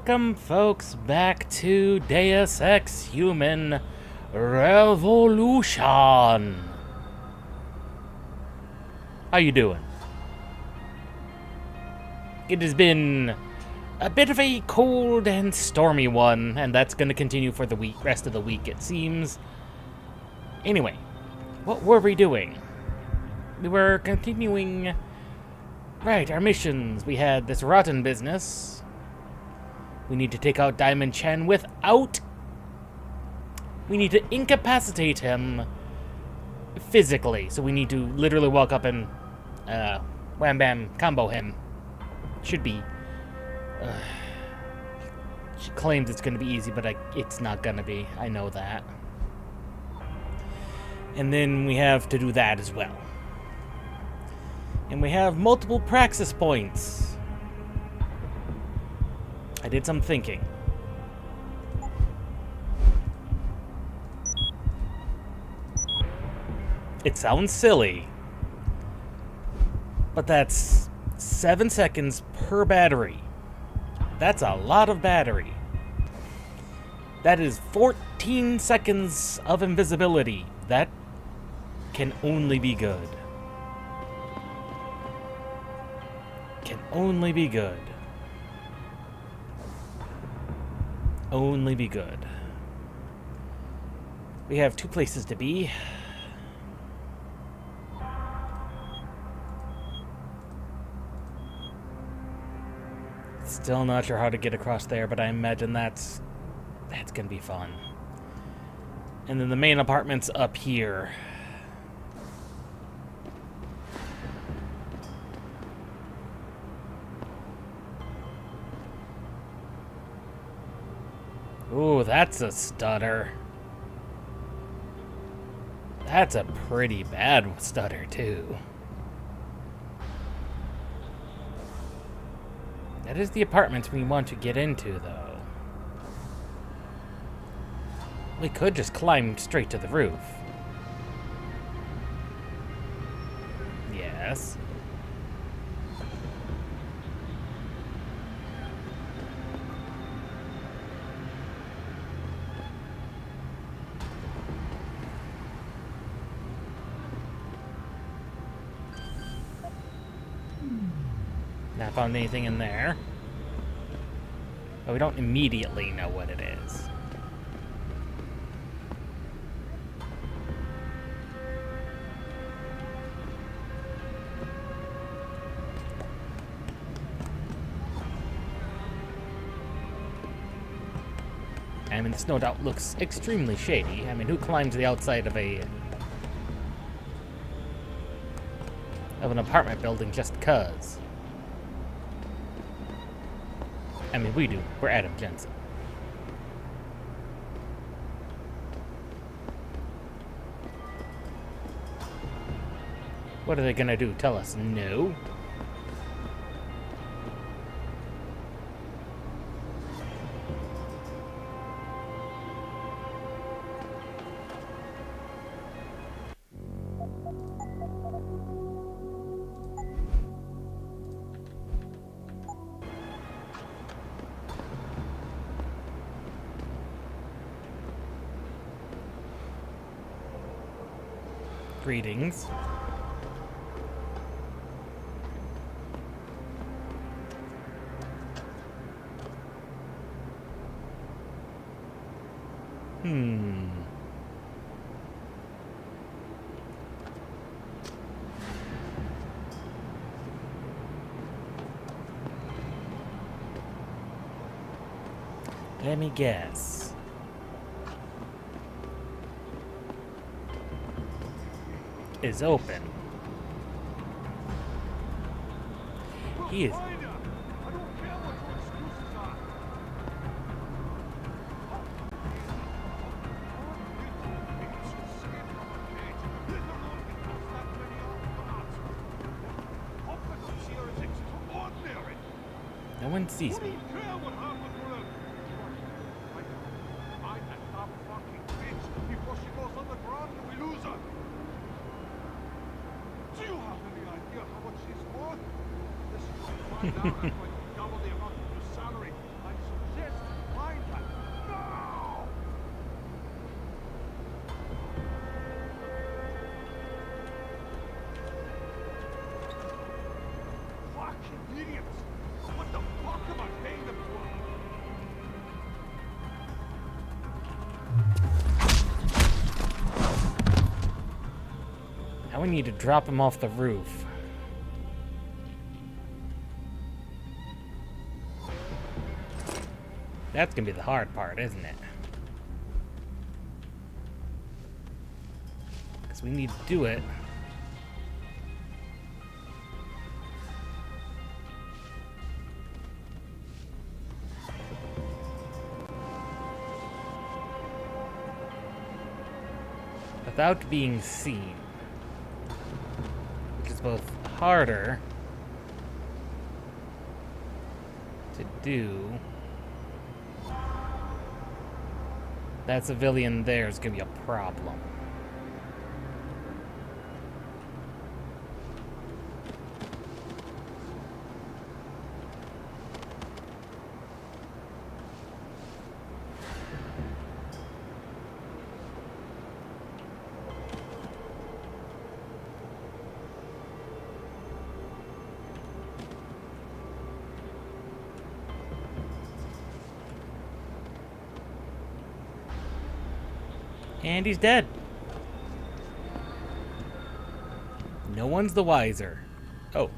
Welcome, folks, back to Deus Ex Human Revolution. How you doing? It has been a bit of a cold and stormy one, and that's going to continue for the rest of the week, it seems. Anyway, what were we doing? We were continuing... Right, our missions. We had this rotten business. We need to take out Diamond Chen without... We need to incapacitate him physically. So we need to literally walk up and wham bam combo him. Should be. She claims it's going to be easy, but it's not going to be. I know that. And then we have to do that as well. And we have multiple praxis points. I did some thinking. It sounds silly, but that's 7 seconds per battery. That's a lot of battery. That is 14 seconds of invisibility. That can only be good. Can only be good. Only be good. We have 2 places to be. Still not sure how to get across there, but I imagine that's gonna be fun. And then the main apartment's up here. Ooh, that's a stutter. That's a pretty bad stutter, too. That is the apartment we want to get into, though. We could just climb straight to the roof. Yes. Not found anything in there. But we don't immediately know what it is. I mean, this no doubt looks extremely shady. I mean, who climbs the outside of an apartment building just 'cause? I mean, we do. We're Adam Jensen. What are they gonna do? Tell us no? Greetings. Let me guess. Is open. He is. No one sees me. Now we need to drop him off the roof. That's gonna be the hard part, isn't it? Because we need to do it. Without being seen. Which is both harder to do. That civilian there is gonna be a problem. And he's dead. No one's the wiser. Oh.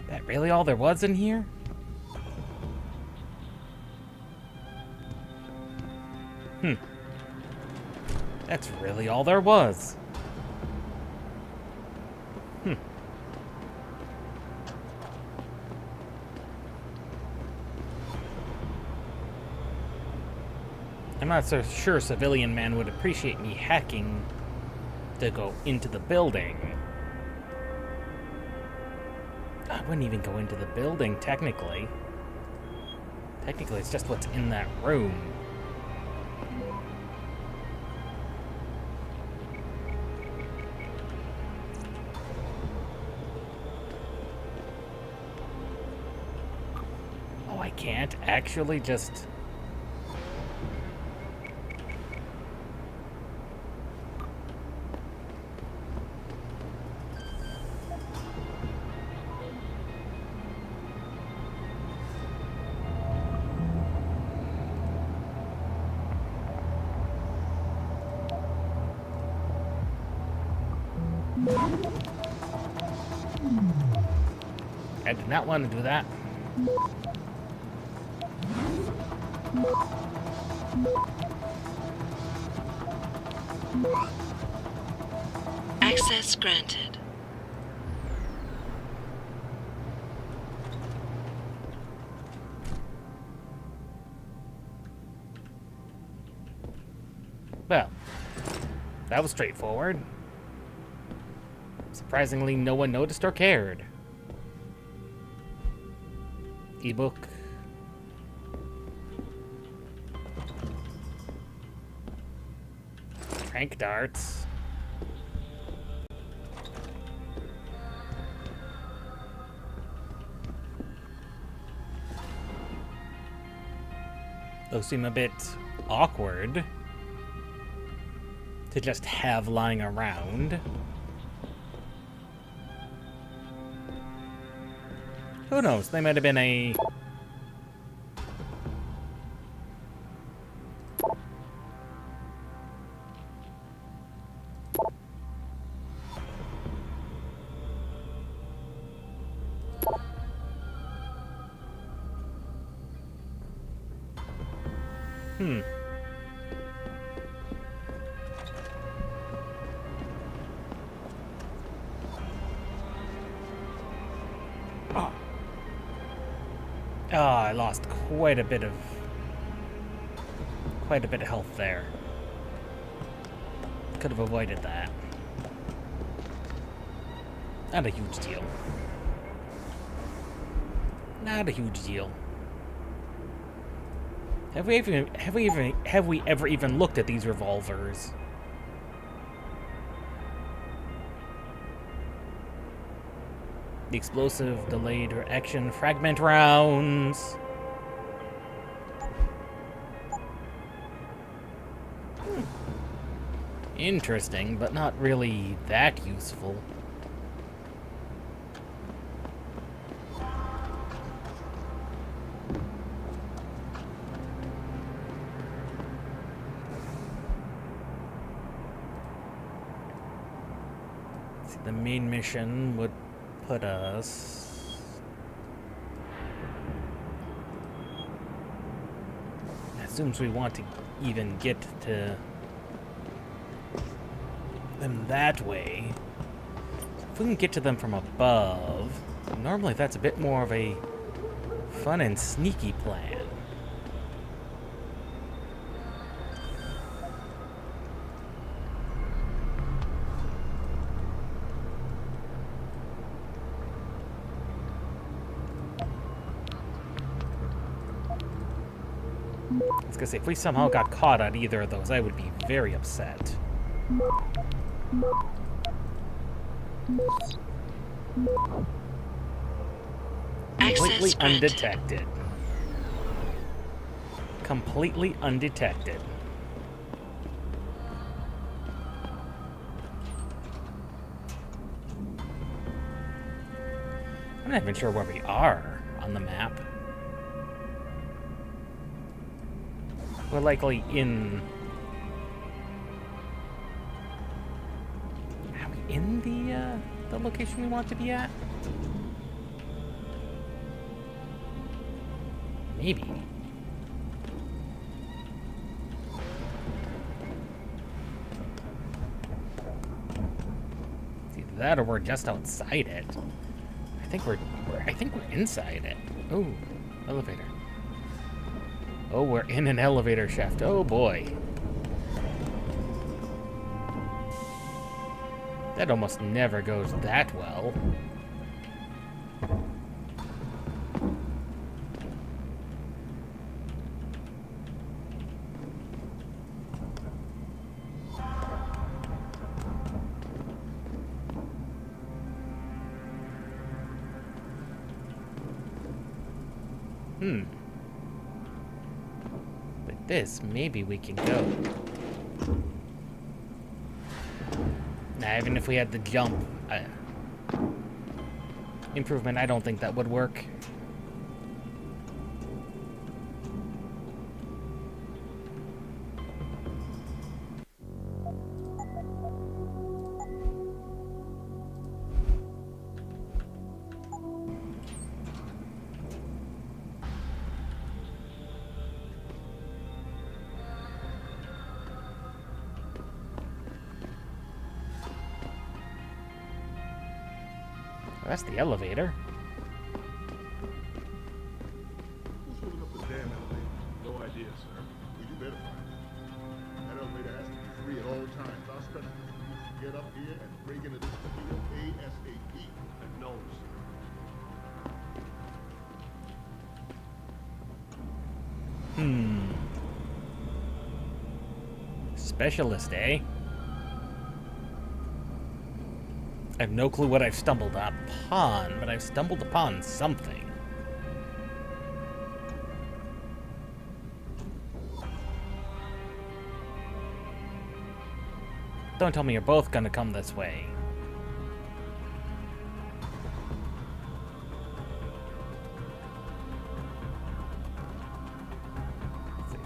That really all there was in here? That's really all there was. I'm not so sure Civilian Man would appreciate me hacking to go into the building. I wouldn't even go into the building, technically. Technically, it's just what's in that room. Oh, I can't actually just... I did not want to do that. Access granted. Well, that was straightforward. Surprisingly, no one noticed or cared. Ebook. Crank darts. Those seem a bit awkward to just have lying around. Who knows? They might have been a... Oh, I lost quite a bit of health there. Could have avoided that. Not a huge deal. Not a huge deal. Have we ever even looked at these revolvers? The explosive delayed reaction fragment rounds. Interesting, but not really that useful. The main mission would put us... assumes we want to even get to them that way. If we can get to them from above, normally that's a bit more of a fun and sneaky plan. I was gonna say, if we somehow got caught on either of those, I would be very upset. Completely undetected. Completely undetected. I'm not even sure where we are on the map. We're likely in... Are we in the location we want to be at? Maybe. It's either that or we're just outside it. I think we're inside it. Oh, elevator. Oh, we're in an elevator shaft. Oh boy. That almost never goes that well. With this, maybe we can go. Nah, even if we had the jump improvement, I don't think that would work. That's the elevator. Who's holding up the damn elevator? No idea, sir. Well, you better find it. That elevator has to be free at all times. Our specialists need to get up here and break into this studio ASAP. Acknowledged, sir. Specialist, eh? I have no clue what I've stumbled upon, but I've stumbled upon something. Don't tell me you're both gonna come this way.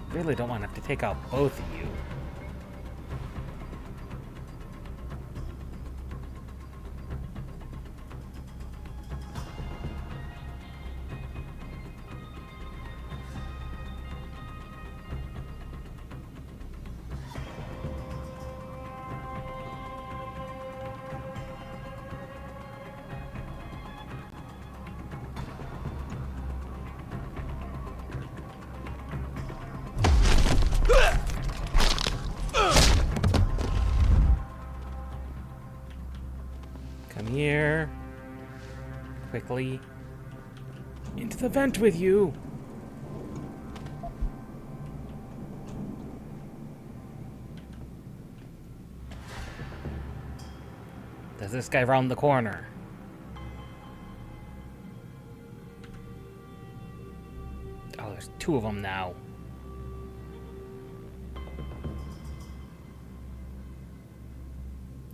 I really don't want to have to take out both of you. Come here. Quickly. Into the vent with you. Does this guy round the corner? Oh, there's two of them now.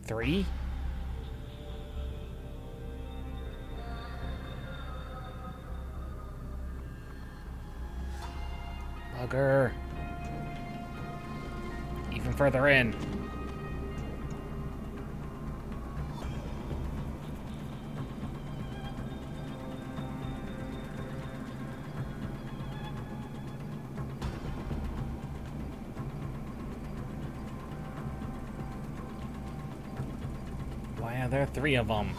Three? Bugger. Even further in. Yeah, there are 3 of them.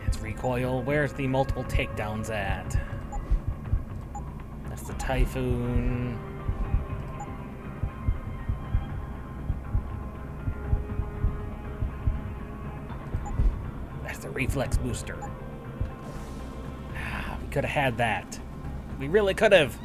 It's recoil. Where's the multiple takedowns at? That's the Typhoon. That's the reflex booster. We could have had that. We really could have.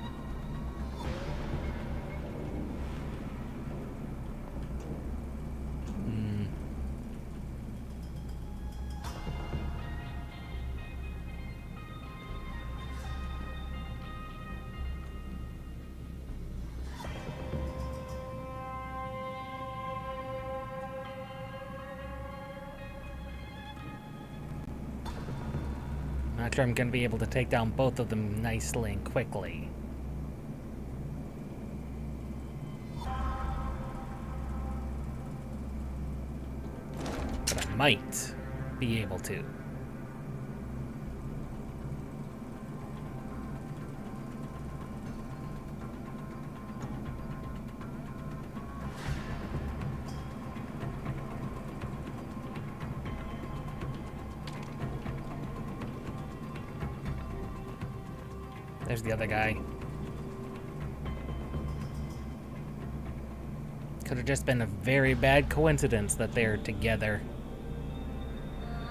Not sure I'm going to be able to take down both of them nicely and quickly. But I might be able to. There's the other guy. Could have just been a very bad coincidence that they're together.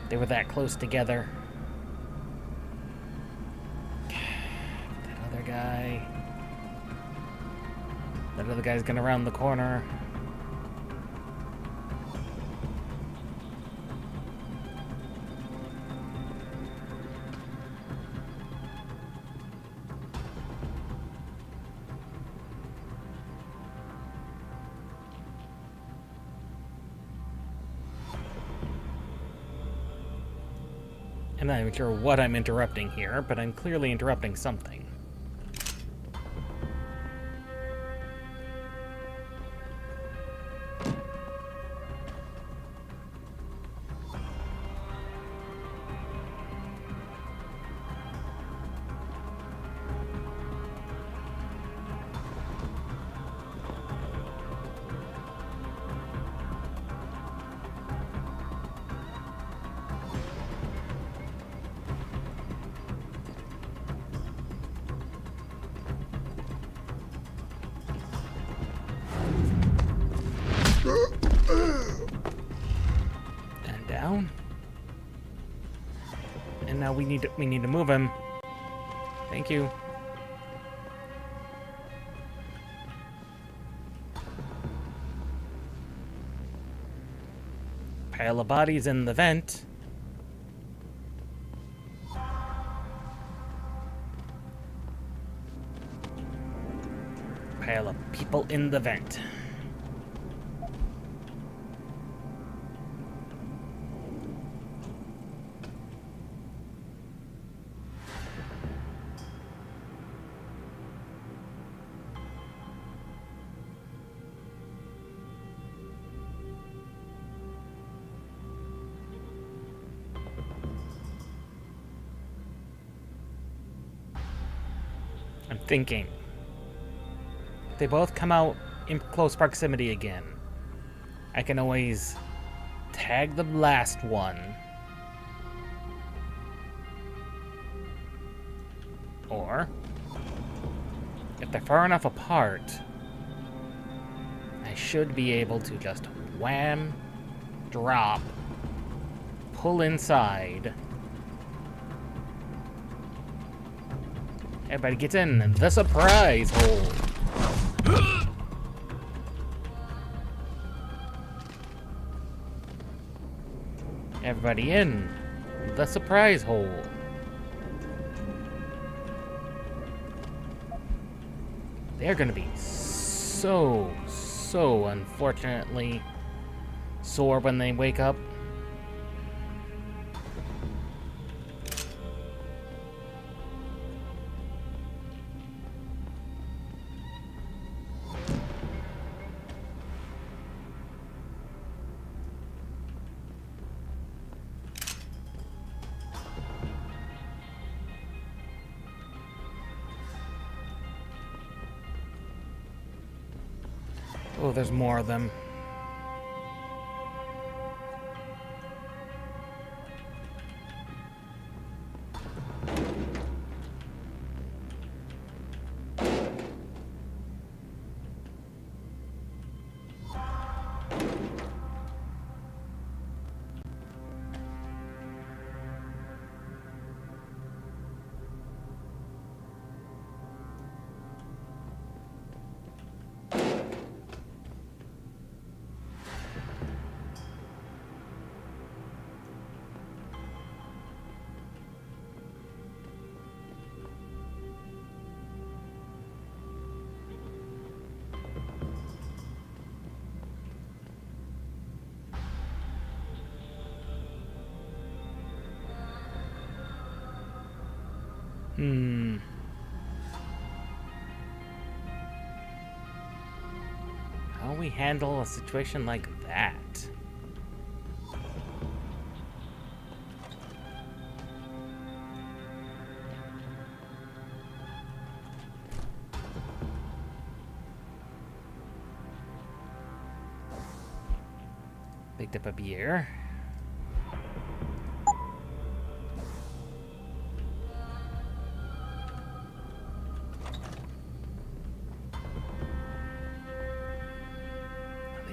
They were that close together. That other guy. That other guy's gonna round the corner. I'm not even sure what I'm interrupting here, but I'm clearly interrupting something. And down. And now we need to move him. Thank you. Pile of bodies in the vent. Pile of people in the vent. I'm thinking. They both come out in close proximity again. I can always tag the last one. Or, if they're far enough apart, I should be able to just wham, drop, pull inside. Everybody gets in the surprise hole. Everybody in the surprise hole. They're gonna be so unfortunately sore when they wake up. Oh, there's more of them. How we handle a situation like that? Picked up a beer.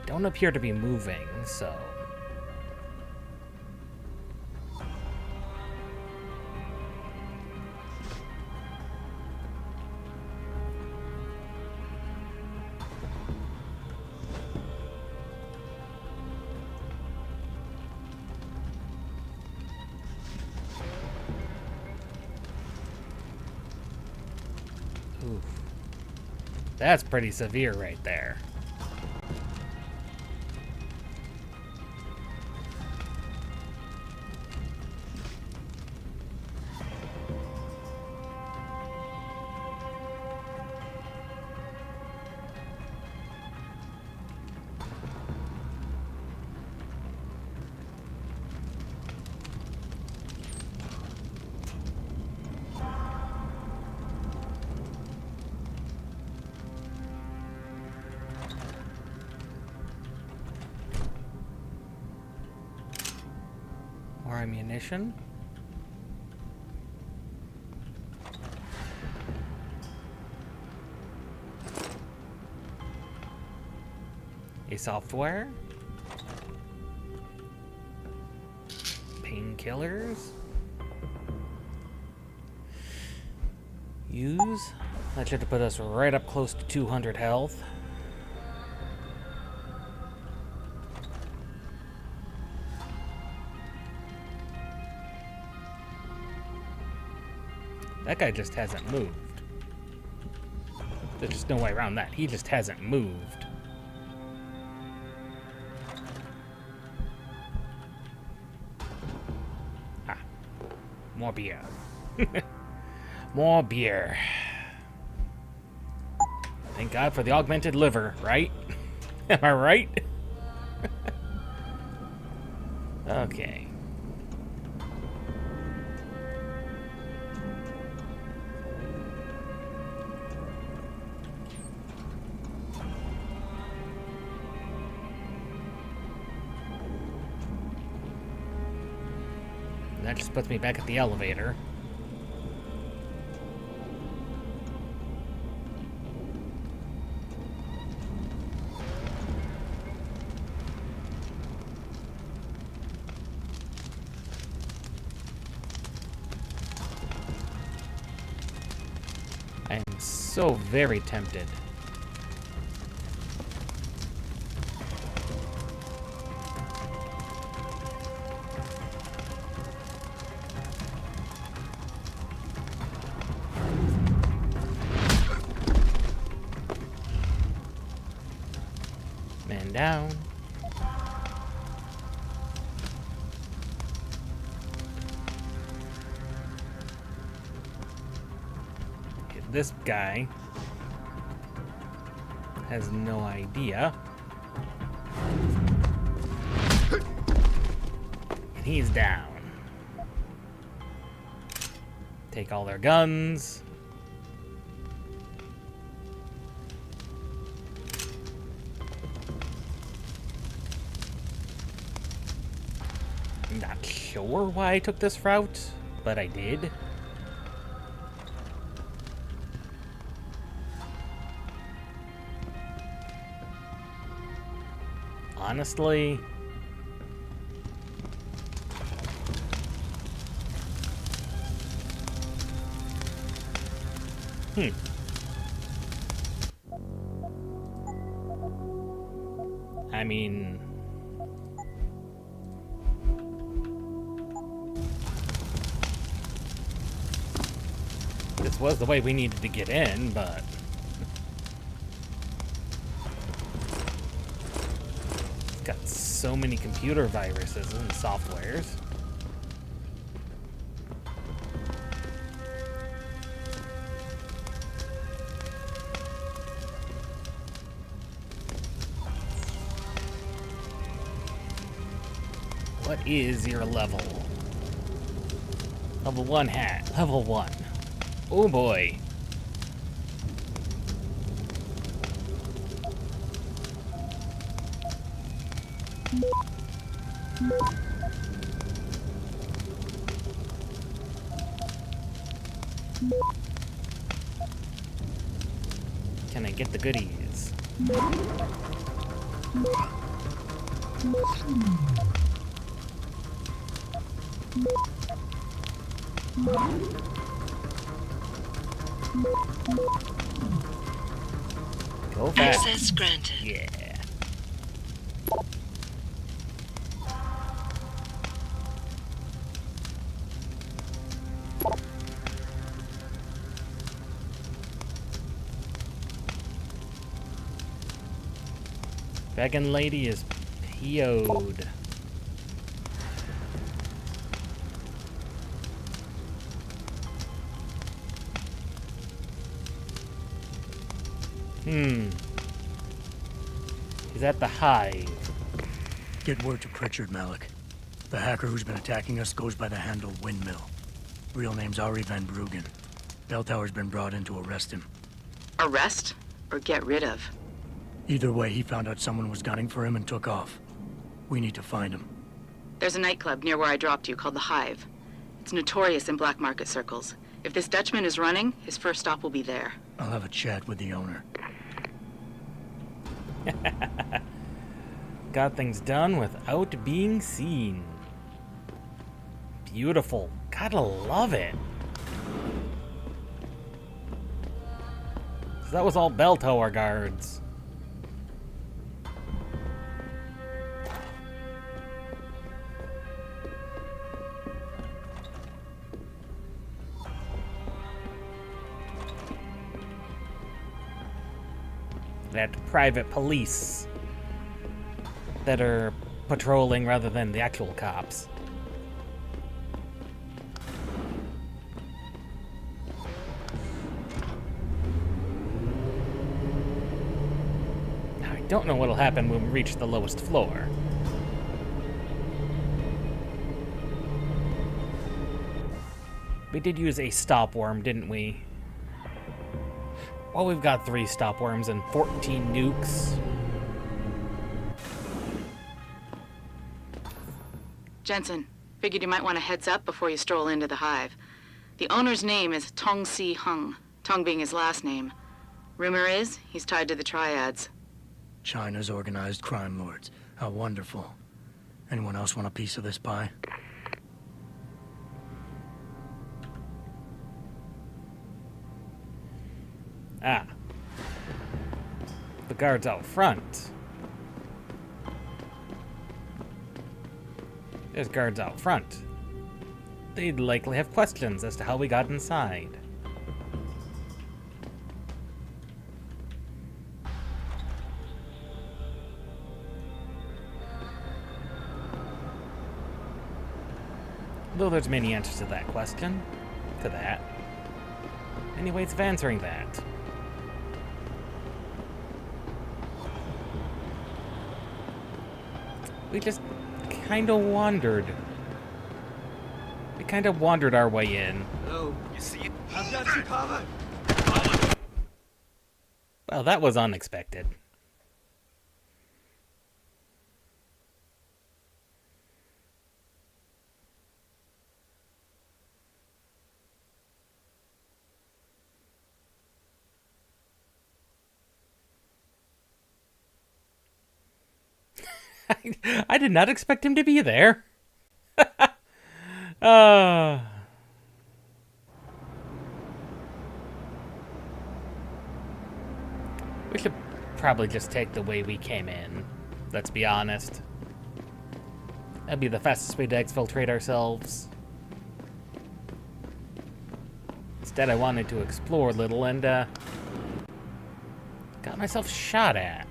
Don't appear to be moving, so... Oof. That's pretty severe right there. More ammunition. A software. Painkillers. Use. That should have put us right up close to 200 health. That guy just hasn't moved. There's just no way around that. He just hasn't moved. Ah. More beer. More beer. Thank God for the augmented liver, right? Am I right? Okay. That just puts me back at the elevator. I am so very tempted. Man down. Okay, this guy has no idea. And he's down. Take all their guns. Not sure why I took this route, but I did. Honestly, I mean, this was the way we needed to get in, but it's got so many computer viruses and softwares. What is your level? Level 1 hat. Level 1. Oh boy. Can I get the goodies? Go fast. Access granted. Yeah. Vegan lady is PO'd. He's at the Hive. Get word to Pritchard, Malik. The hacker who's been attacking us goes by the handle Windmill. Real name's Ari Van Bruggen. Bell Tower's been brought in to arrest him. Arrest or get rid of? Either way, he found out someone was gunning for him and took off. We need to find him. There's a nightclub near where I dropped you called the Hive. It's notorious in black market circles. If this Dutchman is running, his first stop will be there. I'll have a chat with the owner. Got things done without being seen. Beautiful. Gotta love it. So that was all bell tower guards. That private police that are patrolling rather than the actual cops. Now, I don't know what'll happen when we reach the lowest floor. We did use a stop worm, didn't we? Well, we've got 3 stop worms and 14 nukes. Jensen, figured you might want a heads up before you stroll into the Hive. The owner's name is Tong Si Hung, Tong being his last name. Rumor is he's tied to the Triads. China's organized crime lords. How wonderful. Anyone else want a piece of this pie? Ah. The guards out front. There's guards out front. They'd likely have questions as to how we got inside. Though there's many answers to that question. To that. Many ways of answering that. We just kind of wandered. We kind of wandered our way in. Hello, you see? I've got you covered. Well, that was unexpected. I did not expect him to be there. uh... We should probably just take the way we came in. Let's be honest. That'd be the fastest way to exfiltrate ourselves. Instead, I wanted to explore a little and, got myself shot at.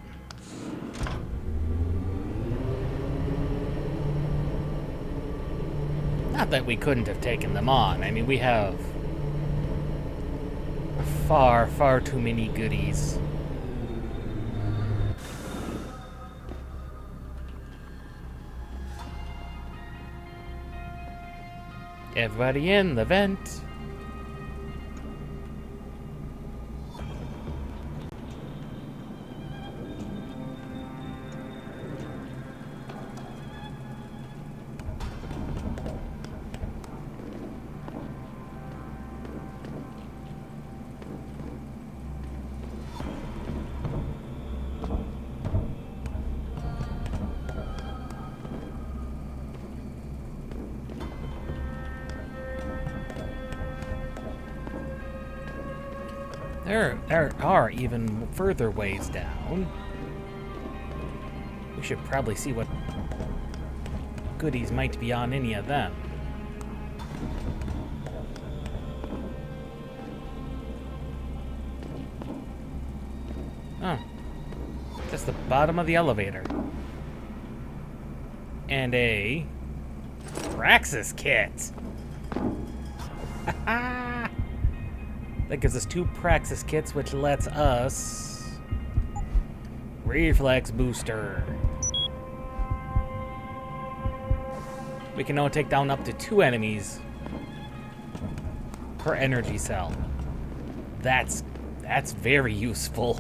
Not that we couldn't have taken them on. I mean, we have far, far too many goodies. Everybody in the vent. There are even further ways down. We should probably see what goodies might be on any of them. Oh. Just the bottom of the elevator. And a Praxis kit. That gives us 2 Praxis kits, which lets us Reflex Booster. We can now take down up to 2 enemies per energy cell. That's very useful.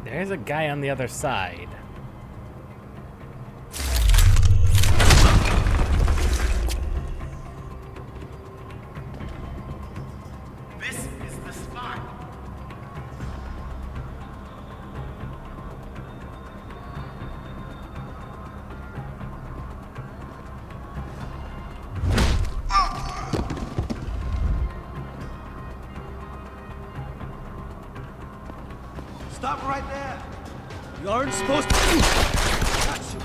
There's a guy on the other side. This is the spot. Stop right there. You aren't supposed to. Gotcha.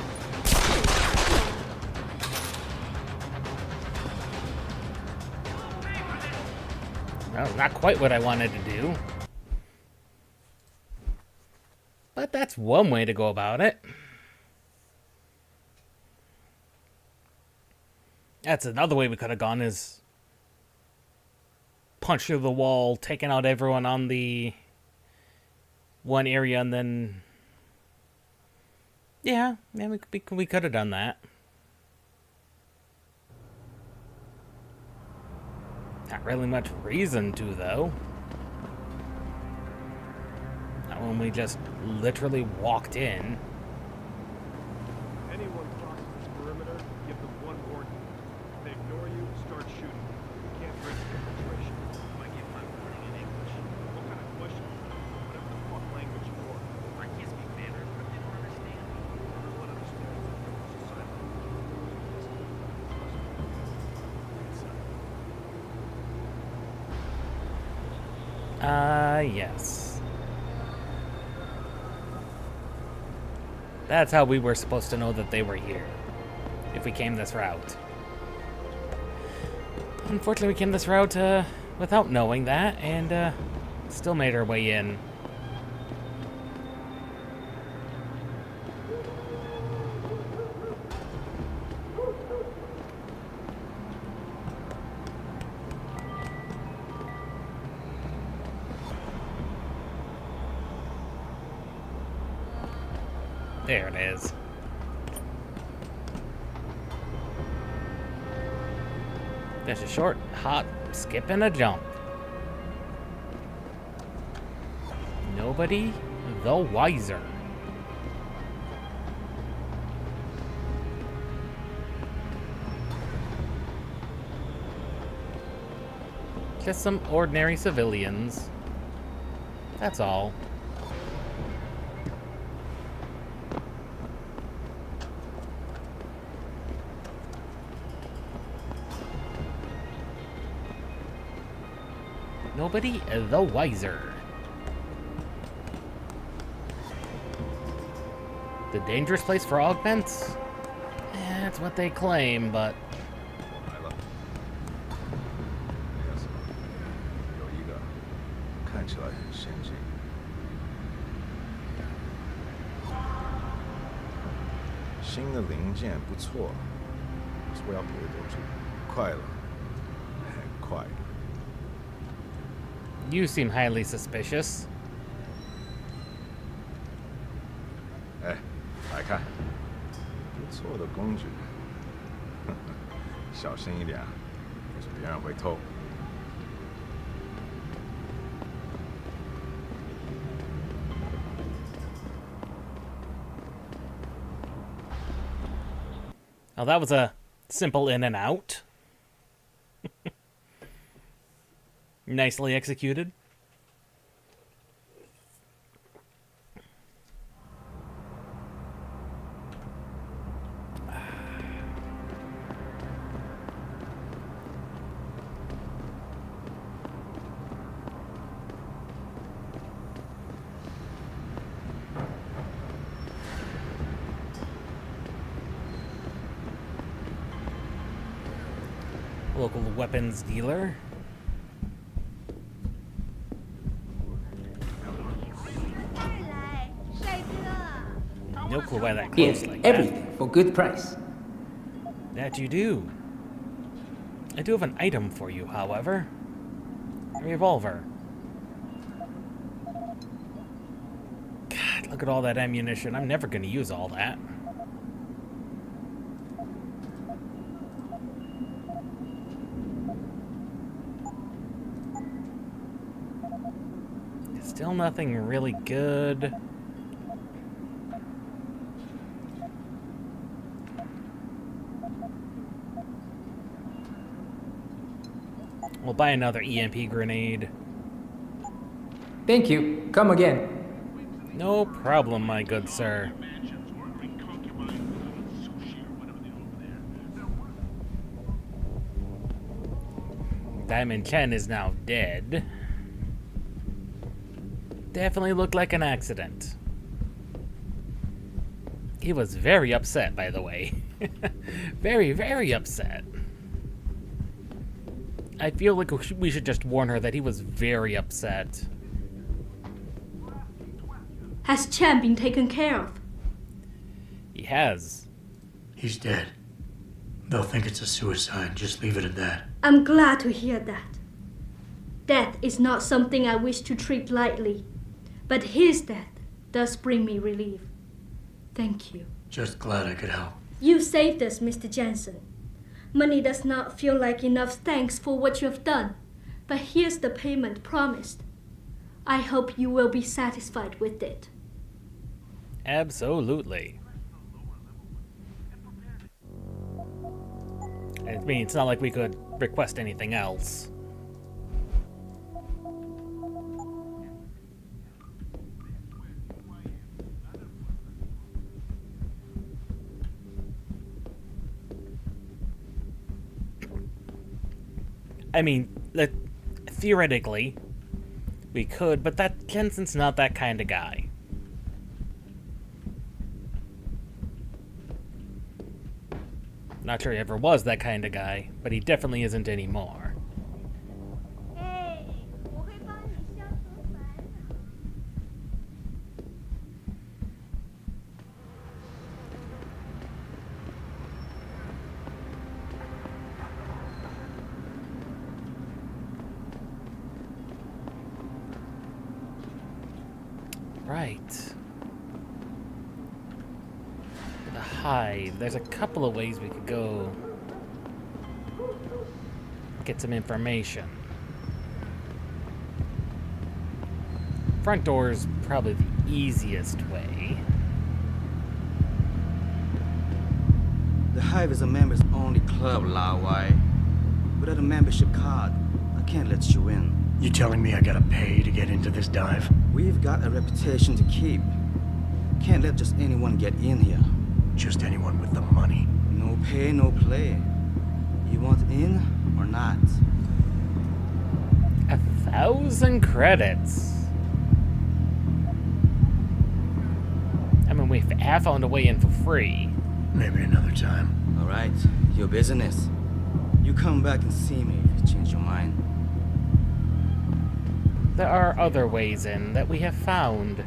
Well, not quite what I wanted to do. But that's one way to go about it. That's another way we could have gone, is punch through the wall, taking out everyone on the one area, and then yeah, we could have done that. Not really much reason to, though. Not when we just literally walked in. Anyone crosses this perimeter, give them one warning. If they ignore you, start shooting. You can't break the infiltration. I give my warning in English. What kind of question? Whatever the fuck language you want. I can't speak Mandarin, but they don't understand me. Everyone understands that there was a silent. Yes. That's how we were supposed to know that they were here, if we came this route. Unfortunately, we came this route without knowing that, and still made our way in. There it is. There's a short hop, skip, and a jump. Nobody the wiser. Just some ordinary civilians. That's all. Nobody the wiser. The dangerous place for augments? That's what they claim, but 来了，那个什么，有一个看起来很先进。新的零件不错，说要赔多久？快了，很快。 you seem highly suspicious. 哎，来看，不错的工具，小心一点，要是别人会偷。Oh, that was a simple in and out. Nicely executed. Local weapons dealer. No clue why that Yes, close like everything for good price. that. That you do. I do have an item for you, however. A revolver. God, look at all that ammunition. I'm never going to use all that. Still nothing really good. We'll buy another EMP grenade. Thank you. Come again. No problem, my good sir. Diamond Chen is now dead. Definitely looked like an accident. He was very upset, by the way. Very, very upset. I feel like we should just warn her that he was very upset. Has Chen been taken care of? He has. He's dead. They'll think it's a suicide. Just leave it at that. I'm glad to hear that. Death is not something I wish to treat lightly, but his death does bring me relief. Thank you. Just glad I could help. You saved us, Mr. Jensen. Money does not feel like enough thanks for what you have done, but here's the payment promised. I hope you will be satisfied with it. Absolutely. I mean, it's not like we could request anything else. I mean, theoretically, we could, but that Jensen's not that kind of guy. Not sure he ever was that kind of guy, but he definitely isn't anymore. Right. The hive. There's a couple of ways we could go get some information. Front door's probably the easiest way. The Hive is a members-only club, Lao Wai. Without a membership card, I can't let you in. You telling me I gotta pay to get into this dive? We've got a reputation to keep. Can't let just anyone get in here. Just anyone with the money. No pay, no play. You want in or not? 1,000 credits. I mean, we have found a way in for free. Maybe another time. All right, your business. You come back and see me if you change your mind. There are other ways in that we have found.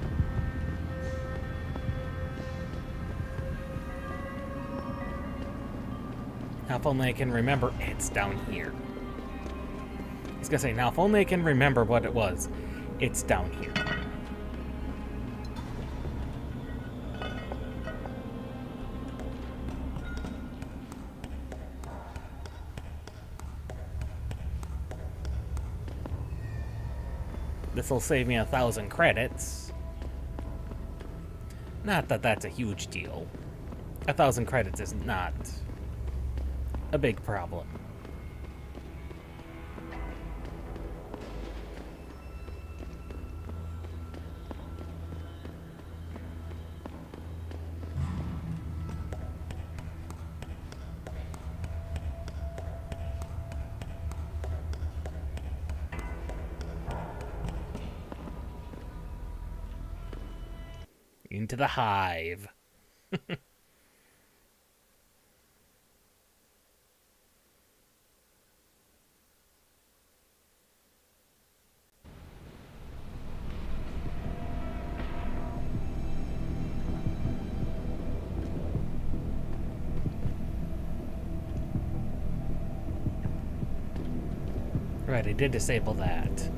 Now, if only I can remember, it's down here. I was gonna say, now if only I can remember what it was, it's down here. This'll save me 1,000 credits. Not that that's a huge deal. 1,000 credits is not a big problem. Into the hive. Right, I did disable that.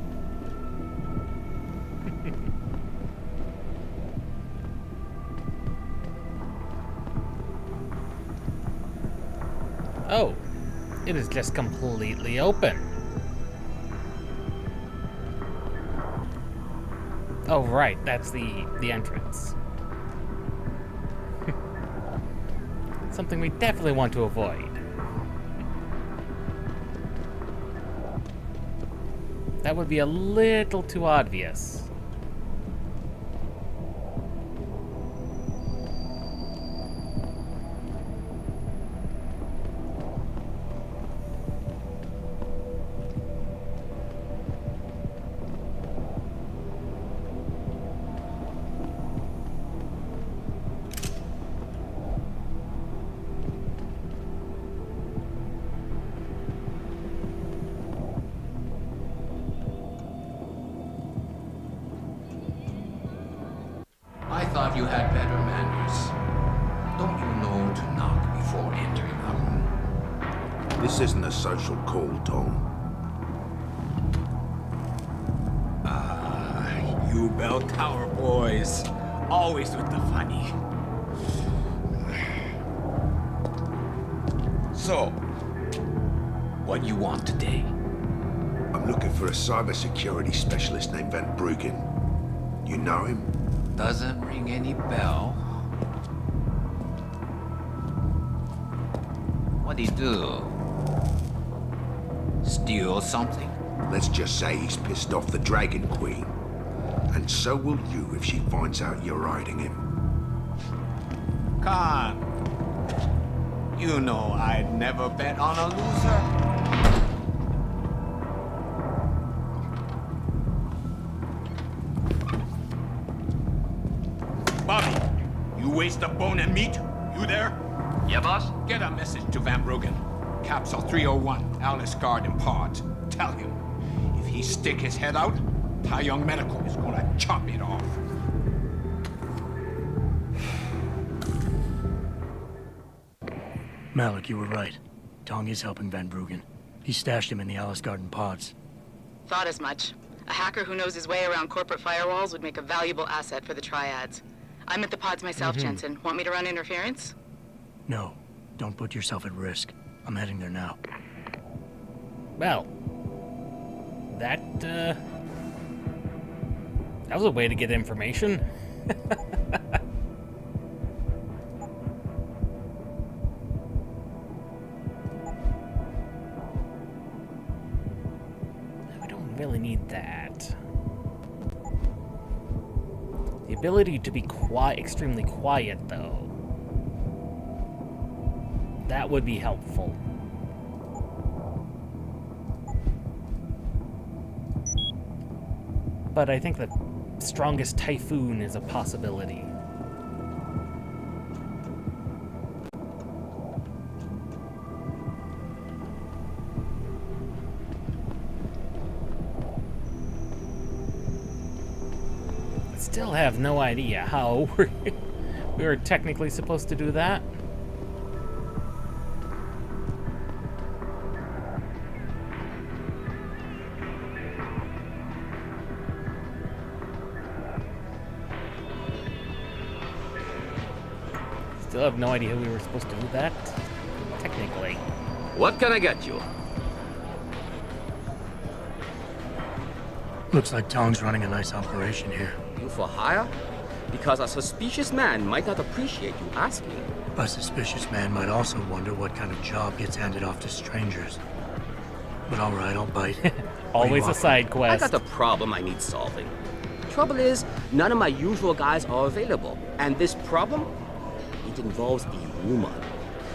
Oh, it is just completely open. Oh, right, that's the entrance. Something we definitely want to avoid. That would be a little too obvious. I thought you had better manners. Don't you know to knock before entering a room? This isn't a social call, Tom. You bell tower boys. Always with the funny. So, what you want today? I'm looking for a cybersecurity specialist named Van Bruggen. You know him? Doesn't ring any bell. What'd he do? Steal something? Let's just say he's pissed off the Dragon Queen. And so will you if she finds out you're hiding him. Khan, you know I'd never bet on a loser. Bobby, you waste a bone and meat. You there? Yeah, boss? Get a message to Van Bruggen. Capsule 301, Alice Garden Pod. Tell him, if he stick his head out, Tai Young Medical is gonna chop it off. Malik, you were right. Tong is helping Van Bruggen. He stashed him in the Alice Garden pods. Thought as much. A hacker who knows his way around corporate firewalls would make a valuable asset for the Triads. I'm at the pods myself, Jensen. Want me to run interference? No, don't put yourself at risk. I'm heading there now. Well, that That was a way to get information. We don't really need that. The ability to be quiet, extremely quiet, though. That would be helpful. But I think the strongest typhoon is a possibility. I still have no idea how we were technically supposed to do that. Still have no idea how we were supposed to do that, technically. What can I get you? Looks like Tong's running a nice operation here. You for hire? Because a suspicious man might not appreciate you asking. A suspicious man might also wonder what kind of job gets handed off to strangers. But alright, I'll bite. Always a side quest. I got a problem I need solving. Trouble is, none of my usual guys are available. And this problem? It involves a woman.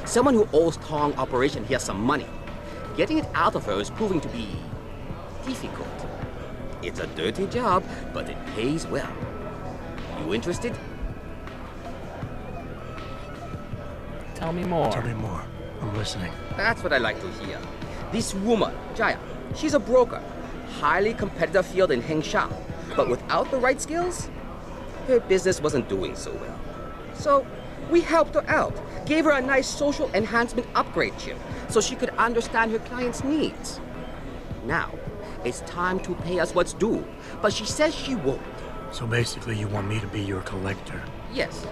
Someone who owes Tong Operation here some money. Getting it out of her is proving to be difficult. It's a dirty job, but it pays well. You interested? Tell me more. Tell me more. I'm listening. That's what I like to hear. This woman, Jaya, she's a broker. Highly competitive field in Hengsha. But without the right skills, her business wasn't doing so well. So, we helped her out. Gave her a nice social enhancement upgrade chip so she could understand her clients' needs. Now, it's time to pay us what's due, but she says she won't. So basically you want me to be your collector? Yes,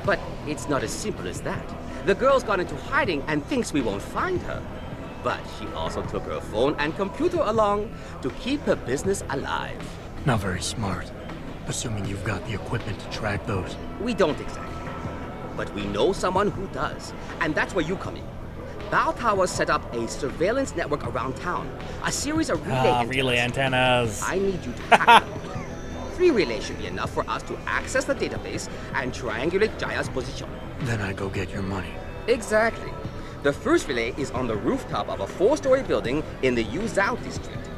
but it's not as simple as that. The girl's gone into hiding and thinks we won't find her. But she also took her phone and computer along to keep her business alive. Not very smart. Assuming you've got the equipment to track those. We don't exactly. But we know someone who does. And that's where you come in. Bao Tower set up a surveillance network around town. A series of relay antennas. I need you to hack them. 3 relays should be enough for us to access the database and triangulate Jaya's position. Then I go get your money. Exactly. The first relay is on the rooftop of a 4-story building in the Yuzhou district.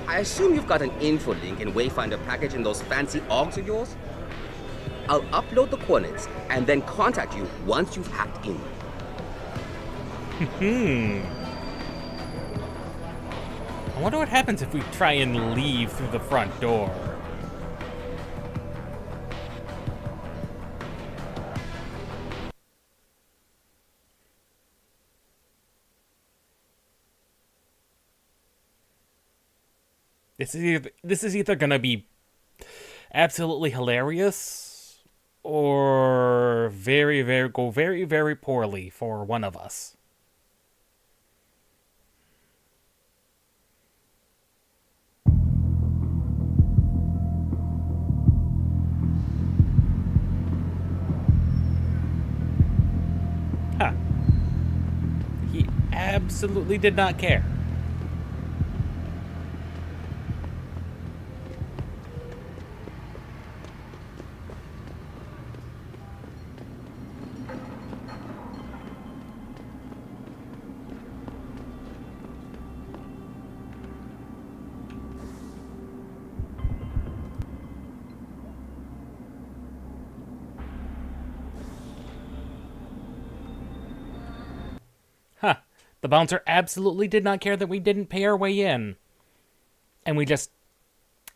I assume you've got an info link and Wayfinder package in those fancy Augs of yours? I'll upload the coordinates and then contact you once you've hacked in. I wonder what happens if we try and leave through the front door. This is either gonna be absolutely hilarious or go very, very poorly for one of us. Huh. He absolutely did not care. Huh. The bouncer absolutely did not care that we didn't pay our way in. And we just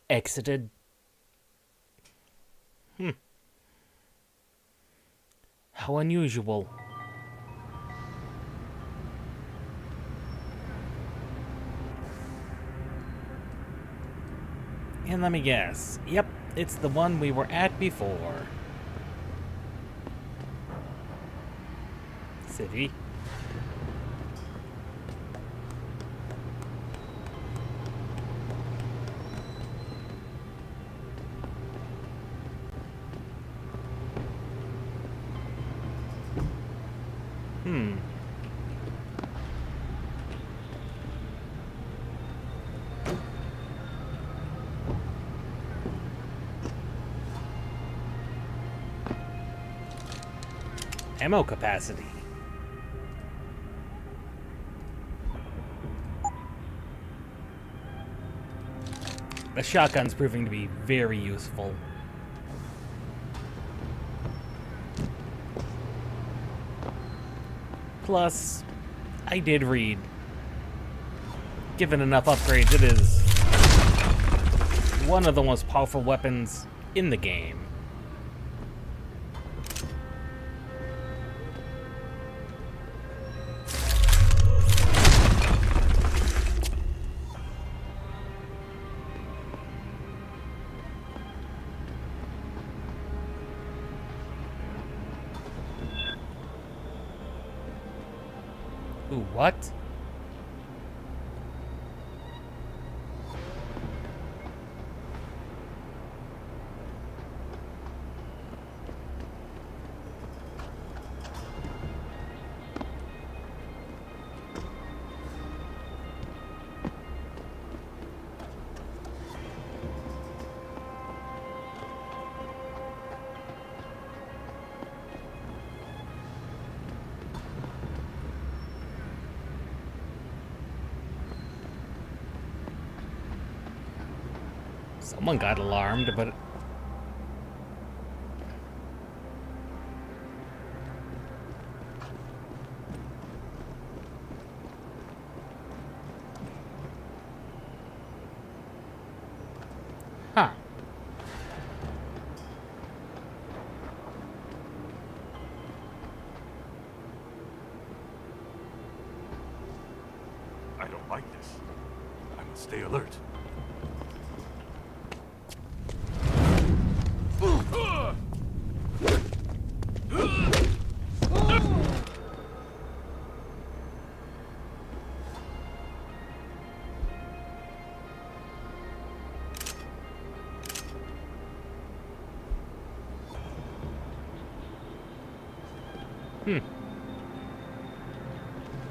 exited. How unusual. And let me guess. Yep, it's the one we were at before. City. Ammo capacity. The shotgun's proving to be very useful. Plus, I did read, given enough upgrades, it is one of the most powerful weapons in the game. Ooh, what? Someone got alarmed, but... Huh. I don't like this. I must stay alert.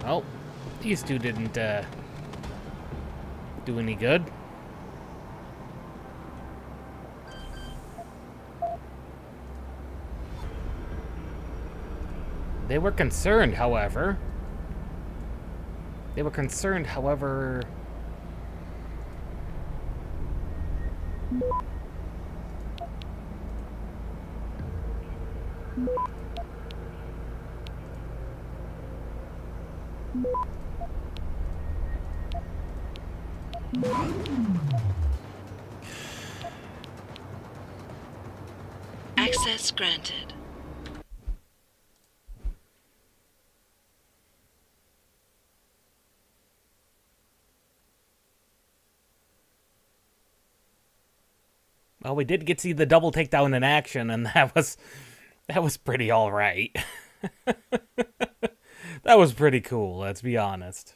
Well, these two didn't, do any good. They were concerned, however. Access granted. Well, we did get to see the double takedown in action, and that was pretty all right. That was pretty cool, let's be honest.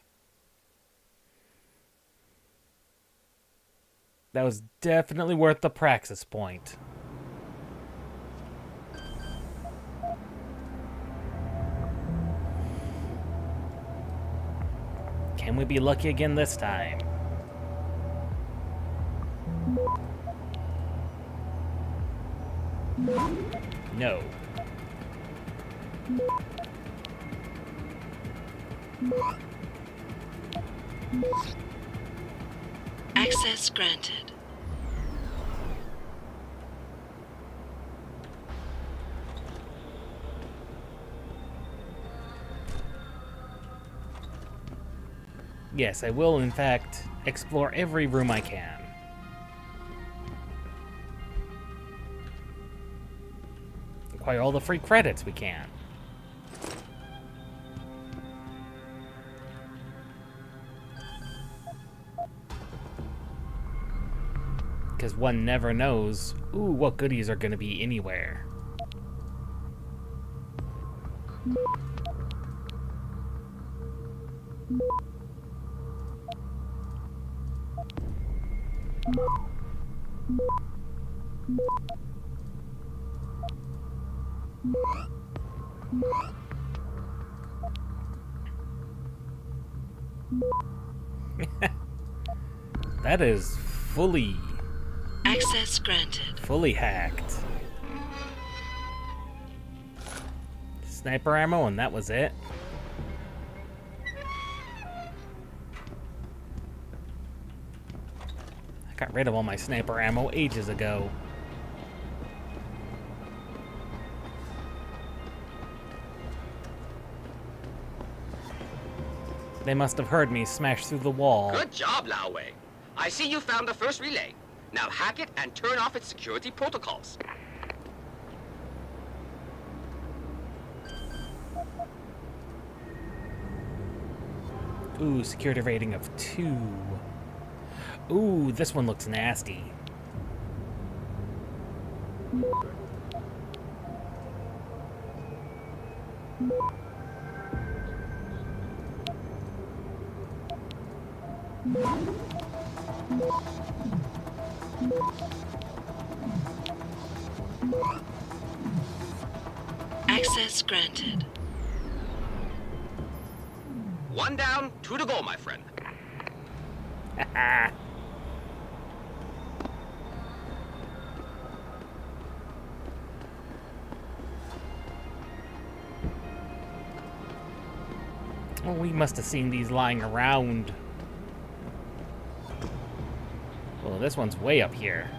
That was definitely worth the praxis point. Can we be lucky again this time? No. Access granted. Yes, I will, in fact, explore every room I can. Acquire all the free credits we can. Because one never knows, what goodies are going to be anywhere. That is fully Access granted. hacked. Sniper ammo, and that was it. I got rid of all my sniper ammo ages ago. They must have heard me smash through the wall. Good job, Lao Wei. I see you found the first relay. Now hack it and turn off its security protocols. Ooh, security rating of 2. Ooh, this one looks nasty. Access granted. 1 down, 2 to go, my friend. Oh, we must have seen these lying around. Well, this one's way up here.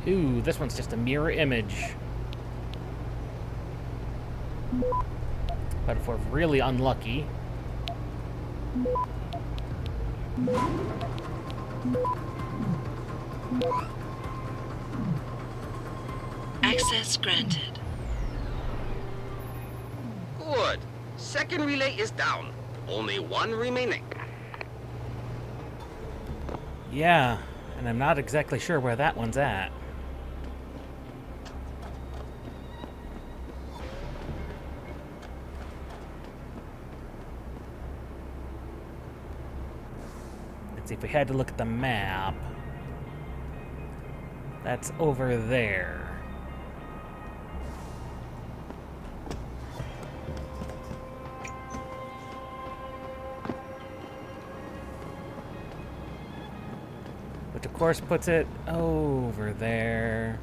Ooh, this one's just a mirror image. But if we're really unlucky... Access granted. Good. Second relay is down. Only 1 remaining. Yeah, and I'm not exactly sure where that one's at. Let's see, if we had to look at the map, that's over there. Which of course puts it over there.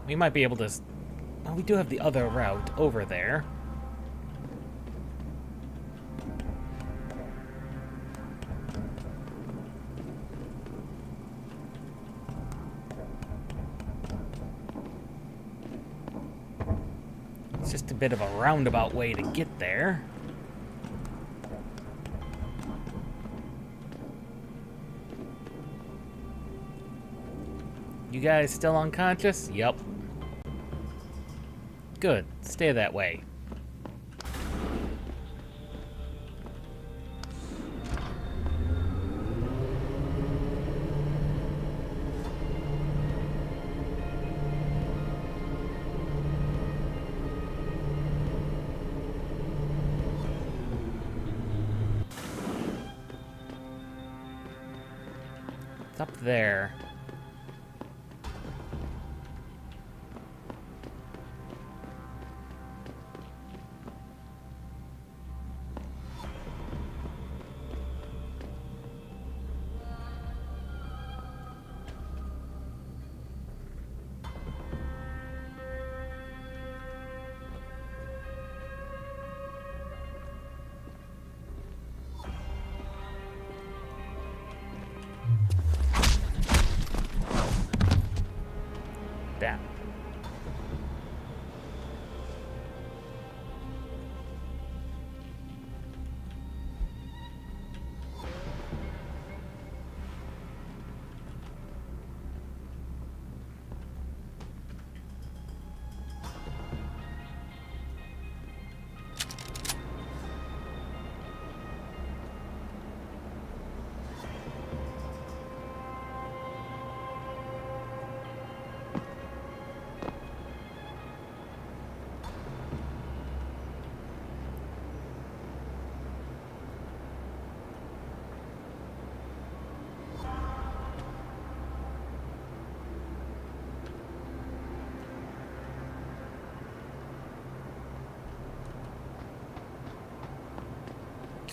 We might be able to... Well, we do have the other route over there. It's just a bit of a roundabout way to get there. You guys still unconscious? Yup. Good. Stay that way. It's up there.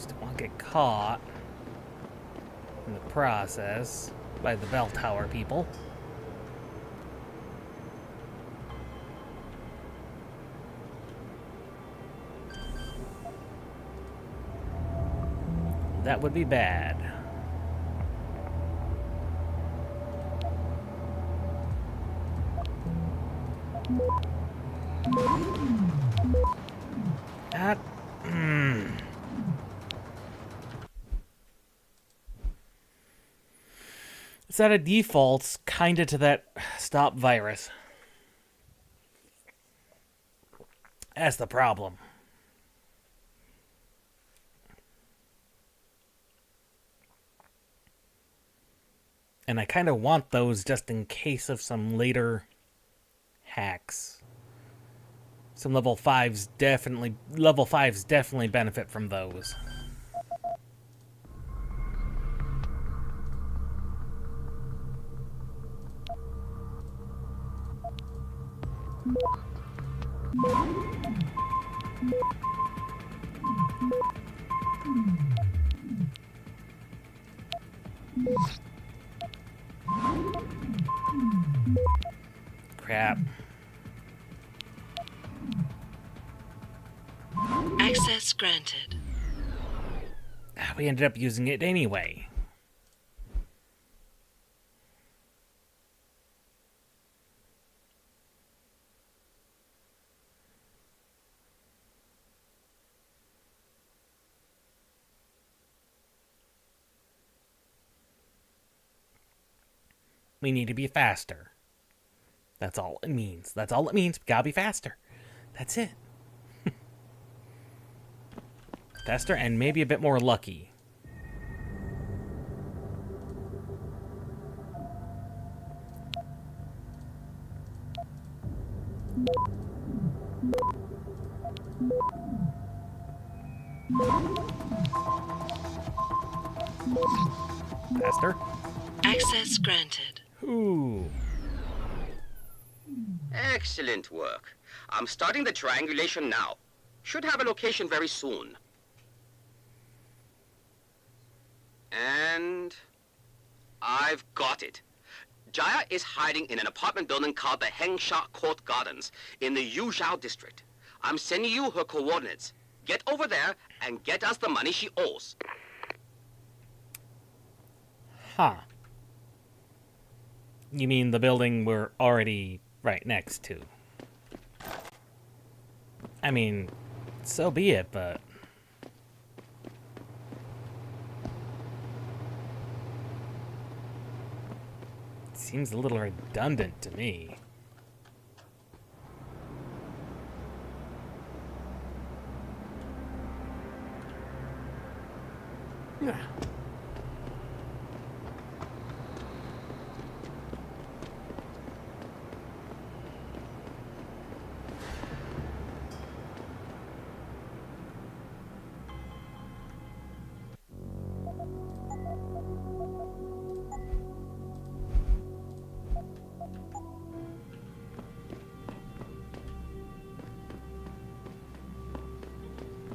Just don't want to get caught in the process by the bell tower people. That would be bad. That... It's at a defaults kinda to that stop virus. That's the problem. And I kind of want those just in case of some later hacks. Some level 5s definitely benefit from those. Crap. Access granted. We ended up using it anyway. We need to be faster. That's all it means. That's all it means. We gotta be faster. That's it. Faster and maybe a bit more lucky. Faster. Access granted. Ooh. Excellent work. I'm starting the triangulation now. Should have a location very soon. And I've got it. Jaya is hiding in an apartment building called the Hengsha Court Gardens in the Yuzhou district. I'm sending you her coordinates. Get over there and get us the money she owes. Huh. You mean the building we're already right next to? I mean, so be it, but... Seems a little redundant to me. Yeah.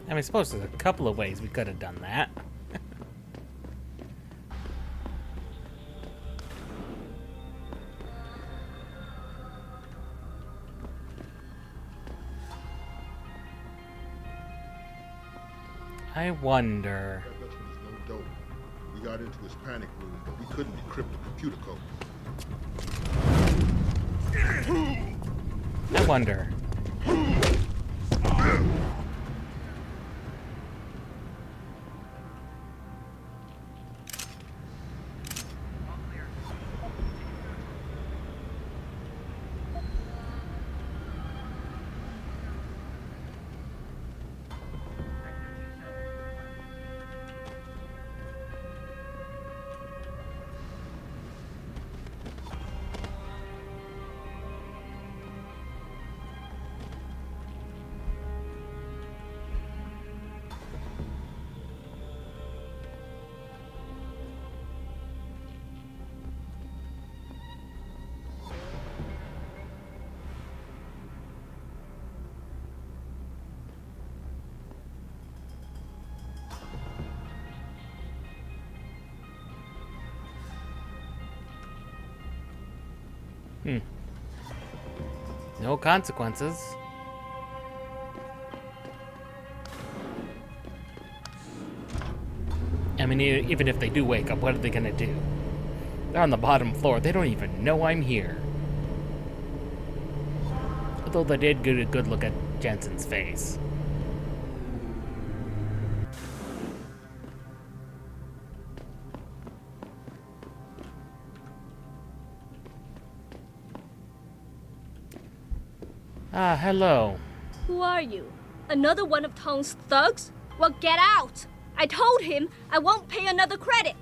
I mean, I suppose there's a couple of ways we could have done that. I wonder... That Dutchman is no dope. We got into his panic room, but we couldn't decrypt the computer code. I wonder... No consequences. I mean, even if they do wake up, what are they gonna do? They're on the bottom floor. They don't even know I'm here. Although they did get a good look at Jensen's face. Ah, hello. Who are you? Another one of Tong's thugs? Well, get out! I told him I won't pay another credit.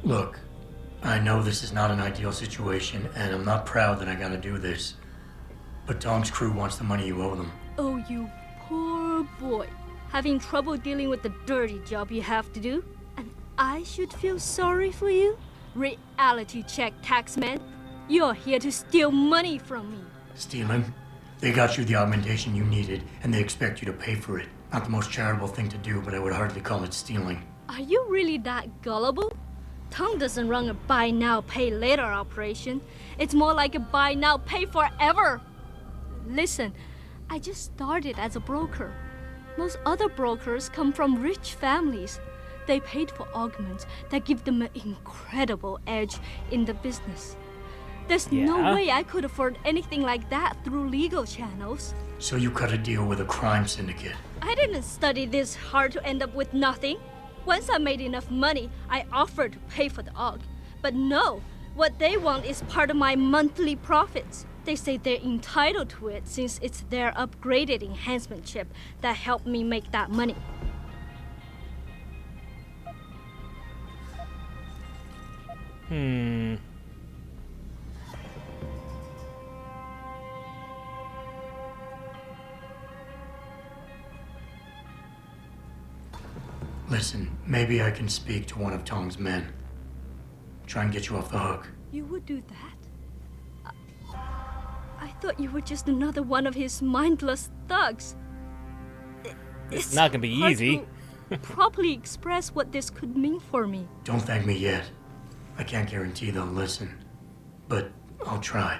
Look, I know this is not an ideal situation, and I'm not proud that I gotta do this. But Tong's crew wants the money you owe them. Oh, you poor boy. Having trouble dealing with the dirty job you have to do? And I should feel sorry for you? Reality check, taxman. You're here to steal money from me. Stealing? They got you the augmentation you needed, and they expect you to pay for it. Not the most charitable thing to do, but I would hardly call it stealing. Are you really that gullible? Tong doesn't run a buy now, pay later operation. It's more like a buy now, pay forever. Listen, I just started as a broker. Most other brokers come from rich families. They paid for augments that give them an incredible edge in the business. There's no way I could afford anything like that through legal channels. So you cut a deal with a crime syndicate? I didn't study this hard to end up with nothing. Once I made enough money, I offered to pay for the aug. But no, what they want is part of my monthly profits. They say they're entitled to it since it's their upgraded enhancement chip that helped me make that money. Listen, maybe I can speak to one of Tong's men. Try and get you off the hook. You would do that? I thought you were just another one of his mindless thugs. It's not gonna be easy. To properly express what this could mean for me. Don't thank me yet. I can't guarantee they'll listen, but I'll try.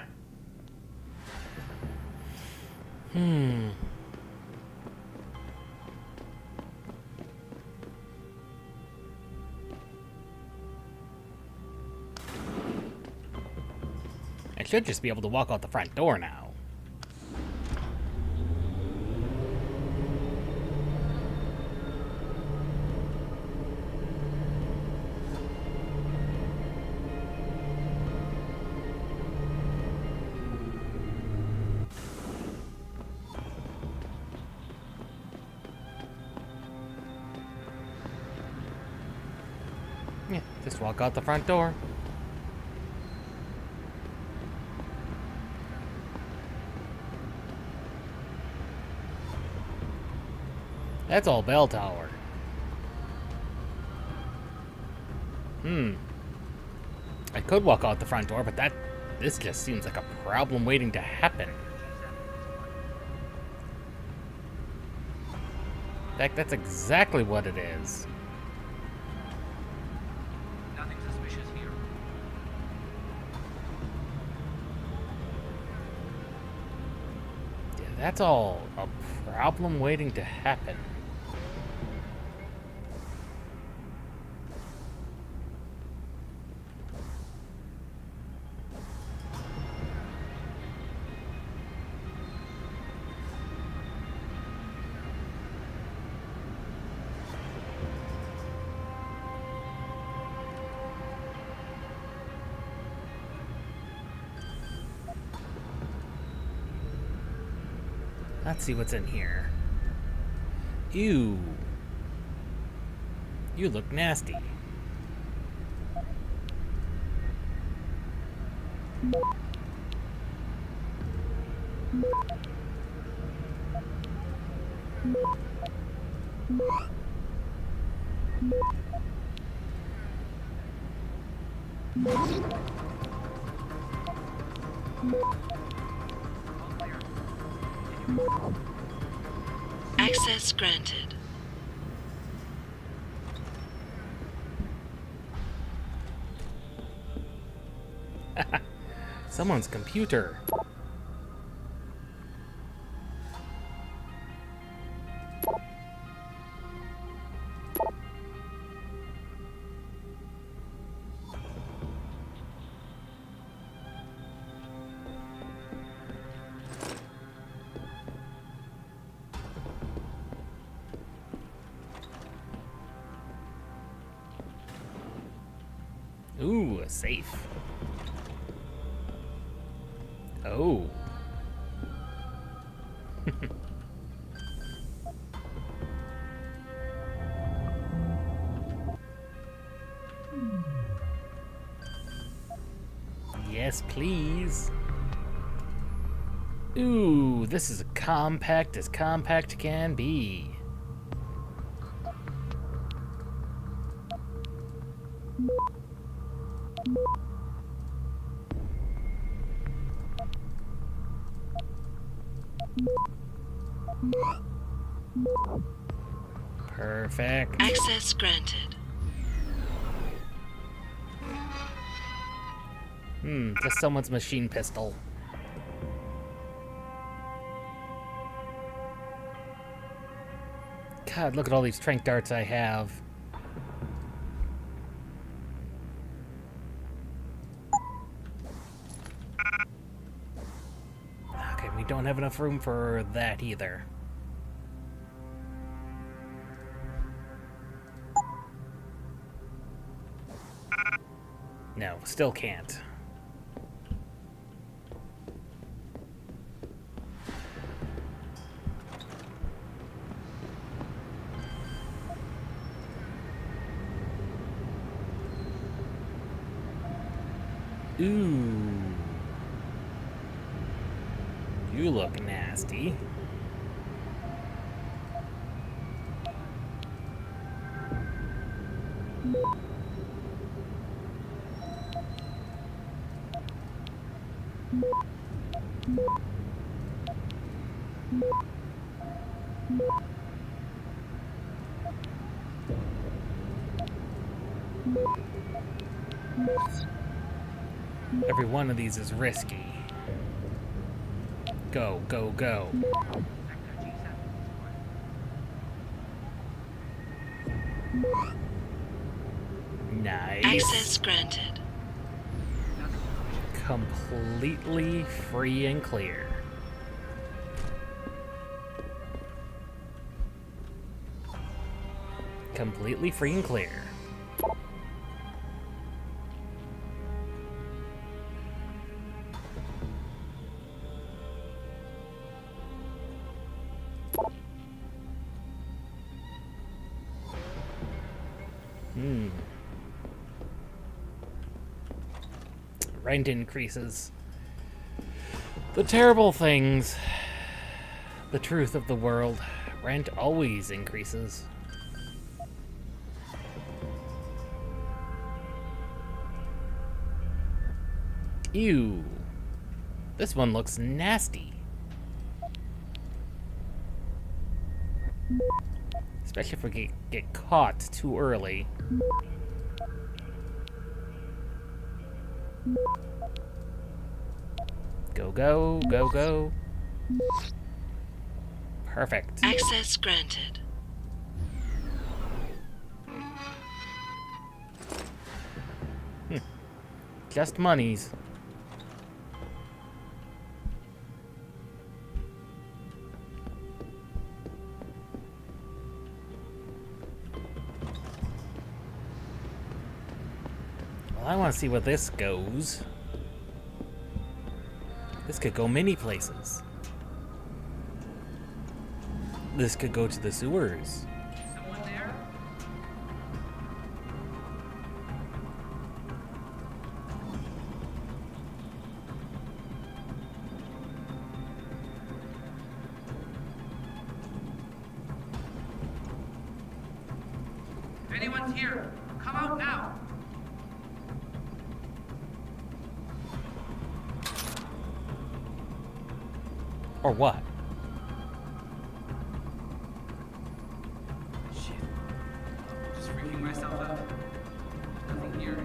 I should just be able to walk out the front door now. Yeah, just walk out the front door. That's all bell tower. I could walk out the front door, but this just seems like a problem waiting to happen. In fact, that's exactly what it is. Nothing suspicious here. Yeah, that's all a problem waiting to happen. Let's see what's in here. Ew. You look nasty. Access granted. Someone's computer. Ooh, a safe. Oh. Yes, please. Ooh, this is compact as compact can be. Perfect. Access granted. Just someone's machine pistol. God, look at all these trank darts I have. Okay, we don't have enough room for that either. No, still can't. Ooh. You look nasty. Every one of these is risky. Go, go, go. Nice. Access granted. Completely free and clear. Completely free and clear. Rent increases. The terrible things. The truth of the world. Rent always increases. Ew. This one looks nasty. Especially if we get caught too early. Go, go, go, go. Perfect. Access granted. Just monies. Well, I want to see where this goes. This could go many places. This could go to the sewers. Someone there? If anyone's here, come out now. Or what? here.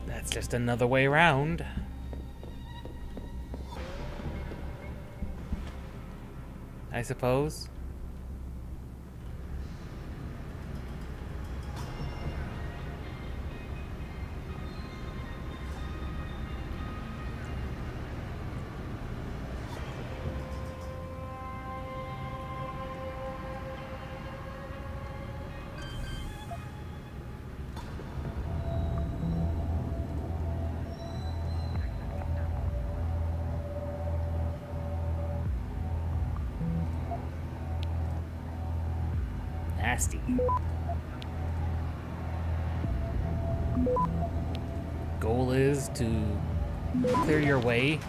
That's just another way around. I suppose. Nasty. Goal is to clear your way,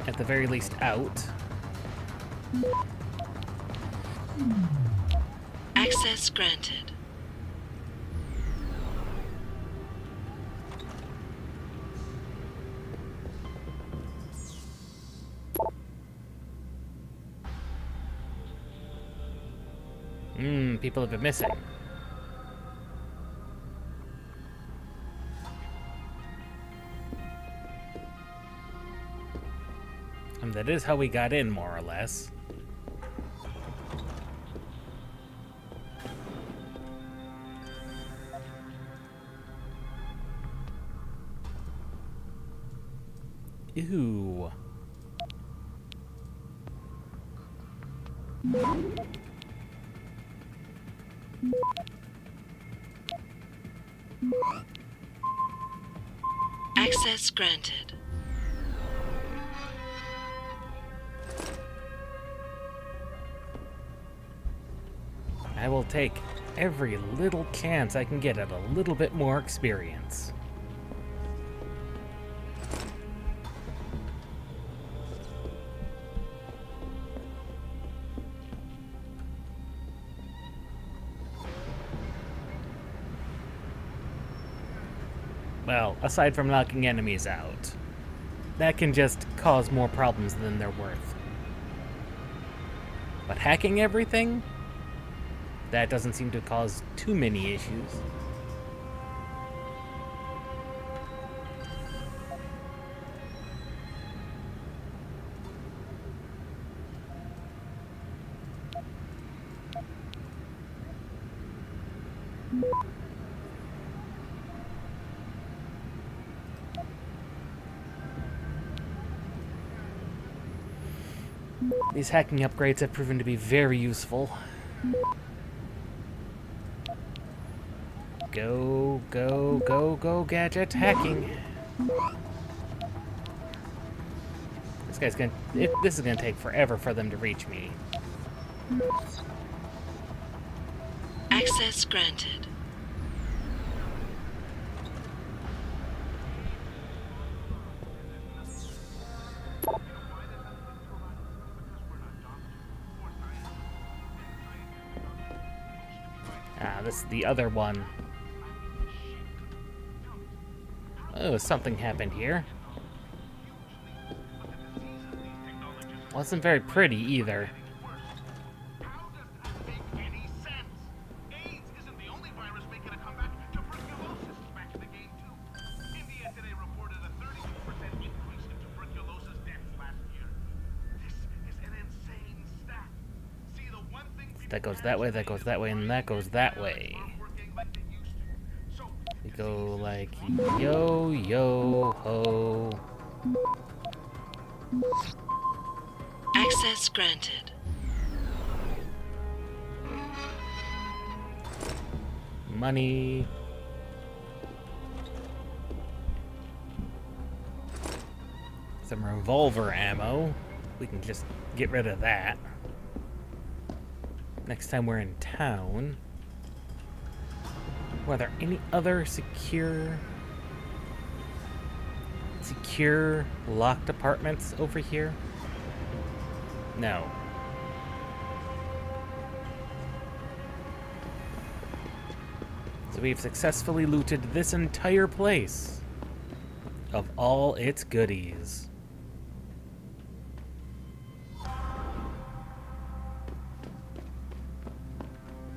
at the very least out. Access granted. People have been missing. And that is how we got in, more or less. Ew. Access granted. I will take every little chance I can get at a little bit more experience. Well, aside from knocking enemies out, that can just cause more problems than they're worth. But hacking everything? That doesn't seem to cause too many issues. These hacking upgrades have proven to be very useful. Go, go, go, go, gadget hacking. This is gonna take forever for them to reach me. Access granted. This is the other one. Oh, something happened here. Wasn't very pretty either. That goes that way, that goes that way, and that goes that way. We go like yo, yo, ho. Access granted. Money. Some revolver ammo. We can just get rid of that. Next time we're in town. Were there any other secure locked apartments over here? No. So we've successfully looted this entire place of all its goodies.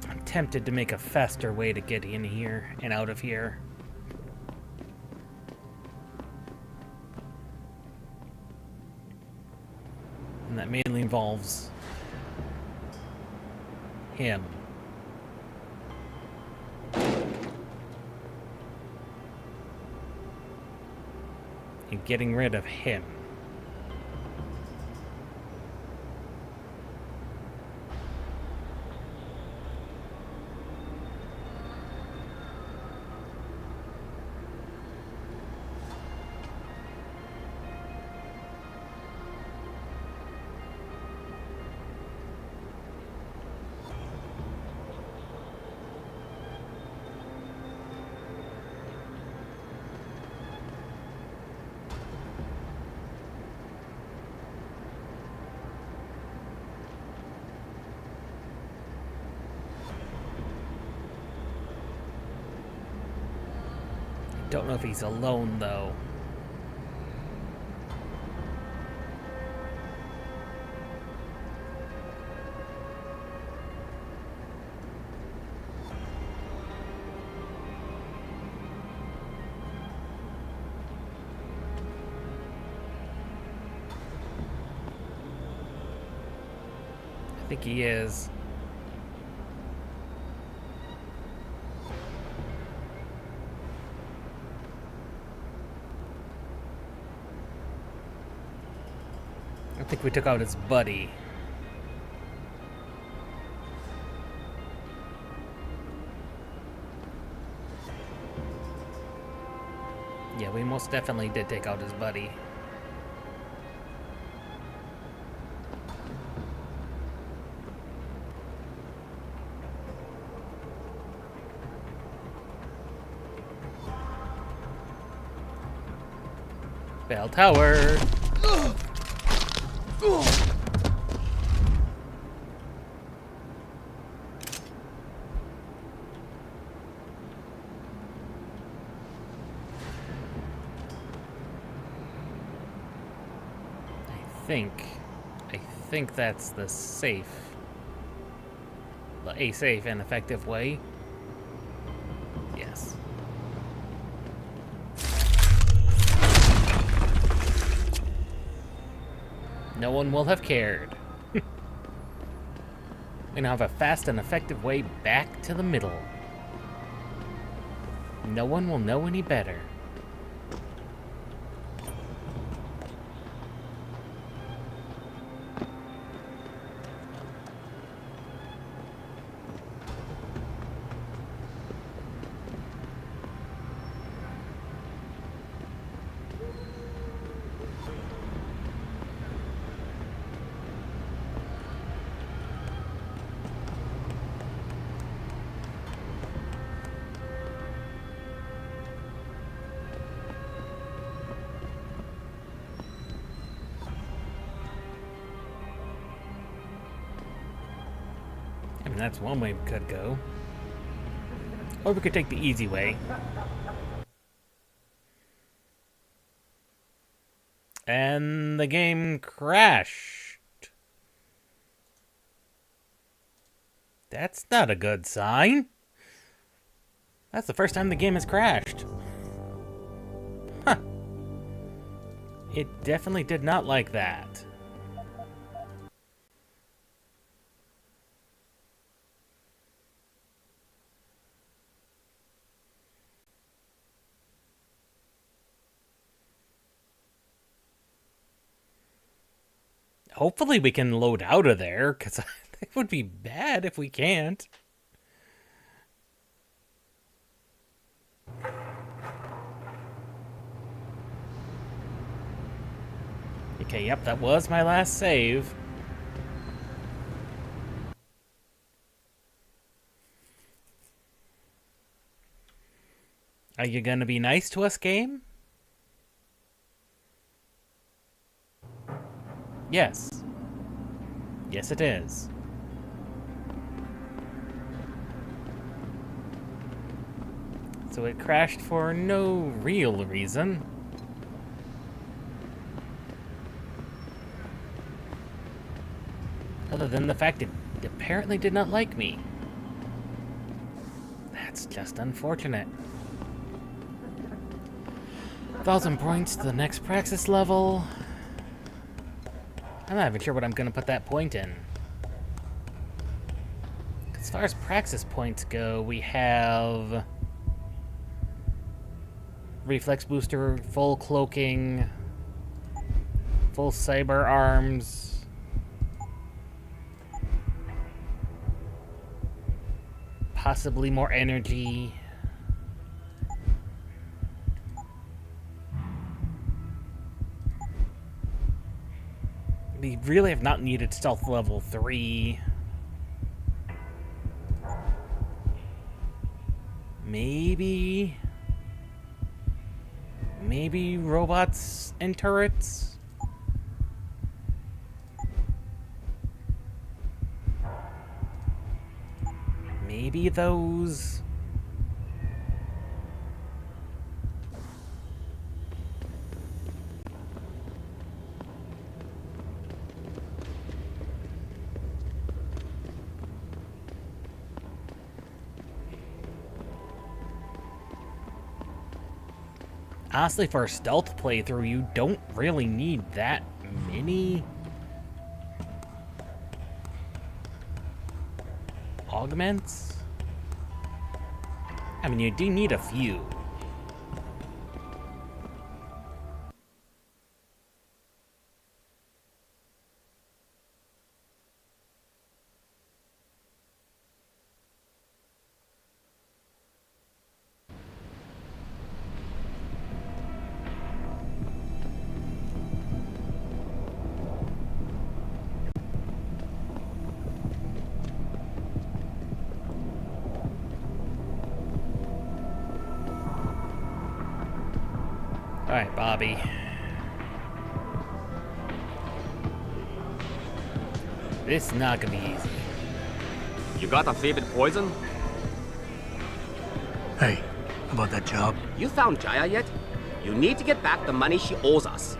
I'm tempted to make a faster way to get in here and out of here. And that mainly involves him. And getting rid of him. Don't know if he's alone, though. I think he is. I think we took out his buddy. Yeah, we most definitely did take out his buddy. Bell Tower! I think that's the safe. A safe and effective way. Yes. No one will have cared. We now have a fast and effective way back to the middle. No one will know any better. I mean, that's one way we could go. Or we could take the easy way. And the game crashed. That's not a good sign. That's the first time the game has crashed. Huh. It definitely did not like that. Hopefully we can load out of there, because it would be bad if we can't. Okay, yep, that was my last save. Are you gonna be nice to us, game? Yes. Yes, it is. So it crashed for no real reason. Other than the fact it apparently did not like me. That's just unfortunate. 1,000 points to the next praxis level. I'm not even sure what I'm gonna put that point in. As far as praxis points go, we have reflex booster, full cloaking, full cyber arms, possibly more energy. We really have not needed stealth level 3. Maybe robots and turrets? Maybe those? Honestly, for a stealth playthrough, you don't really need that many augments. I mean, you do need a few. Alright, Bobby. This is not gonna be easy. You got a favorite poison? Hey, about that job? You found Jaya yet? You need to get back the money she owes us.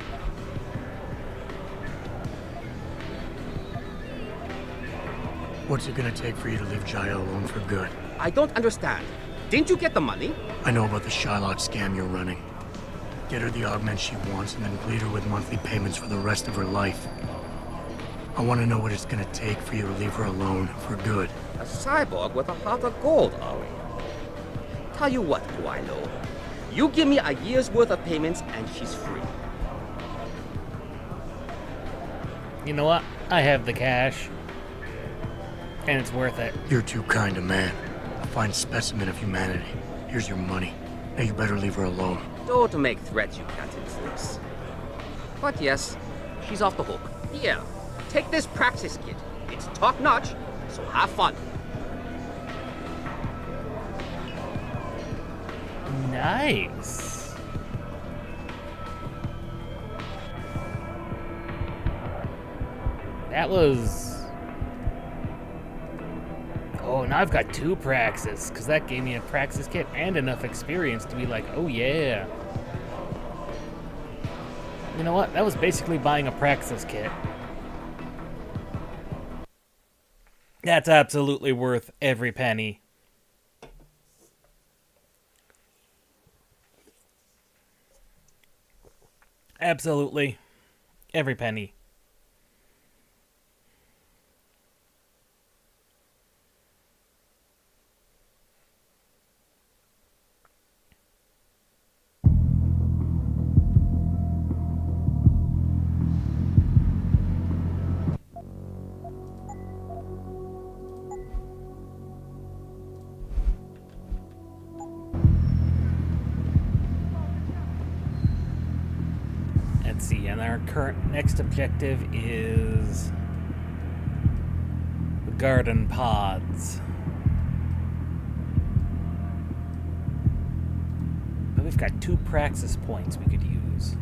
What's it gonna take for you to leave Jaya alone for good? I don't understand. Didn't you get the money? I know about the Shylock scam you're running. Get her the augment she wants and then bleed her with monthly payments for the rest of her life. I want to know what it's gonna take for you to leave her alone for good. A cyborg with a heart of gold, are we? Tell you what, Guilo. You give me a year's worth of payments and she's free. You know what? I have the cash. And it's worth it. You're too kind a man. A fine specimen of humanity. Here's your money. Now you better leave her alone. Don't make threats you can't enforce. But yes, she's off the hook. Here, take this praxis kit. It's top-notch, so have fun. Nice. That was... Oh, now I've got 2 praxis, because that gave me a praxis kit and enough experience to be like, oh yeah. You know what? That was basically buying a praxis kit. That's absolutely worth every penny. Absolutely. Every penny. Let's see, and our current next objective is the garden pods. But we've got 2 praxis points we could use.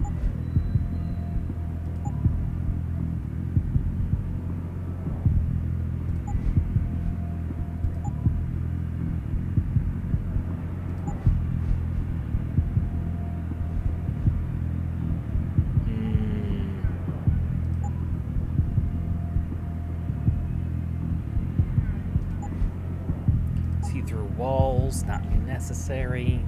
through walls, not necessary.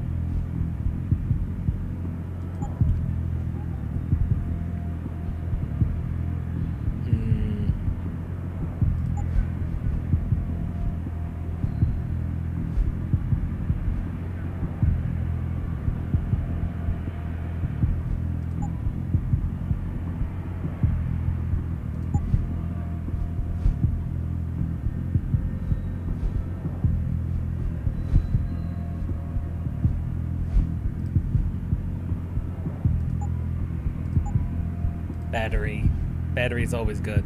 Battery. Battery's always good.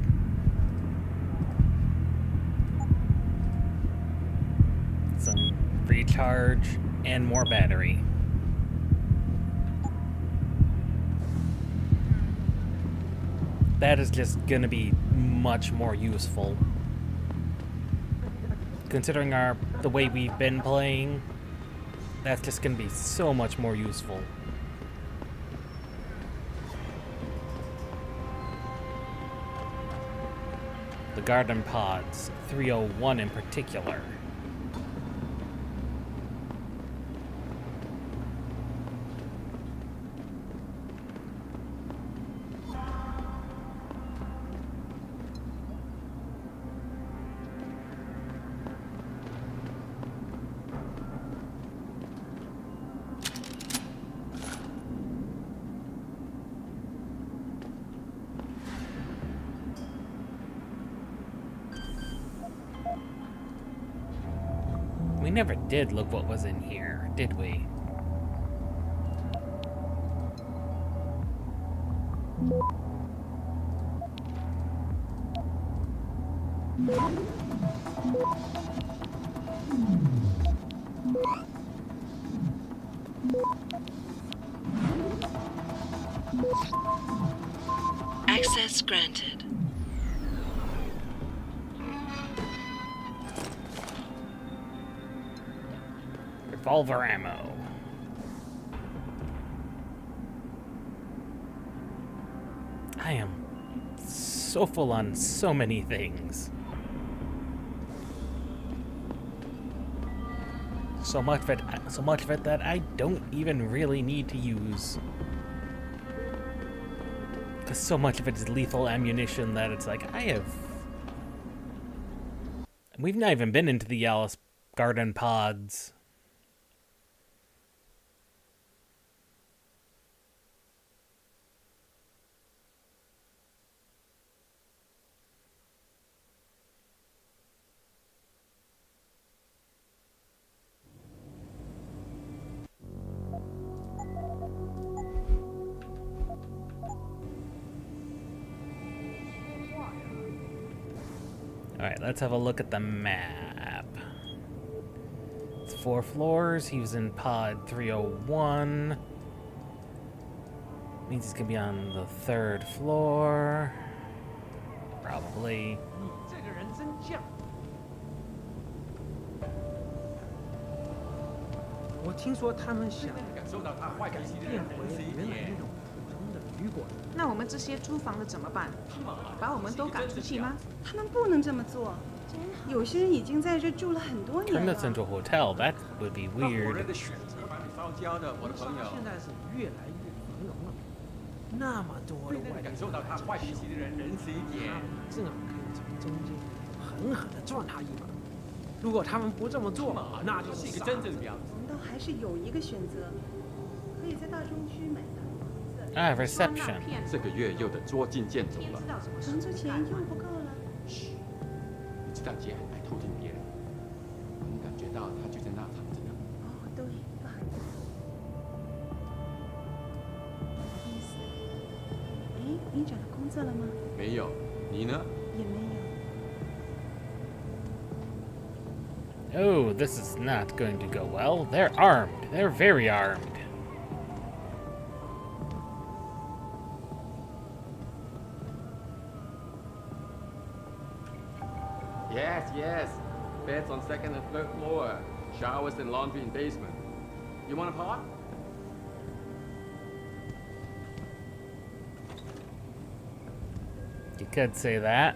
Some recharge and more battery. That is just gonna be much more useful. Considering the way we've been playing, that's just gonna be so much more useful. The garden pods, 301 in particular. We never did look what was in here, did we? Access granted. Revolver ammo. I am so full on so many things. So much of it that I don't even really need to use. Because so much of it is lethal ammunition that it's like, we've not even been into the Alice Garden pods. Alright, let's have a look at the map. It's 4 floors. He was in pod 301. Means he's gonna be on the 3rd floor. Probably. Turn the Central Hotel, that would be weird. 那么多的外地人来这里受这样可以从中间狠狠地赚他一把。如果他们不这么做，那就是一个真正的婊子。我们倒还是有一个选择，可以在大中区买到房子。reception。这个月又得捉襟见肘了。房租钱又不够了。嘘，你知道姐很爱偷听别人，我能感觉到她就在那躺着呢。哦，对，不好意思。 你找到工作了吗？没有，你呢？也没有。 Oh, this is not going to go well. They're armed. They're very armed. Yes, yes. Beds on 2nd and 3rd floor. Showers and laundry in basement. You want a pot? You could say that.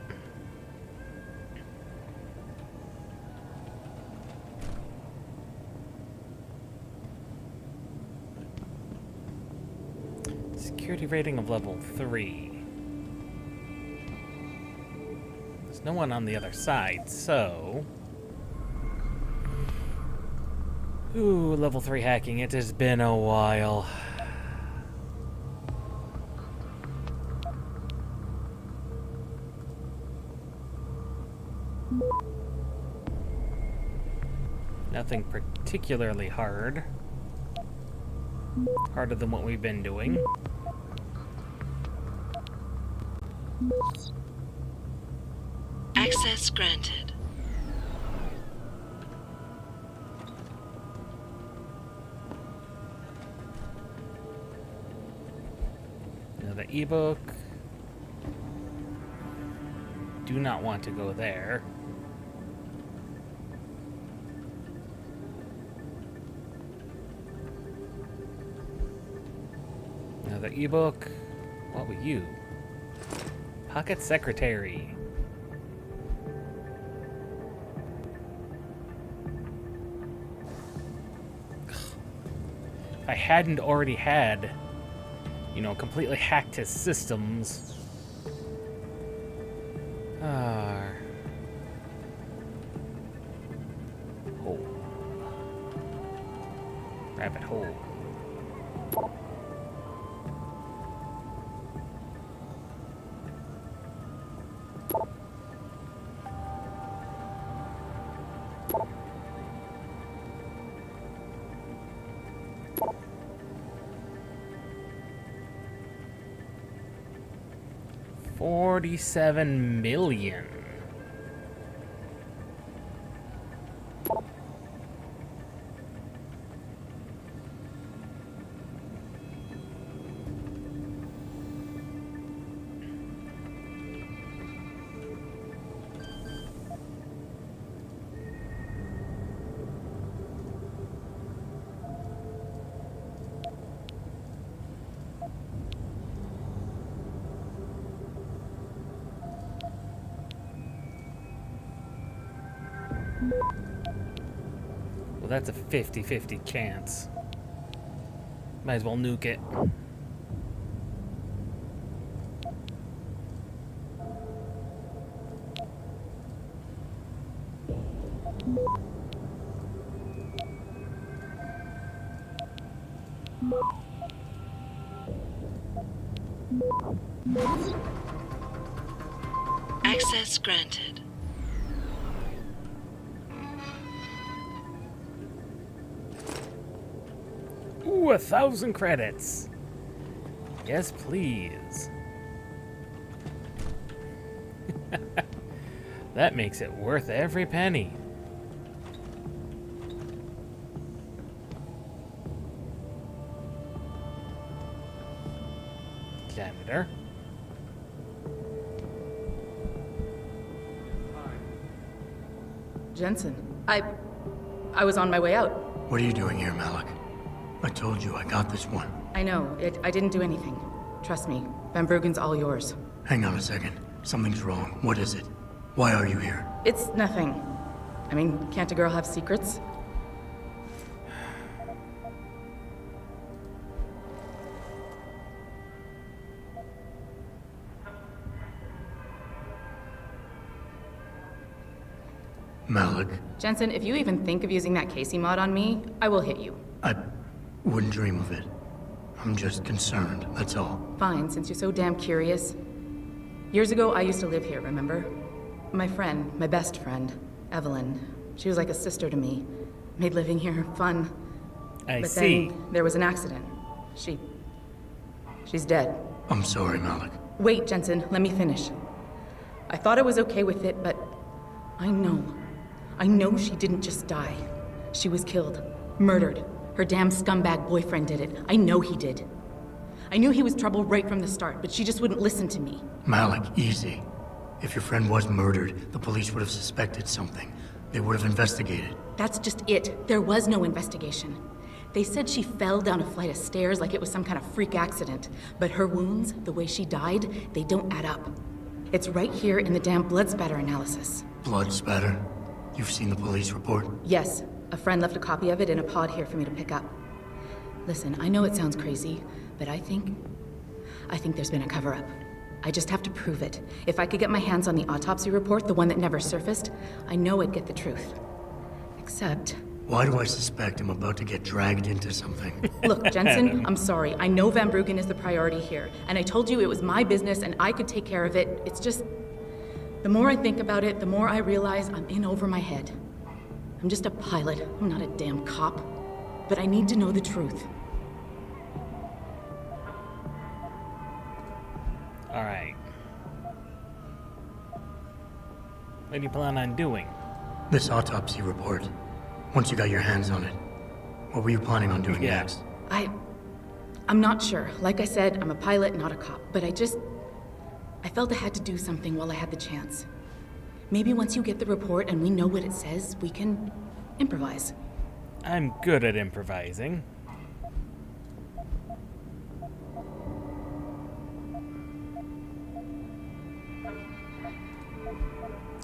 Security rating of level 3. There's no one on the other side, so... Ooh, level 3 hacking. It has been a while. Nothing particularly hard. Harder than what we've been doing. Access granted. Another ebook. Do not want to go there. Another ebook. What were you? Pocket secretary. If I hadn't already had, you know, completely hacked his systems. Hole. Rabbit hole. $47 million. Well, that's a 50-50 chance. Might as well nuke it. Access granted. Ooh, 1,000 credits. Yes, please. That makes it worth every penny. Janitor. Jensen, I was on my way out. What are you doing here, Malik? I told you I got this one. I know. I didn't do anything. Trust me. Van Bruggen's all yours. Hang on a second. Something's wrong. What is it? Why are you here? It's nothing. I mean, can't a girl have secrets? Malik, Jensen, if you even think of using that Casey mod on me, I will hit you. I wouldn't dream of it. I'm just concerned, that's all. Fine, since you're so damn curious. Years ago, I used to live here, remember? My friend, my best friend, Evelyn. She was like a sister to me. Made living here fun. I see. Then there was an accident. She's dead. I'm sorry, Malik. Wait, Jensen, let me finish. I thought I was okay with it, but I know she didn't just die. She was killed. Murdered. Her damn scumbag boyfriend did it. I know he did. I knew he was trouble right from the start, but she just wouldn't listen to me. Malik, easy. If your friend was murdered, the police would have suspected something. They would have investigated. That's just it. There was no investigation. They said she fell down a flight of stairs like it was some kind of freak accident. But her wounds, the way she died, they don't add up. It's right here in the damn blood spatter analysis. Blood spatter? You've seen the police report? Yes. A friend left a copy of it in a pod here for me to pick up. Listen, I know it sounds crazy, but I think I think there's been a cover-up. I just have to prove it. If I could get my hands on the autopsy report, the one that never surfaced, I know I'd get the truth. Except... Why do I suspect I'm about to get dragged into something? Look, Jensen, I'm sorry. I know Van Bruggen is the priority here, and I told you it was my business and I could take care of it. It's just... The more I think about it, the more I realize I'm in over my head. I'm just a pilot. I'm not a damn cop. But I need to know the truth. Alright. What do you plan on doing? This autopsy report. Once you got your hands on it, what were you planning on doing next? I'm not sure. Like I said, I'm a pilot, not a cop. But I felt I had to do something while I had the chance. Maybe once you get the report and we know what it says, we can improvise. I'm good at improvising.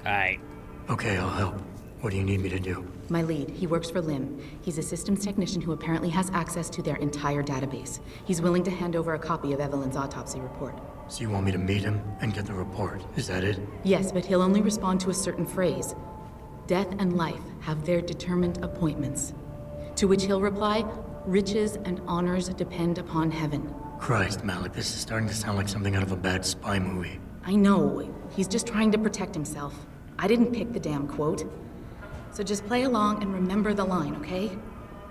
Alright. Okay, I'll help. What do you need me to do? My lead, he works for LIM. He's a systems technician who apparently has access to their entire database. He's willing to hand over a copy of Evelyn's autopsy report. So you want me to meet him and get the report, is that it? Yes, but he'll only respond to a certain phrase. Death and life have their determined appointments. To which he'll reply, riches and honors depend upon heaven. Christ, Malik, this is starting to sound like something out of a bad spy movie. I know. He's just trying to protect himself. I didn't pick the damn quote. So just play along and remember the line, okay?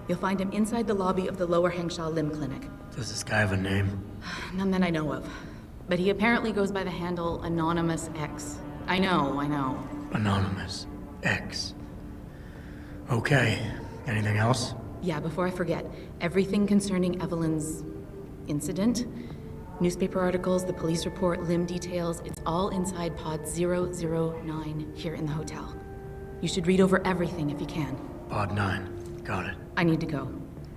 You'll find him inside the lobby of the Lower Hengsha Limb Clinic. Does this guy have a name? None that I know of. But he apparently goes by the handle Anonymous X. I know. Anonymous X. Okay. Anything else? Yeah, before I forget, everything concerning Evelyn's incident, newspaper articles, the police report, limb details, it's all inside pod 009 here in the hotel. You should read over everything if you can. Pod 9. Got it. I need to go.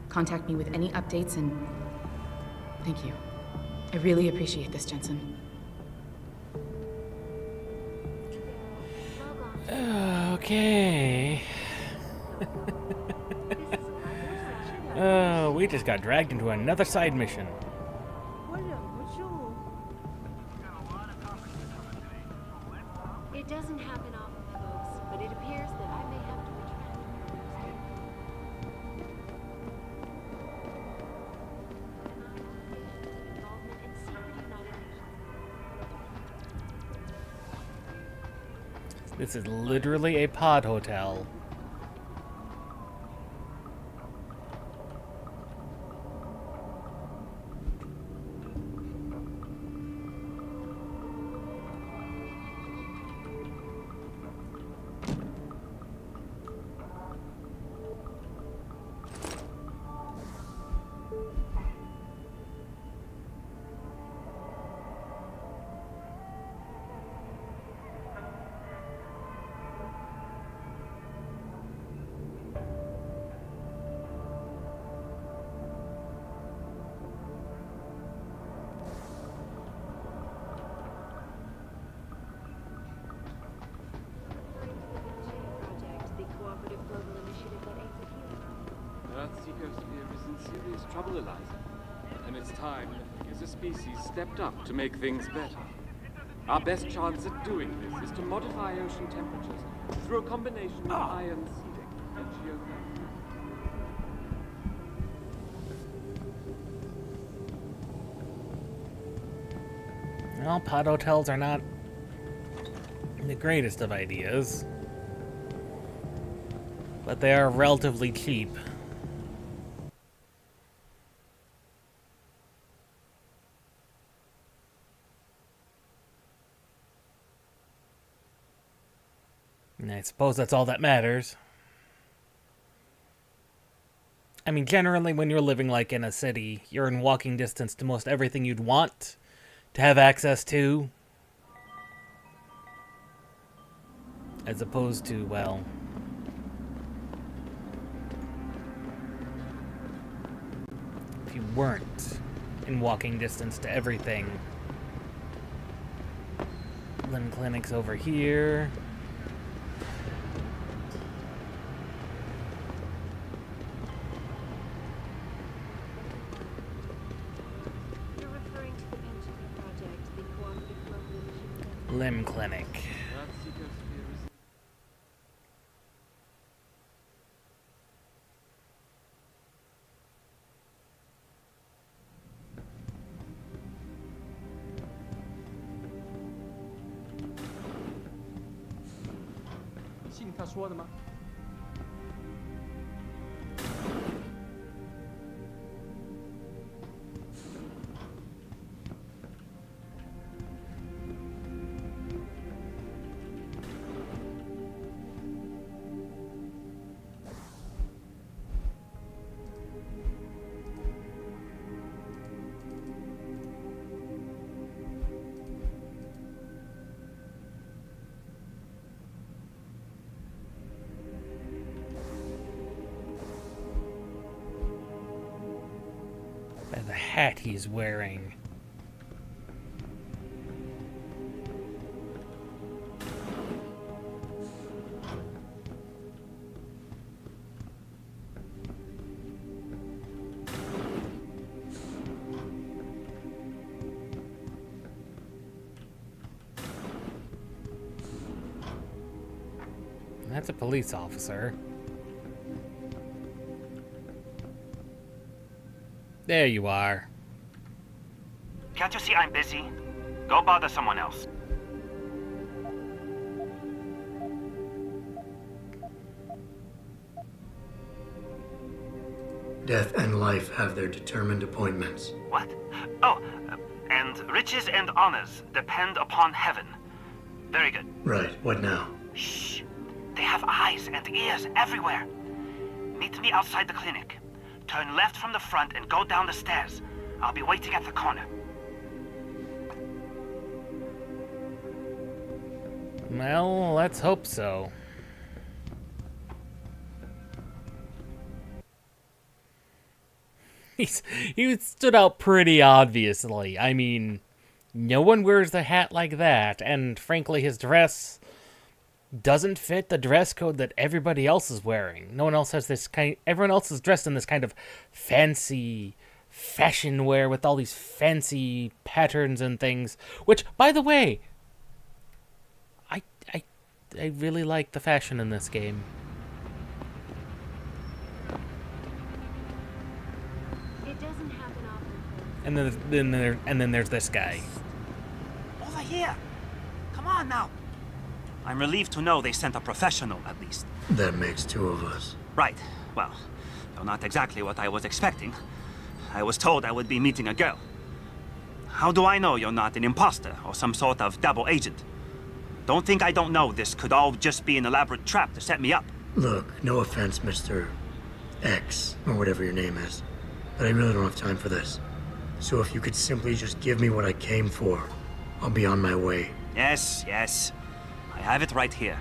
Contact me with any updates and... Thank you. I really appreciate this, Jensen. Okay. We just got dragged into another side mission. It doesn't happen often, folks, but it appears that I may have to retract. Involvement in secret United Nations. This is literally a pod hotel. Earth's ecosphere is in serious trouble, Eliza. And it's time that we as a species stepped up to make things better. Our best chance at doing this is to modify ocean temperatures through a combination of ion seeding and geothermal. Well, pod hotels are not the greatest of ideas, but they are relatively cheap. And I suppose that's all that matters. I mean, generally when you're living like in a city, you're in walking distance to most everything you'd want to have access to. As opposed to, well... if you weren't in walking distance to everything. Limb clinics over here. You're referring to the pension Limb clinic. By the hat he's wearing. That's a police officer. There you are. Can't you see I'm busy? Go bother someone else. Death and life have their determined appointments. What? Oh, and riches and honors depend upon heaven. Very good. Right, what now? Shh. They have eyes and ears everywhere. Meet me outside the clinic. Turn left from the front and go down the stairs. I'll be waiting at the corner. Well, let's hope so. He stood out pretty obviously. I mean, no one wears a hat like that, and frankly his dress doesn't fit the dress code that everybody else is wearing. No one else has this kind. Everyone else is dressed in this kind of fancy fashion wear with all these fancy patterns and things. Which, by the way, I really like the fashion in this game. It doesn't happen often. And then there's this guy. Over here. Come on now. I'm relieved to know they sent a professional, at least. That makes two of us. Right. Well, though not exactly what I was expecting. I was told I would be meeting a girl. How do I know you're not an imposter or some sort of double agent? Don't think I don't know this could all just be an elaborate trap to set me up. Look, no offense, Mr. X, or whatever your name is, but I really don't have time for this. So if you could simply just give me what I came for, I'll be on my way. Yes, yes. I have it right here.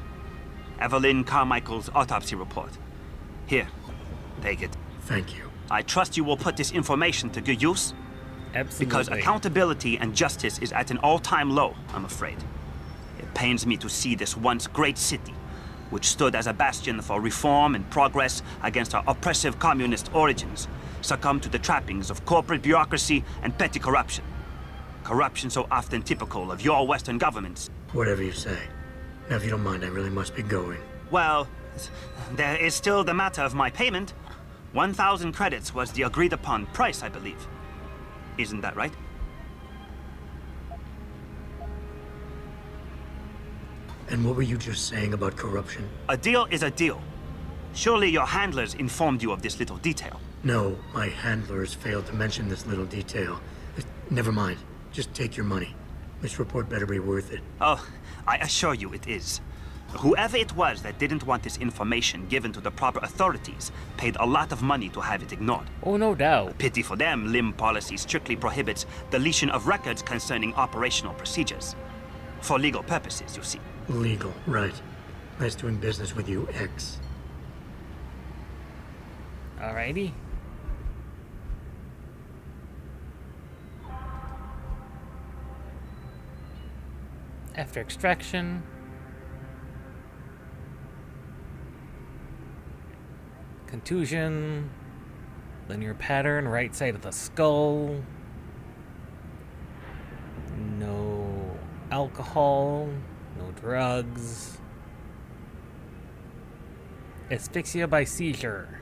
Evelyn Carmichael's autopsy report. Here, take it. Thank you. I trust you will put this information to good use. Absolutely. Because accountability and justice is at an all-time low, I'm afraid. It pains me to see this once great city, which stood as a bastion for reform and progress against our oppressive communist origins, succumb to the trappings of corporate bureaucracy and petty corruption. Corruption so often typical of your Western governments. Whatever you say. Now, if you don't mind, I really must be going. Well, there is still the matter of my payment. 1,000 credits was the agreed-upon price, I believe. Isn't that right? And what were you just saying about corruption? A deal is a deal. Surely your handlers informed you of this little detail. No, my handlers failed to mention this little detail. Never mind. Just take your money. This report better be worth it. Oh, I assure you it is. Whoever it was that didn't want this information given to the proper authorities paid a lot of money to have it ignored. Oh, no doubt. A pity for them, LIM policy strictly prohibits deletion of records concerning operational procedures. For legal purposes, you see. Legal, right. Nice doing business with you, X. Alrighty. After extraction, contusion, linear pattern, right side of the skull. No. alcohol, no drugs. Asphyxia by seizure.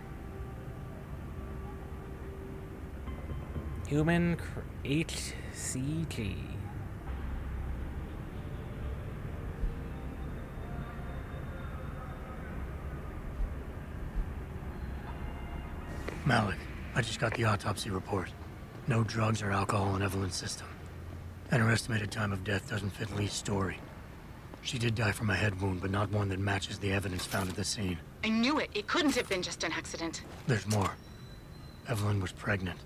Human HCG. Malik, I just got the autopsy report. No drugs or alcohol in Evelyn's system. And her estimated time of death doesn't fit Lee's story. She did die from a head wound, but not one that matches the evidence found at the scene. I knew it. It couldn't have been just an accident. There's more. Evelyn was pregnant.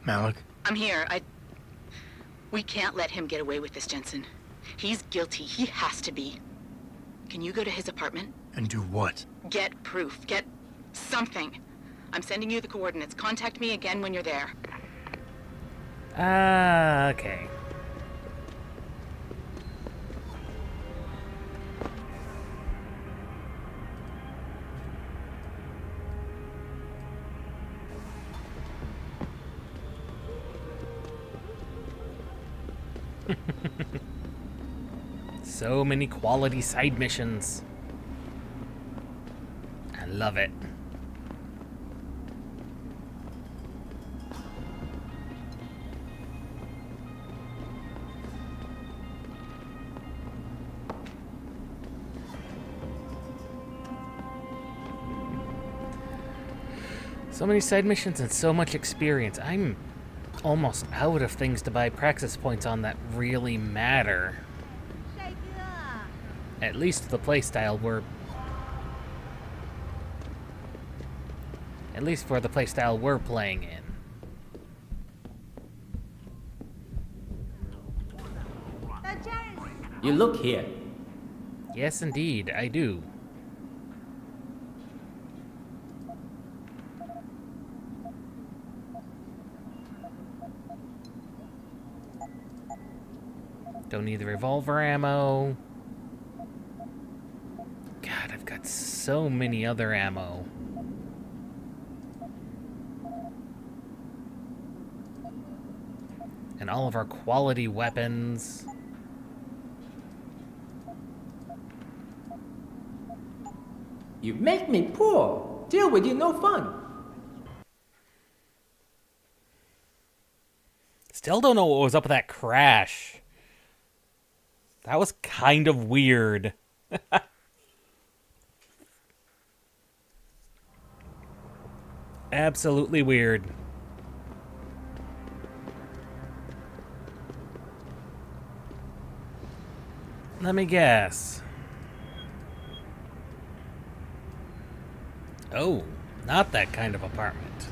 Malik? I'm here. We can't let him get away with this, Jensen. He's guilty. He has to be. Can you go to his apartment? And do what? Get proof. Get something. I'm sending you the coordinates. Contact me again when you're there. Okay. So many quality side missions. I love it. So many side missions and so much experience. I'm almost out of things to buy praxis points on that really matter. At least the playstyle we're... At least for the playstyle we're playing in. You look here. Yes, indeed, I do. Don't need the revolver ammo. God, I've got so many other ammo. And all of our quality weapons. You make me poor. Deal with you no fun. Still don't know what was up with that crash. That was kind of weird. Absolutely weird. Let me guess. Oh, not that kind of apartment.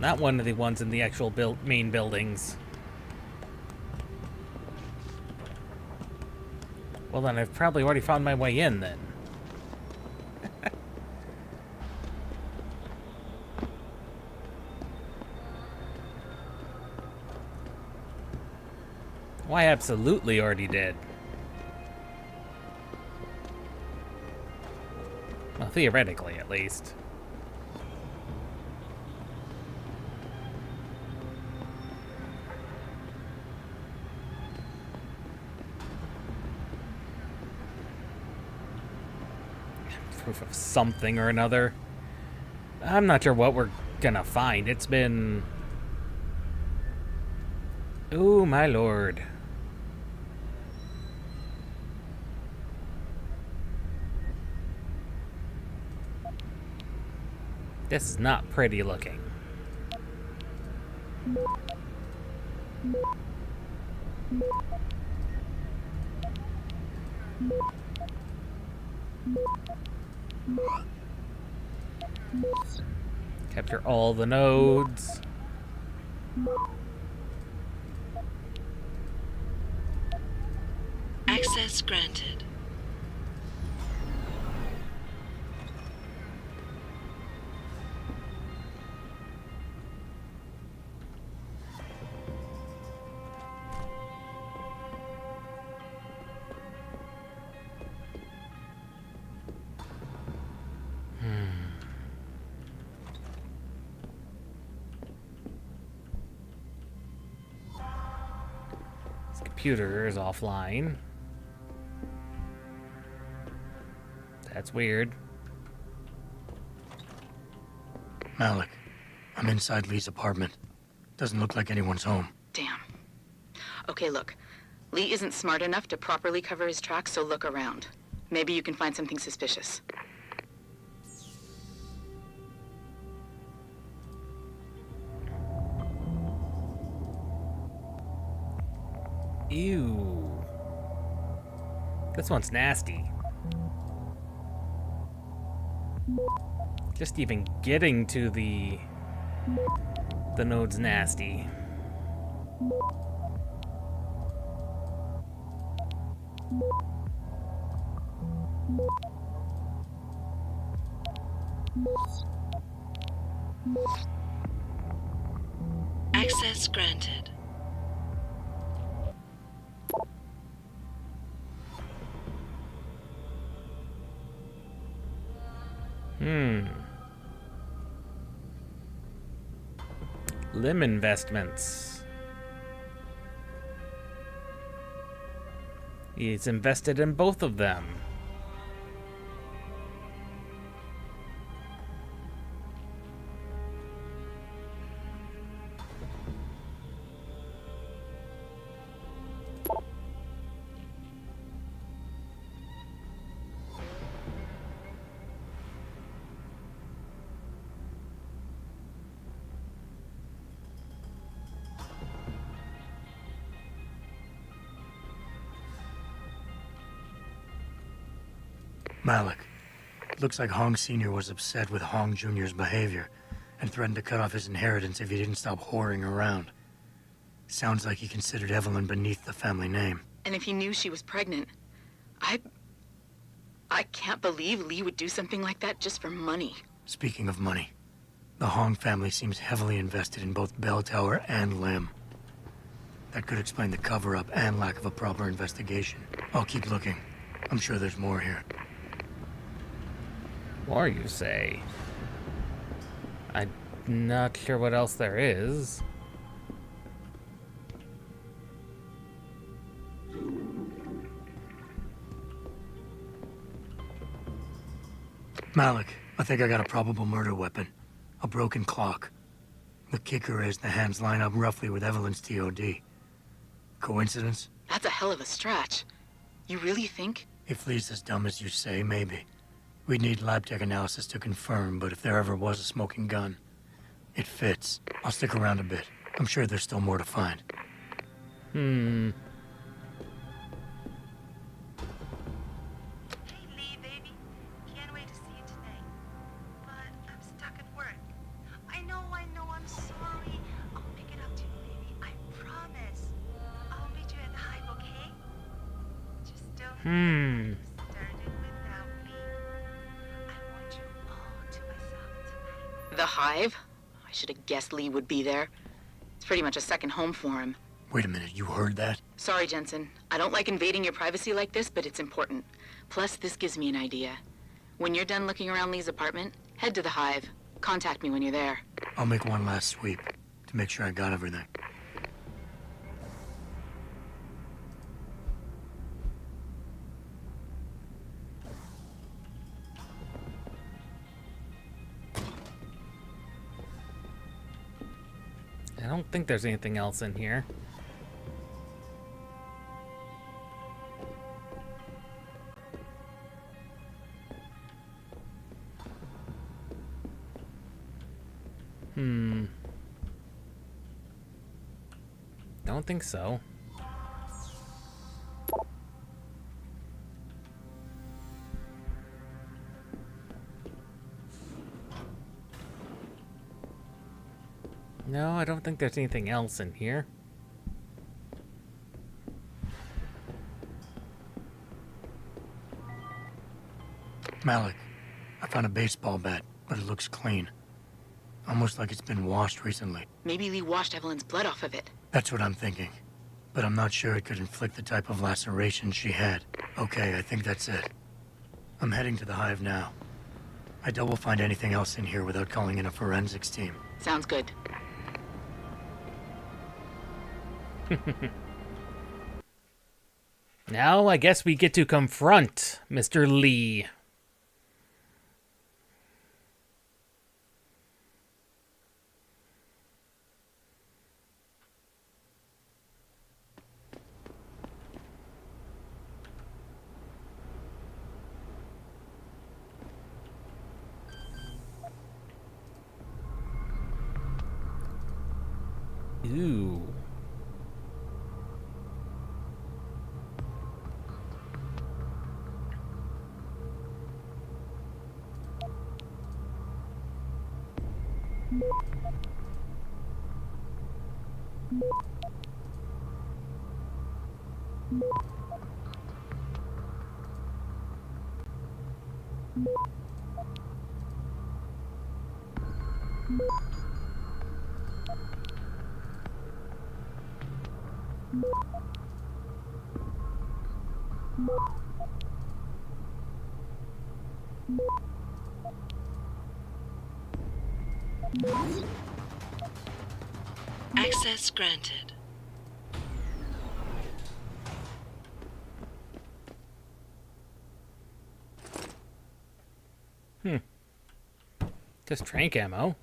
Not one of the ones in the actual main buildings. Well, then I've probably already found my way in, then. Well, I absolutely already did. Well, theoretically, at least. Proof of something or another. I'm not sure what we're gonna find. It's been... Oh, my lord. This is not pretty looking. Capture all the nodes. Access granted. computer is offline. That's weird. Malik, I'm inside Lee's apartment. Doesn't look like anyone's home. Damn. Okay, look. Lee isn't smart enough to properly cover his tracks, so look around. Maybe you can find something suspicious. Ew. This one's nasty. Just even getting to the node's nasty. Access granted. Limb investments. He's invested in both of them. Malik, looks like Hong Sr. was upset with Hong Jr.'s behavior and threatened to cut off his inheritance if he didn't stop whoring around. Sounds like he considered Evelyn beneath the family name. And if he knew she was pregnant, I can't believe Lee would do something like that just for money. Speaking of money, the Hong family seems heavily invested in both Bell Tower and Lim. That could explain the cover-up and lack of a proper investigation. I'll keep looking. I'm sure there's more here. Or you say. I'm not sure what else there is. Malik, I think I got a probable murder weapon. A broken clock. The kicker is the hands line up roughly with Evelyn's TOD. Coincidence? That's a hell of a stretch. You really think? If Lee's as dumb as you say, maybe. We'd need lab tech analysis to confirm, but if there ever was a smoking gun, it fits. I'll stick around a bit. I'm sure there's still more to find. Lee, baby. Can't wait to see you tonight. But I'm stuck at work. I know, I'm sorry. I'll pick it up to you, baby. I promise. I'll meet you at the Hive, okay? Just don't started without me. I want you all to myself tonight. The Hive? I should have guessed Lee would be there. It's pretty much a second home for him. Wait a minute, you heard that? Sorry, Jensen. I don't like invading your privacy like this, but it's important. Plus, this gives me an idea. When you're done looking around Lee's apartment, head to the Hive. Contact me when you're there. I'll make one last sweep to make sure I got everything. I don't think there's anything else in here. Don't think so. No, I don't think there's anything else in here. Malik, I found a baseball bat, but it looks clean. Almost like it's been washed recently. Maybe Lee washed Evelyn's blood off of it. That's what I'm thinking. But I'm not sure it could inflict the type of laceration she had. Okay, I think that's it. I'm heading to the Hive now. I doubt we'll find anything else in here without calling in a forensics team. Sounds good. Now I guess we get to confront Mr. Lee. Ooh. Access granted. Just trank ammo.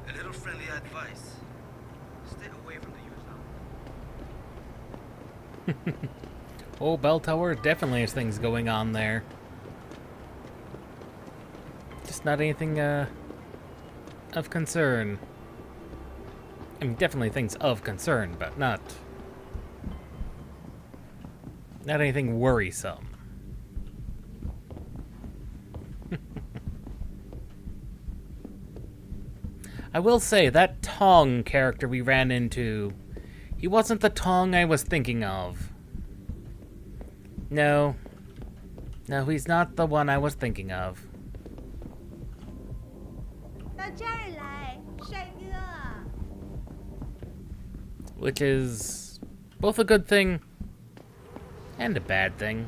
A little friendly advice. Stay away from the user. Oh, Bell Tower definitely has things going on there. Just not anything of concern. I mean, definitely things of concern, but not anything worrisome. I will say, that Tong character we ran into, he wasn't the Tong I was thinking of. No. No, he's not the one I was thinking of. Which is both a good thing and a bad thing.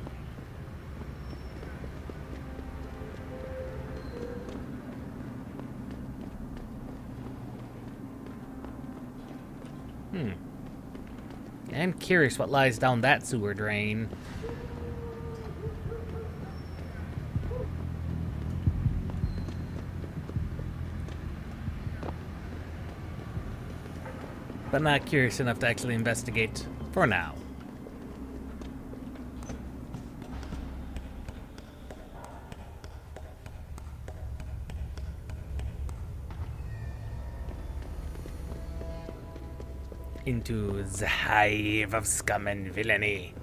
I'm curious what lies down that sewer drain. But not curious enough to actually investigate for now. Into the hive of scum and villainy.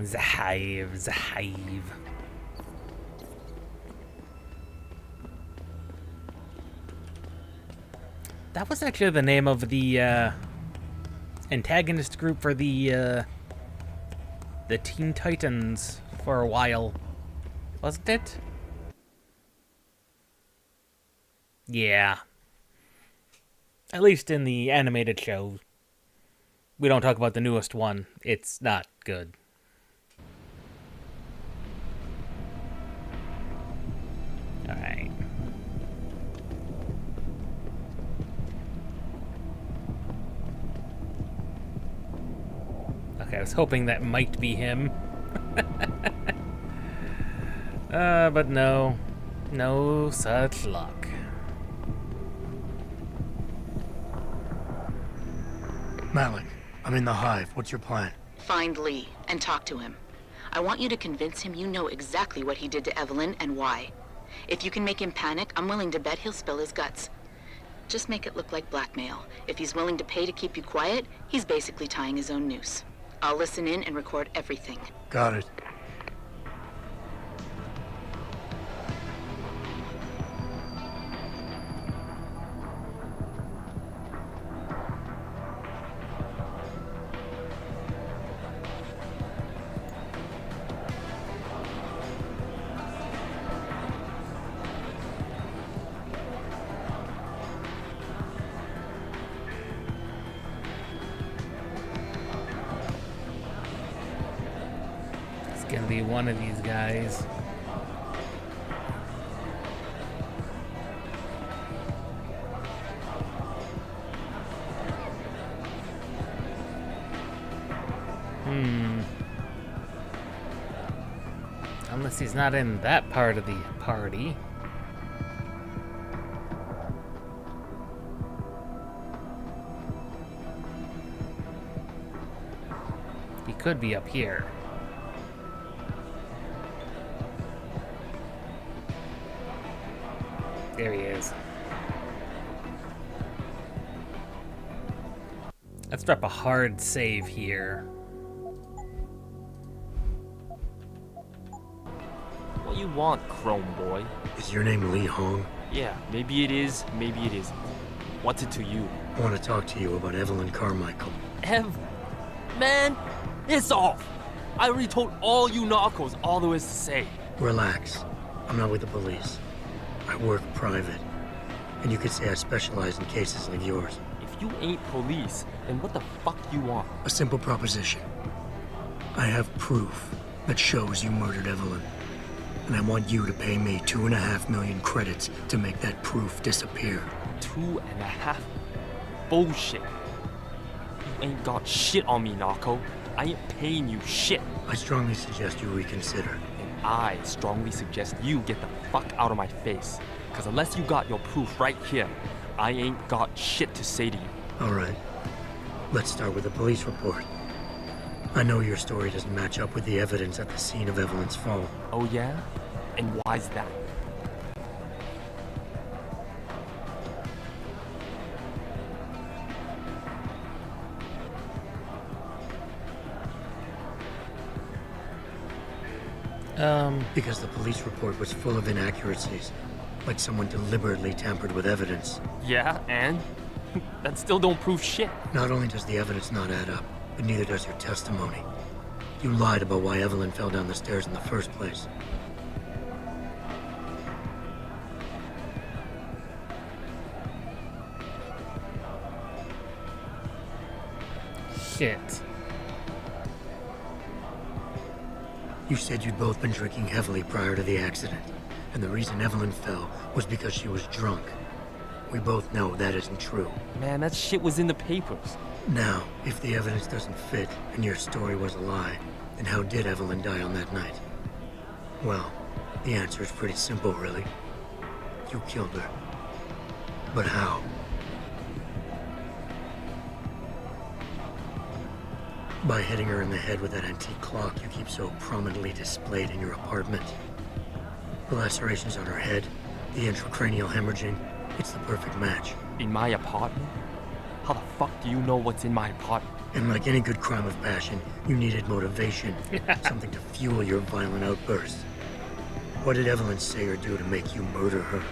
The hive, the hive. That was actually the name of the antagonist group for the Teen Titans for a while, wasn't it? Yeah. At least in the animated show. We don't talk about the newest one. It's not good. Alright. Okay, I was hoping that might be him. But no. No such luck. Malik, I'm in the hive. What's your plan? Find Lee and talk to him. I want you to convince him you know exactly what he did to Evelyn and why. If you can make him panic, I'm willing to bet he'll spill his guts. Just make it look like blackmail. If he's willing to pay to keep you quiet, he's basically tying his own noose. I'll listen in and record everything. Got it. gonna be one of these guys. Unless he's not in that part of the party. He could be up here. There he is. Let's drop a hard save here. What you want, Chrome Boy? Is your name Lee Hong? Yeah, maybe it is, maybe it isn't. What's it to you? I want to talk to you about Evelyn Carmichael. Man, it's off! I already told all you narcos all there is to say. Relax. I'm not with the police. I work private. And you could say I specialize in cases like yours. If you ain't police, then what the fuck you want? A simple proposition. I have proof that shows you murdered Evelyn. And I want you to pay me 2.5 million credits to make that proof disappear. 2.5? Bullshit. You ain't got shit on me, narco. I ain't paying you shit. I strongly suggest you reconsider. And I strongly suggest you get the fuck out of my face. Because unless you got your proof right here, I ain't got shit to say to you. All right. Let's start with the police report. I know your story doesn't match up with the evidence at the scene of Evelyn's fall. Oh yeah? And why's that? Because the police report was full of inaccuracies. Like someone deliberately tampered with evidence. Yeah, and? That still don't prove shit. Not only does the evidence not add up, but neither does your testimony. You lied about why Evelyn fell down the stairs in the first place. Shit. You said you'd both been drinking heavily prior to the accident, and the reason Evelyn fell was because she was drunk. We both know that isn't true. Man, that shit was in the papers. Now, if the evidence doesn't fit and your story was a lie, then how did Evelyn die on that night? Well, the answer is pretty simple, really. You killed her. But how? By hitting her in the head with that antique clock you keep so prominently displayed in your apartment. The lacerations on her head, the intracranial hemorrhaging, it's the perfect match. In my apartment? How the fuck do you know what's in my apartment? And like any good crime of passion, you needed motivation. Something to fuel your violent outbursts. What did Evelyn say or do to make you murder her?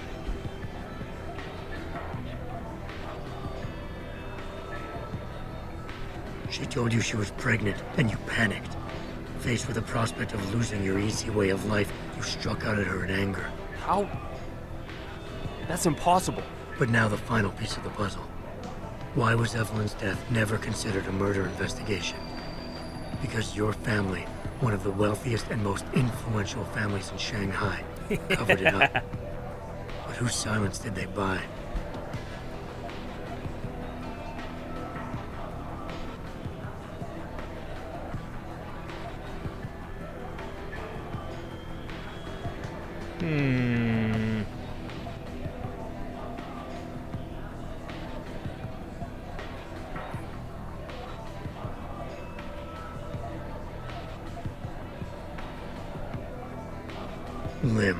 She told you she was pregnant, and you panicked. Faced with the prospect of losing your easy way of life, you struck out at her in anger. How? That's impossible. But now the final piece of the puzzle. Why was Evelyn's death never considered a murder investigation? Because your family, one of the wealthiest and most influential families in Shanghai, covered it up. But whose silence did they buy? Lim.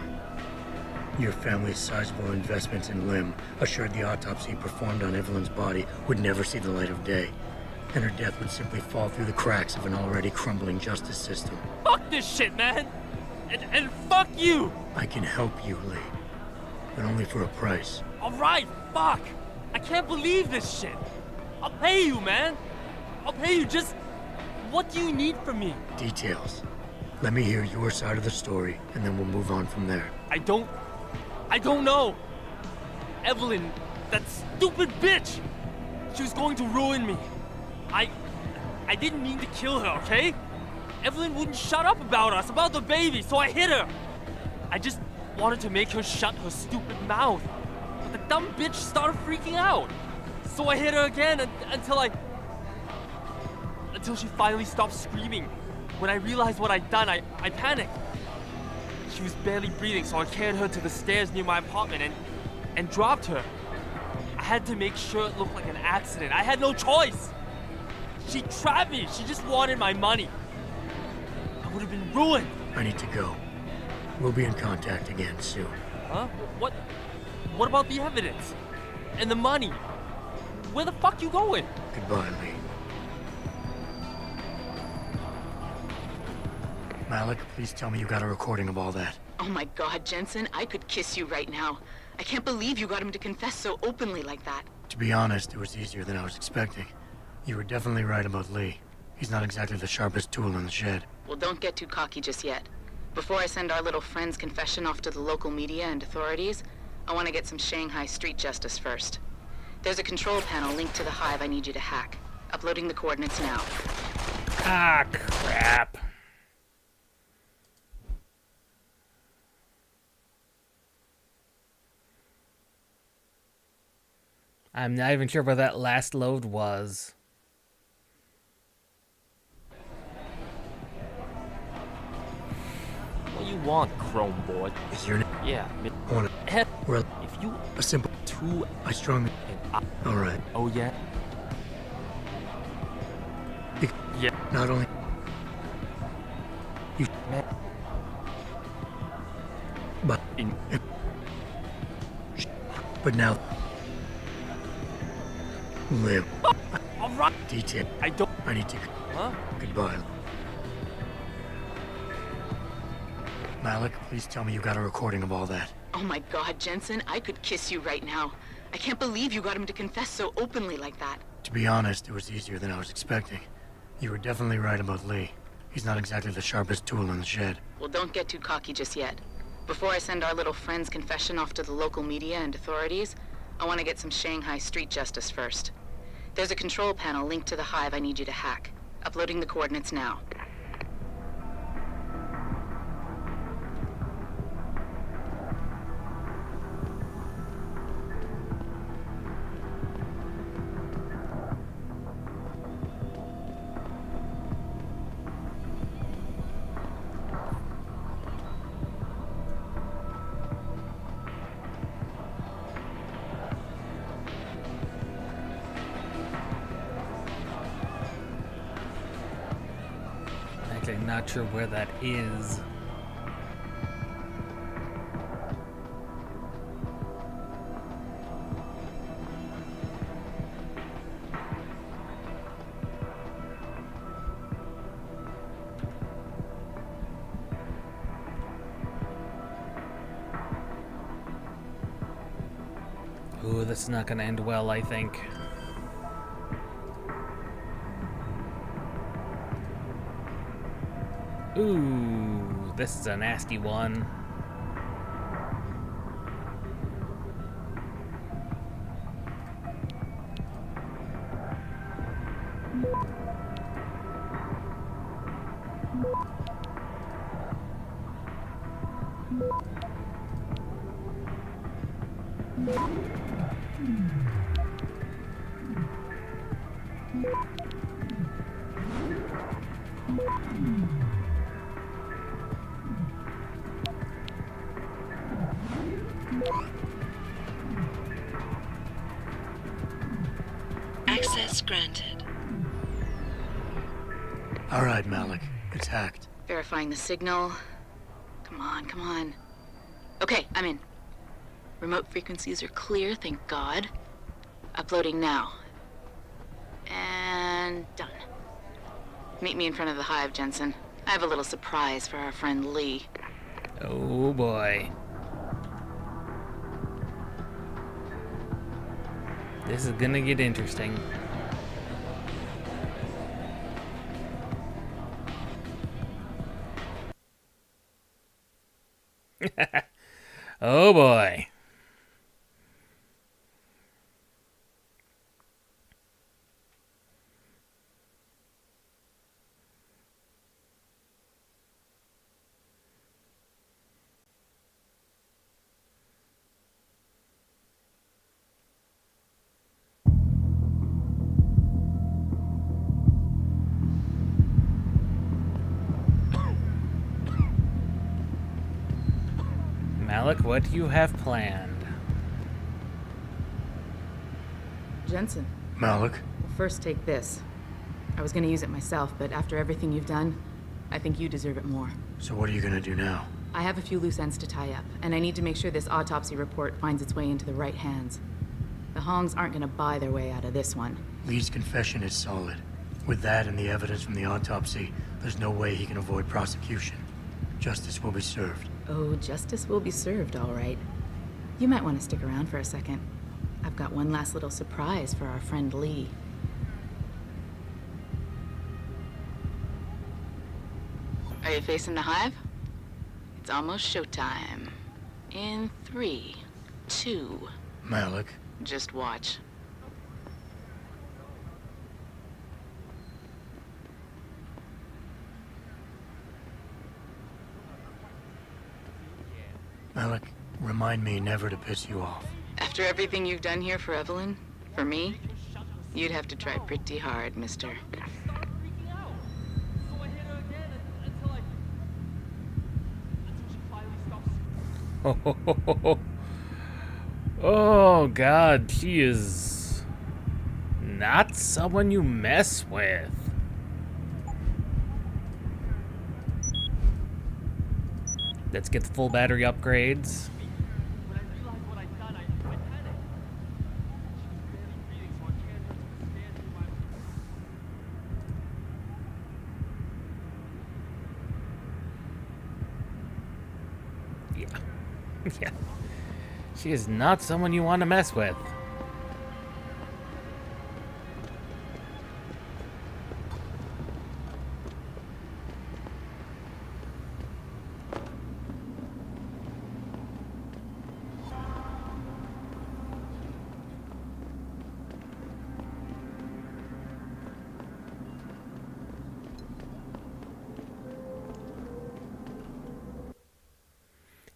Your family's sizable investments in Lim assured the autopsy performed on Evelyn's body would never see the light of day, and her death would simply fall through the cracks of an already crumbling justice system. Fuck this shit, man! And fuck you! I can help you, Lee, but only for a price. Alright, fuck! I can't believe this shit! I'll pay you, man! I'll pay you, just... What do you need from me? Details. Let me hear your side of the story, and then we'll move on from there. I don't know. Evelyn, that stupid bitch! She was going to ruin me. I didn't mean to kill her, okay? Evelyn wouldn't shut up about us, about the baby, so I hit her. I just wanted to make her shut her stupid mouth. But the dumb bitch started freaking out. So I hit her again until she finally stopped screaming. When I realized what I'd done, I panicked. She was barely breathing, so I carried her to the stairs near my apartment and dropped her. I had to make sure it looked like an accident. I had no choice. She trapped me. She just wanted my money. I would have been ruined. I need to go. We'll be in contact again soon. Huh? What about the evidence? And the money? Where the fuck you going? Goodbye, Lee. Malik, please tell me you got a recording of all that. Oh my God, Jensen, I could kiss you right now. I can't believe you got him to confess so openly like that. To be honest, it was easier than I was expecting. You were definitely right about Lee. He's not exactly the sharpest tool in the shed. Well, don't get too cocky just yet. Before I send our little friend's confession off to the local media and authorities, I want to get some Shanghai street justice first. There's a control panel linked to the hive I need you to hack. Uploading the coordinates now. Ah, crap. I'm not even sure where that last load was. What you want, Chrome board? Is your name? Yeah. Wanna? Well, if you a simple two, I strongly. All right. Oh yeah. Yeah. Not only you, but but now live. All right. Detail. I need to. Huh? Goodbye. Malik, please tell me you got a recording of all that. Oh my God, Jensen, I could kiss you right now. I can't believe you got him to confess so openly like that. To be honest, it was easier than I was expecting. You were definitely right about Lee. He's not exactly the sharpest tool in the shed. Well, don't get too cocky just yet. Before I send our little friend's confession off to the local media and authorities, I want to get some Shanghai street justice first. There's a control panel linked to the hive I need you to hack. Uploading the coordinates now. Actually, not sure where that is. Ooh, this is not gonna end well, I think. Ooh, this is a nasty one. Access granted. All right, Malik. It's hacked. Verifying the signal. Come on, come on. Okay, I'm in. Remote frequencies are clear, thank God. Uploading now. And done. Meet me in front of the hive, Jensen. I have a little surprise for our friend Lee. Oh boy. This is gonna get interesting. Oh boy. Malik, what do you have planned? Jensen. Malik? Well, first take this. I was gonna use it myself, but after everything you've done, I think you deserve it more. So what are you gonna do now? I have a few loose ends to tie up, and I need to make sure this autopsy report finds its way into the right hands. The Hongs aren't gonna buy their way out of this one. Lee's confession is solid. With that and the evidence from the autopsy, there's no way he can avoid prosecution. Justice will be served. Oh, justice will be served, all right. You might want to stick around for a second. I've got one last little surprise for our friend Lee. Are you facing the hive? It's almost showtime. In 3, 2... Malik? Just watch. Malik, remind me never to piss you off. After everything you've done here for Evelyn, for me, you'd have to try pretty hard, mister. Oh god, she is not someone you mess with. Let's get the full battery upgrades. Yeah. Yeah. She is not someone you want to mess with.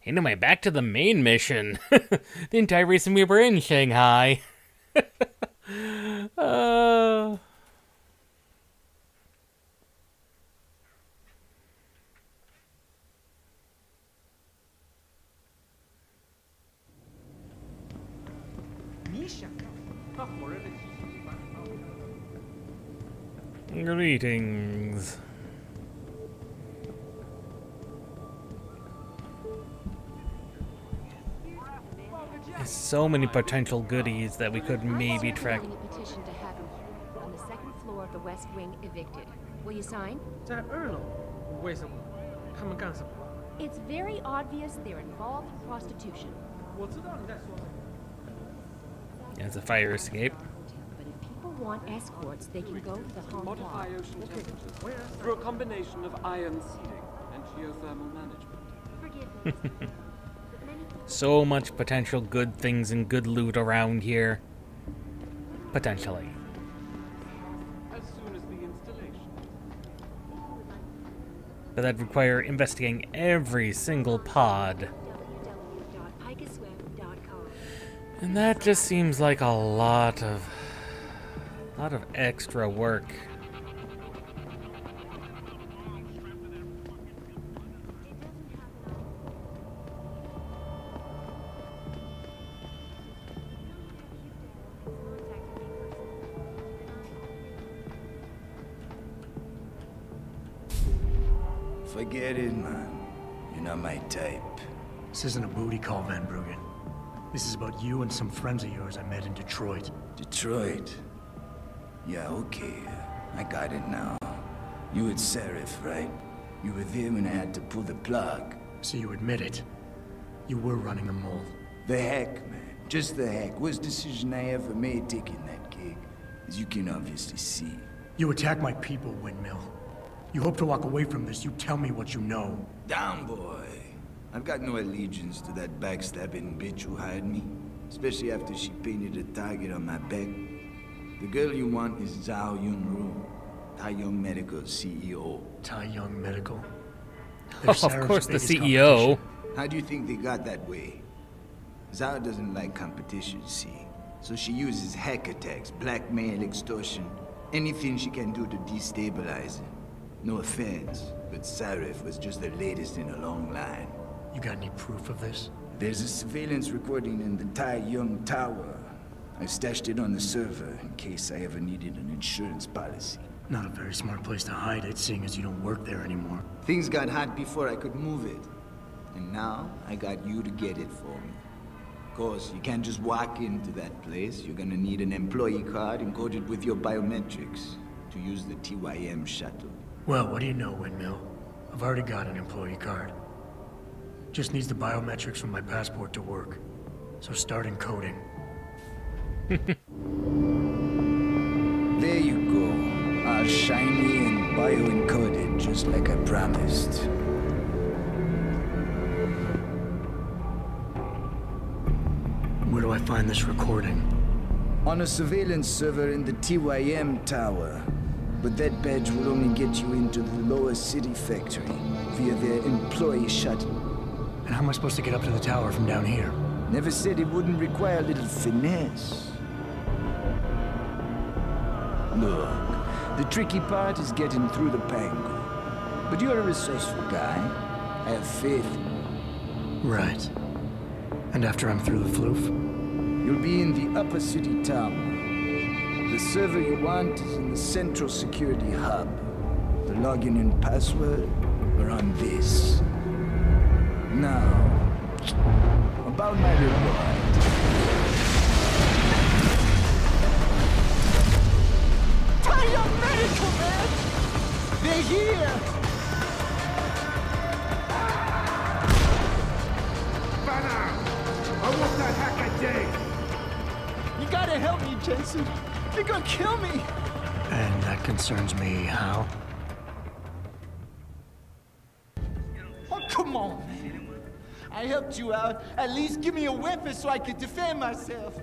Anyway, back to the main mission. The entire reason we were in Shanghai. Greetings. There's so many potential goodies that we could maybe track. A petition to have him on the second floor of the West Wing evicted. Will you sign? 在2楼，为什么？他们干什么？ It's very obvious they're involved in prostitution. 我知道你在说什么。 It's a fire escape. But if people want escorts, they can go to the Hong Kong. Modify ocean temperatures through a combination of ion seeding and geothermal management. Forgive me. So much potential good things and good loot around here. Potentially. As soon as the installation. But that'd require investigating every single pod. And that just seems like a lot of extra work. Forget it, man. You're not my type. This isn't a booty call, Van Bruggen. This is about you and some friends of yours I met in Detroit. Detroit? Yeah, okay. I got it now. You with Seraph, right? You were there when I had to pull the plug. So you admit it. You were running a mole. The heck, man. Just the heck. Worst decision I ever made taking that gig. As you can obviously see. You attack my people, Windmill. You hope to walk away from this, you tell me what you know. Down, boy. I've got no allegiance to that backstabbing bitch who hired me. Especially after she painted a target on my back. The girl you want is Zhao Yunru, Tai Yong Medical's CEO. Tai Yong Medical? Of course, the CEO. How do you think they got that way? Zhao doesn't like competition, see? So she uses hack attacks, blackmail, extortion, anything she can do to destabilize it. No offense, but Seraph was just the latest in a long line. You got any proof of this? There's a surveillance recording in the Tai Yong Tower. I stashed it on the server in case I ever needed an insurance policy. Not a very smart place to hide it, seeing as you don't work there anymore. Things got hot before I could move it. And now, I got you to get it for me. Of course, you can't just walk into that place. You're gonna need an employee card encoded with your biometrics to use the TYM shuttle. Well, what do you know, Windmill? I've already got an employee card. Just needs the biometrics from my passport to work. So start encoding. There you go. All shiny and bio-encoded, just like I promised. Where do I find this recording? On a surveillance server in the TYM tower. But that badge will only get you into the lower city factory via their employee shuttle. And how am I supposed to get up to the tower from down here? Never said it wouldn't require a little finesse. Look, the tricky part is getting through the pango. But you're a resourceful guy. I have faith in you. Right. And after I'm through the floof? You'll be in the upper city tower. The server you want is in the central security hub. The login and password are on this. Now, about my reward. Fire medical, man! They're here! Banner! I want that hacker dead! You gotta help me, Jensen. They're gonna kill me! And that concerns me, how? Oh, come on, man. I helped you out. At least give me a weapon so I can defend myself.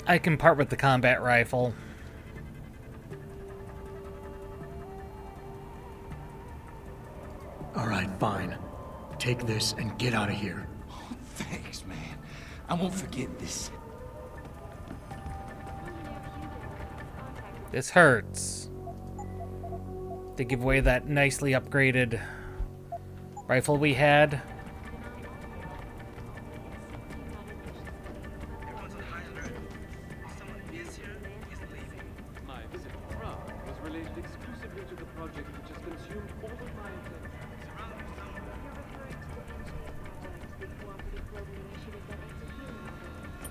I can part with the combat rifle. Alright, fine. Take this and get out of here. Oh, thanks, man. I won't forget this. This hurts. To give away that nicely upgraded rifle we had. My visit to Prague was related exclusively to the project which has consumed all of my attention.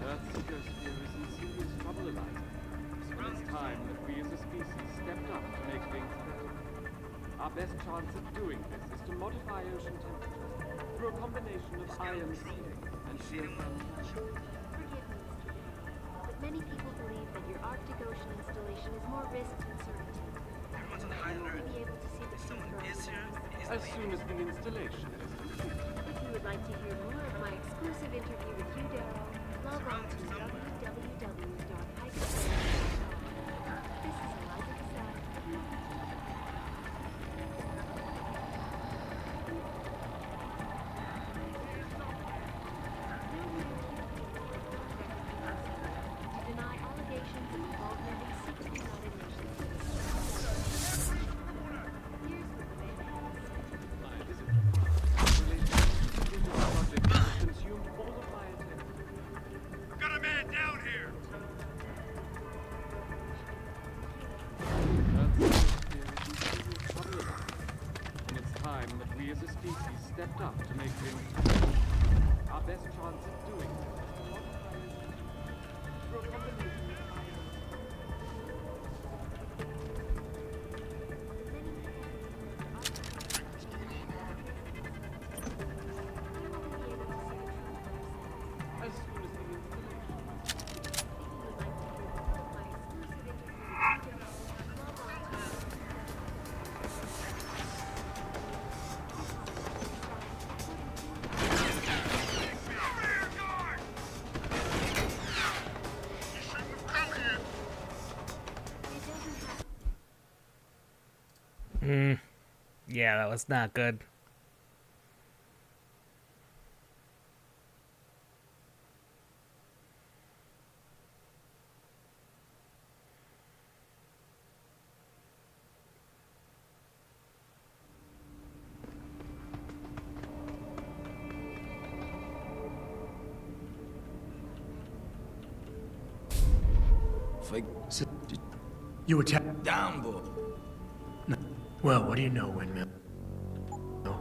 Earth's geosphere is in serious trouble, Eliza. So it's time that we as a species stepped up to make things better. Our best chance of doing this is to modify ocean temperatures through a combination of ion seeding and geothermal. Forgive me, Mr. Darrow, but many people believe that your Arctic Ocean installation is more risk than certainty. I will be able to see the truth from As soon as the installation is complete. If you would like to hear more of my exclusive interview with you, Darrow, log on to www.hyperspace.com. This is Eliza Casal. To deny allegations of involvement in secret United Nations. Here's what the man has. My visit to Prague was related exclusively to the project which has consumed all of my attention. Got a man down here! Earth's geosphere is in serious trouble, Eliza. And it's time that we as a species stepped up to make things better. Our best chance of doing this is to modify it through a combination of ion. As soon as the installation. Yeah, that was not good. You attack. Down, boy. No. Well, what do you know, Windmill? No.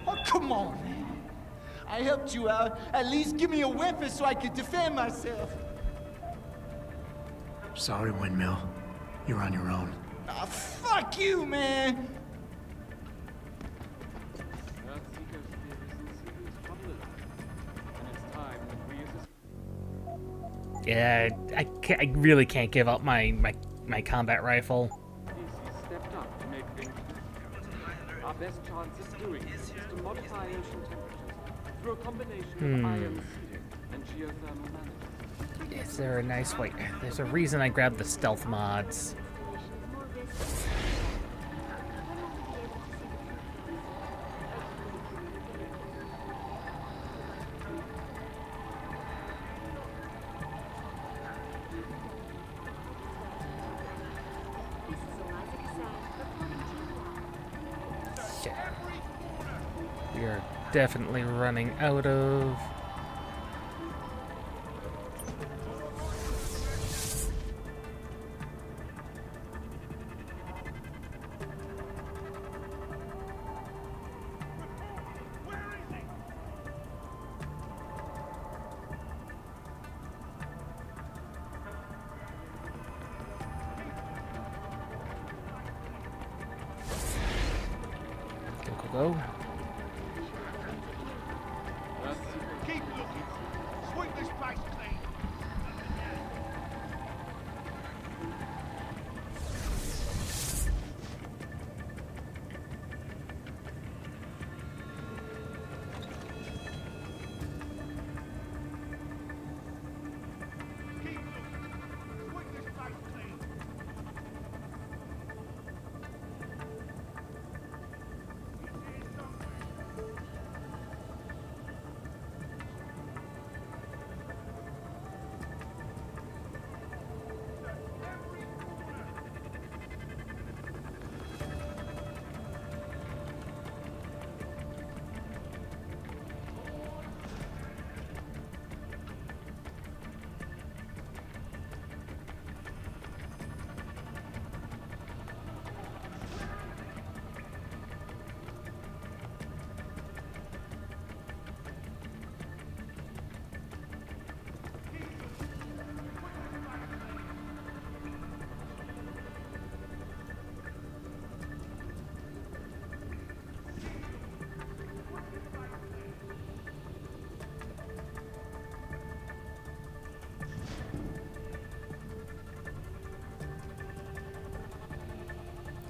Oh, come on, man. I helped you out. At least give me a weapon so I could defend myself. Sorry, Windmill. You're on your own. Ah, fuck you, man. Yeah, I really can't give up my combat rifle. Stepped up to make things better. Our best chance of doing this is to modify ocean temperatures through a combination of ion seeding and geothermal management. Is there a nice way? There's a reason I grabbed the stealth mods. We are definitely running out of... Go. Keep looking. Sweep this place clean.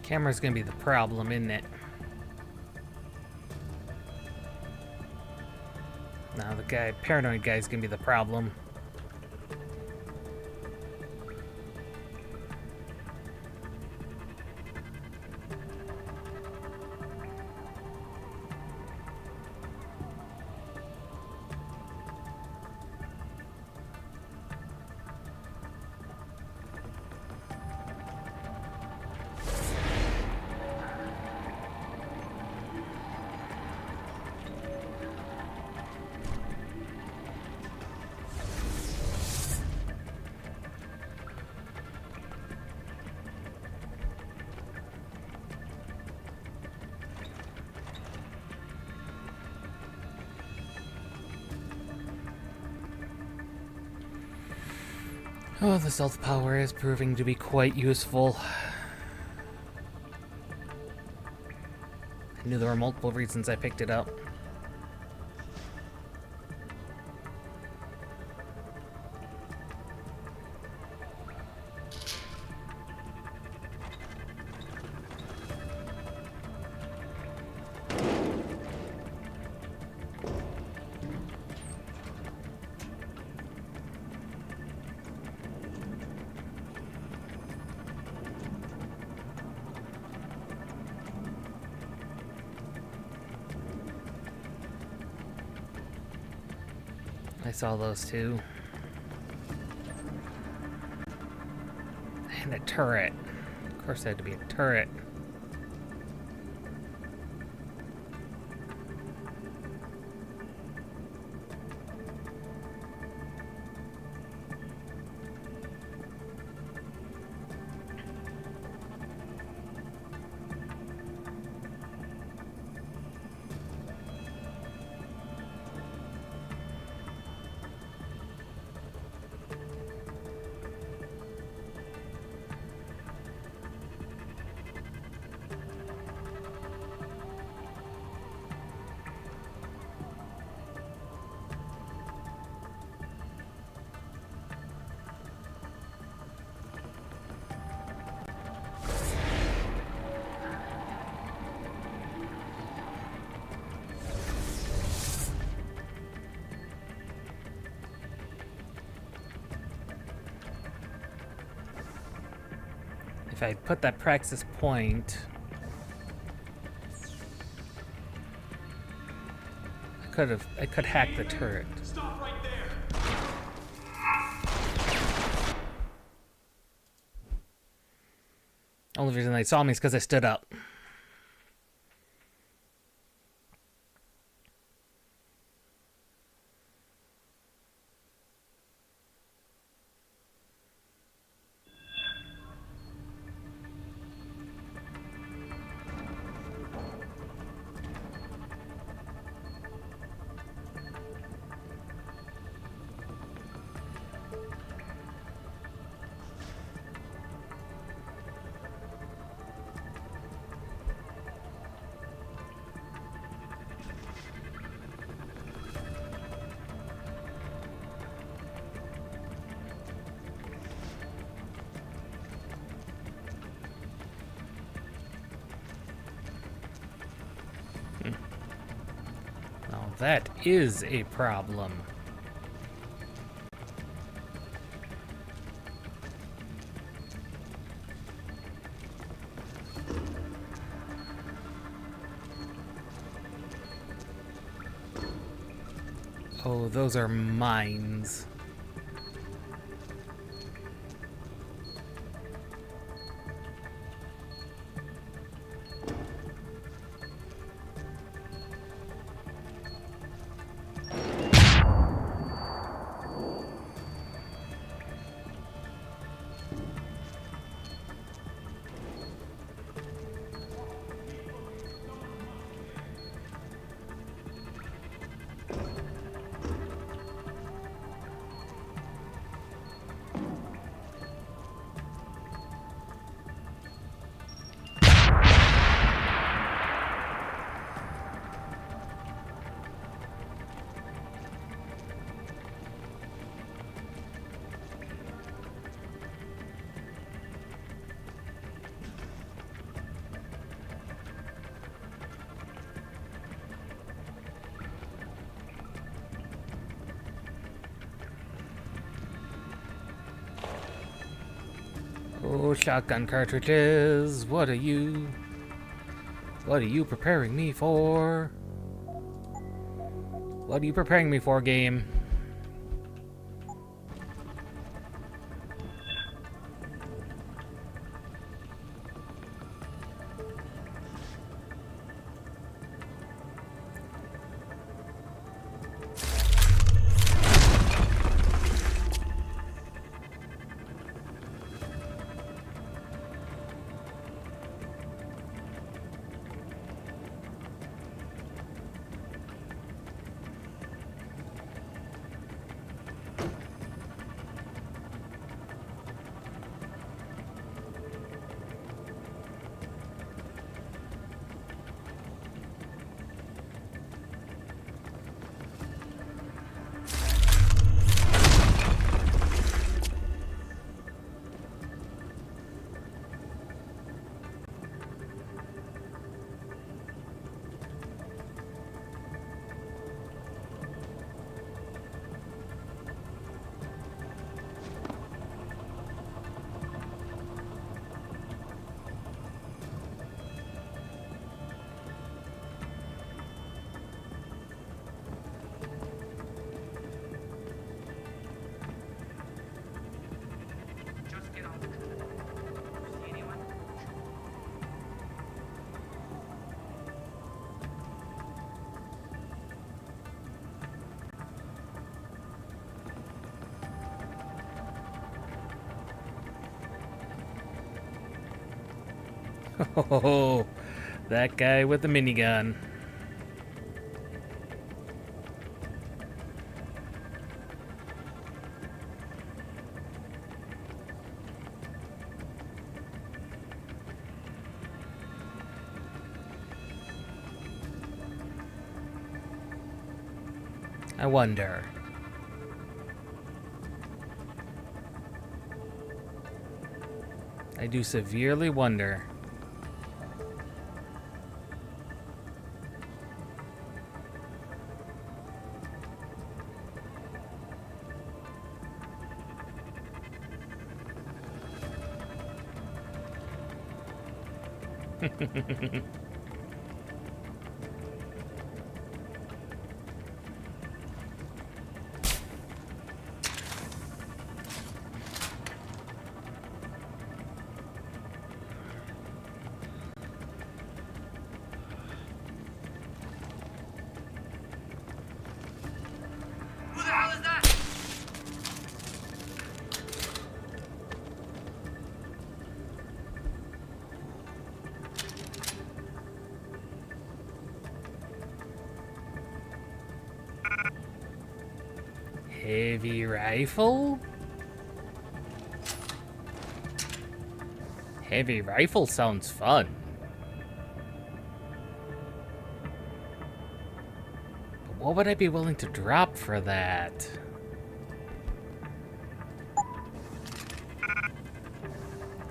Camera's gonna be the problem, isn't it? Now the paranoid guy's gonna be the problem. Oh, the stealth power is proving to be quite useful. I knew there were multiple reasons I picked it up. I saw those two. And a turret. Of course, there had to be a turret. If I put that praxis point, I could hack the turret. Stop right there. Only reason they saw me is because I stood up. Now that is a problem. Oh, those are mines. Oh, shotgun cartridges, what are you preparing me for? What are you preparing me for, game? Oh, that guy with the minigun. I wonder. I do severely wonder. Who the hell is that? Heavy rifle? Heavy rifle sounds fun. But what would I be willing to drop for that?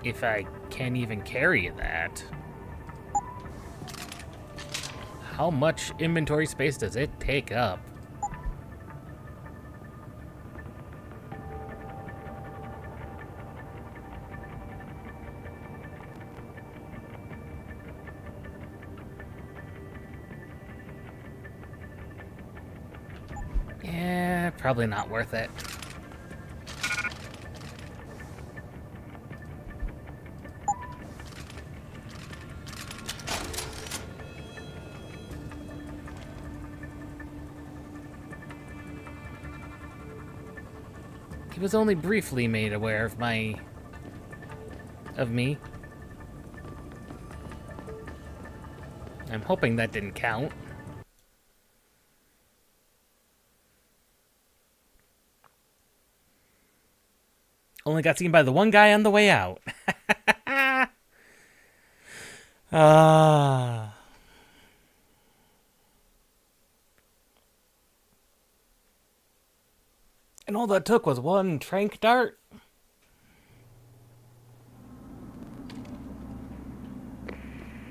If I can't even carry that. How much inventory space does it take up? Yeah, probably not worth it. He was only briefly made aware of me. I'm hoping that didn't count. Only got seen by the one guy on the way out. Ah. And all that took was one trank dart?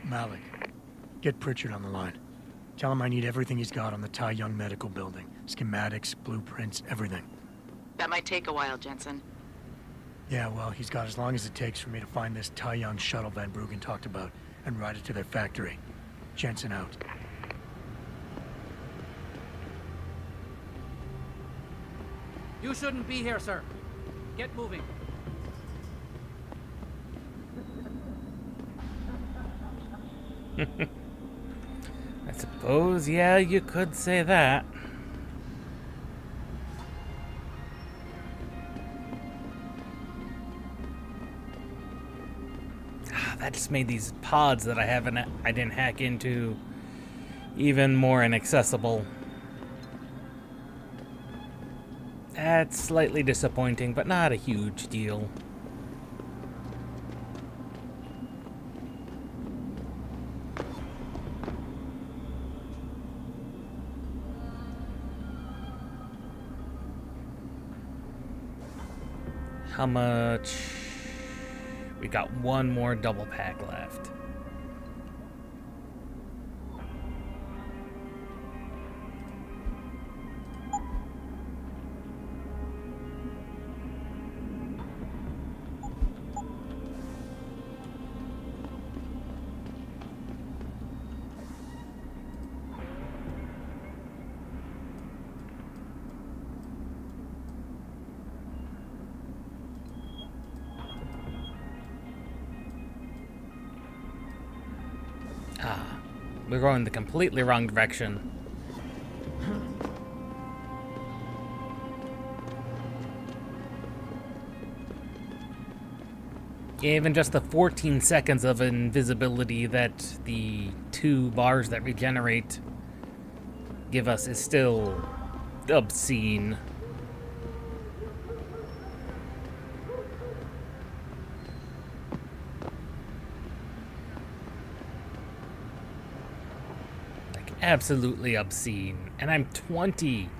Malik, get Pritchard on the line. Tell him I need everything he's got on the Tai Young Medical Building. Schematics, blueprints, everything. That might take a while, Jensen. Yeah, well, he's got as long as it takes for me to find this Tai Young shuttle Van Bruggen talked about and ride it to their factory. Jensen out. You shouldn't be here, sir. Get moving. I suppose, yeah, you could say that. That just made these pods that I didn't hack into even more inaccessible. That's slightly disappointing, but not a huge deal. How much? We got one more double pack left. We're going the completely wrong direction. Even just the 14 seconds of invisibility that the 2 bars that regenerate give us is still obscene. Absolutely obscene. And I'm 20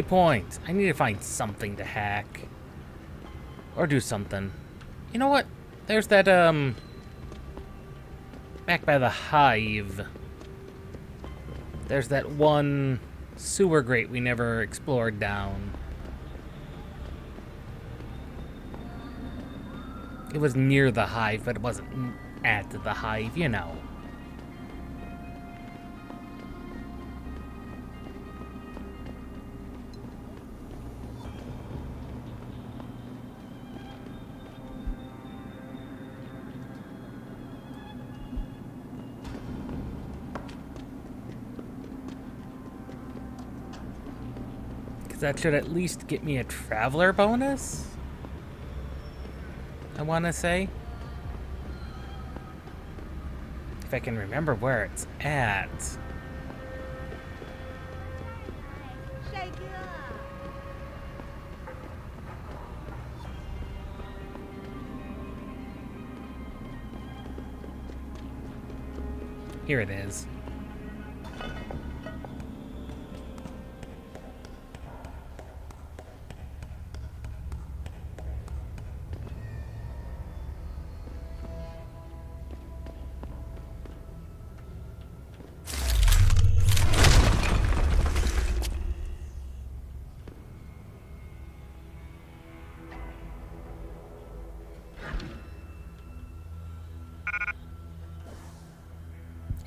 points. I need to find something to hack. Or do something. You know what? There's that, back by the hive. There's that one sewer grate we never explored down. It was near the hive, but it wasn't at the hive, you know. Because that should at least get me a traveler bonus, I want to say. If I can remember where it's at. Here it is.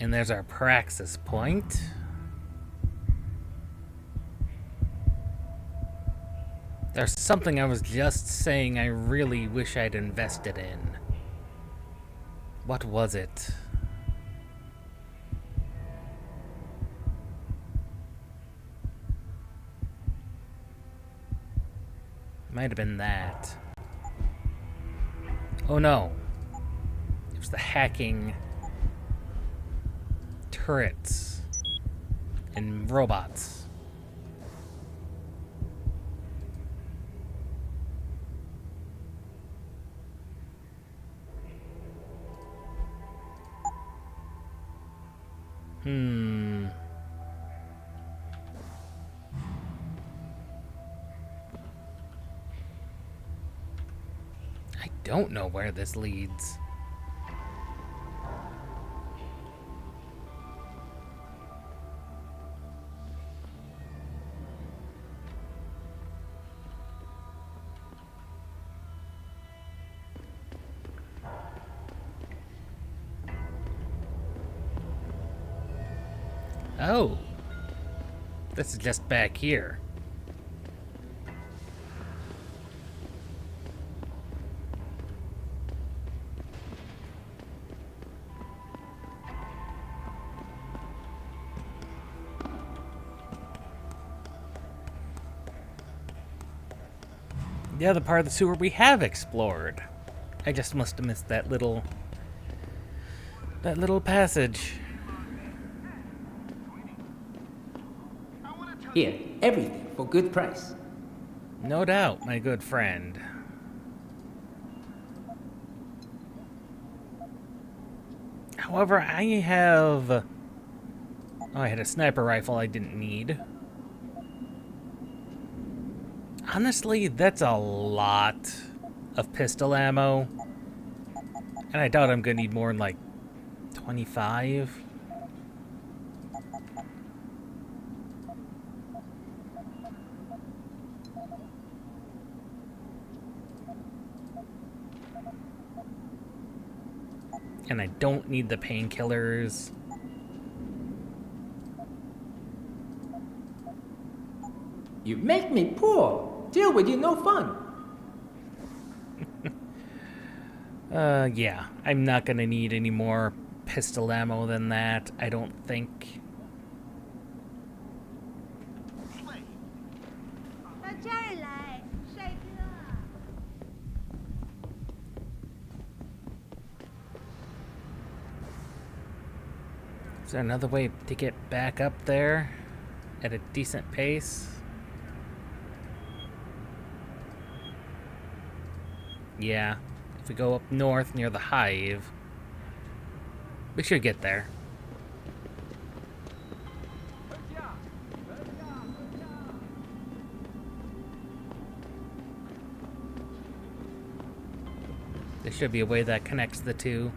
And there's our praxis point. There's something I was just saying I really wish I'd invested in. What was it? Might have been that. Oh no. It was the hacking turrets and robots. I don't know where this leads. Oh, this is just back here. The other part of the sewer we have explored. I just must have missed that little passage. Here, everything for good price. No doubt, my good friend. However, I have... Oh, I had a sniper rifle I didn't need. Honestly, that's a lot of pistol ammo. And I doubt I'm gonna need more than like 25. And I don't need the painkillers. You make me poor. Deal with you no fun. Yeah. I'm not gonna need any more pistol ammo than that, I don't think. Is there another way to get back up there at a decent pace? Yeah, if we go up north near the hive, we should get there. There should be a way that connects the two.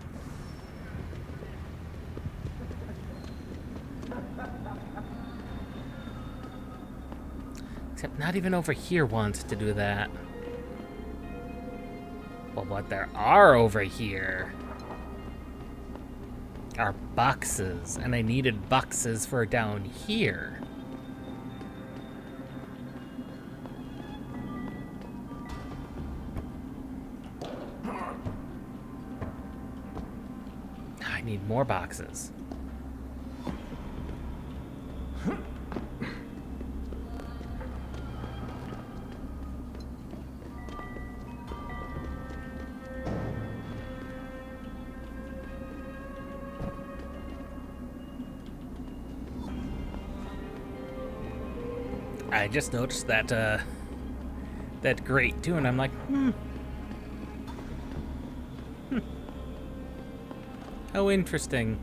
Except not even over here wants to do that. Well, what there are over here are boxes, and I needed boxes for down here. I need more boxes. I just noticed that that grate too, and I'm like, how interesting.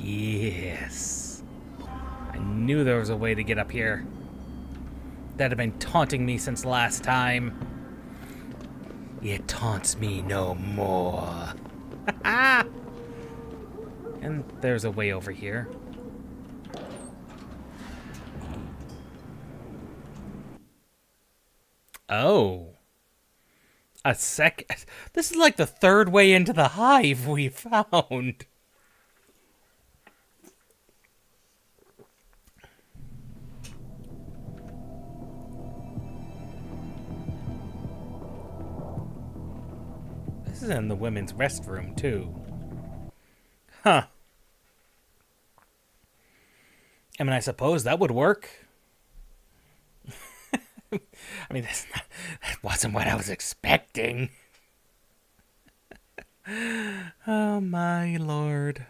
Yes. I knew there was a way to get up here. That had been taunting me since last time. It taunts me no more. And there's a way over here. Oh. A sec. This is like the third way into the hive we found. This is in the women's restroom, too. Huh. I mean, I suppose that would work. I mean, that wasn't what I was expecting. Oh, my lord.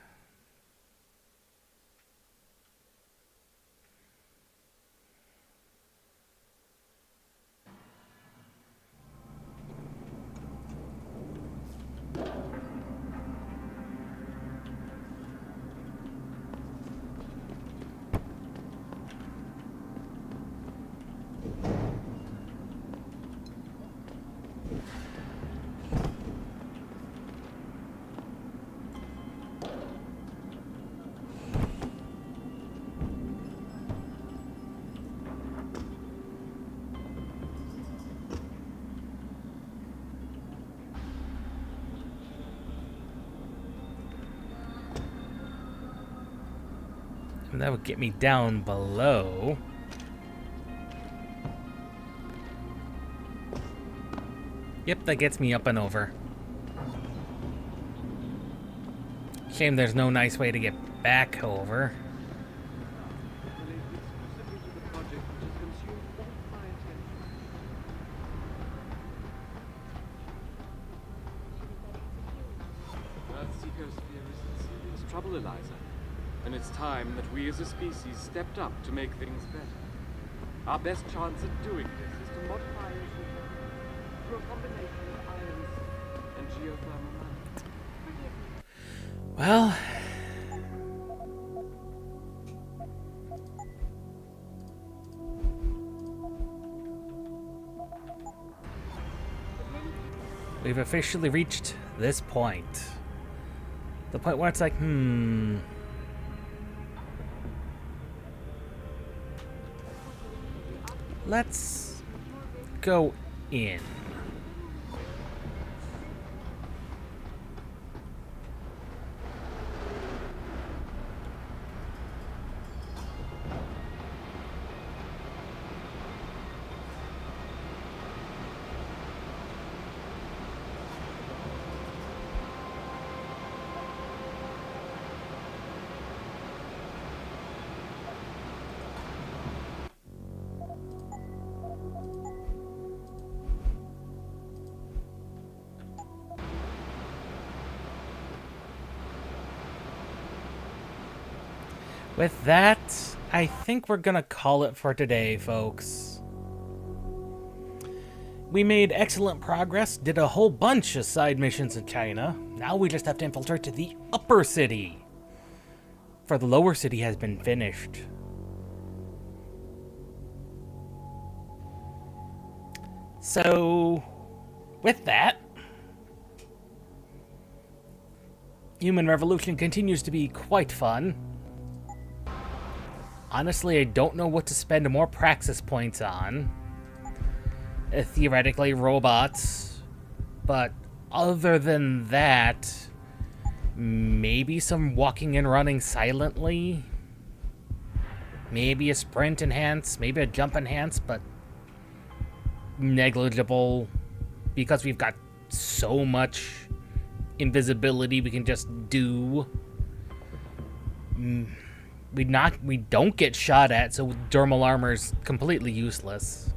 And that would get me down below. Yep, that gets me up and over. Shame there's no nice way to get back over. Earth's ecosphere is in serious trouble, Eliza. And it's time that we as a species stepped up to make things better. Our best chance at doing this is to modify ocean temperature through a combination of ions and geothermal management. Well... we've officially reached this point. The point where it's like, let's go in. With that, I think we're gonna call it for today, folks. We made excellent progress, did a whole bunch of side missions in China. Now we just have to infiltrate to the upper city. For the lower city has been finished. So, with that, Human Revolution continues to be quite fun. Honestly, I don't know what to spend more praxis points on. Theoretically, robots. But other than that, maybe some walking and running silently. Maybe a sprint enhance, maybe a jump enhance, but negligible because we've got so much invisibility we can just do. We don't get shot at, so dermal armor's completely useless.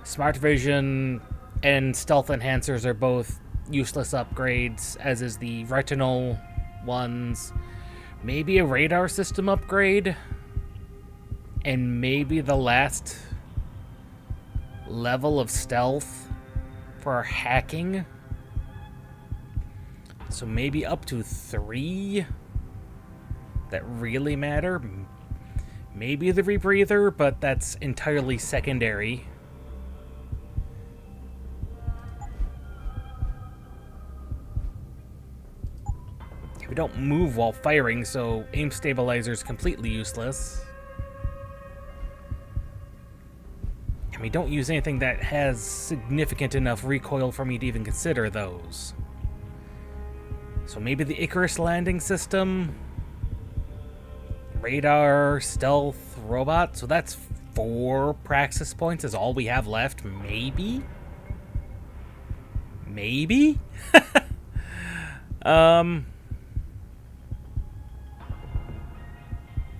Smart vision and stealth enhancers are both useless upgrades, as is the retinal ones. Maybe a radar system upgrade, and maybe the last level of stealth for hacking. So maybe up to 3 that really matter. Maybe the rebreather, but that's entirely secondary. We don't move while firing, so aim stabilizer is completely useless. And we don't use anything that has significant enough recoil for me to even consider those. So maybe the Icarus landing system, radar, stealth, robot. So that's 4 praxis points is all we have left. Maybe? Maybe?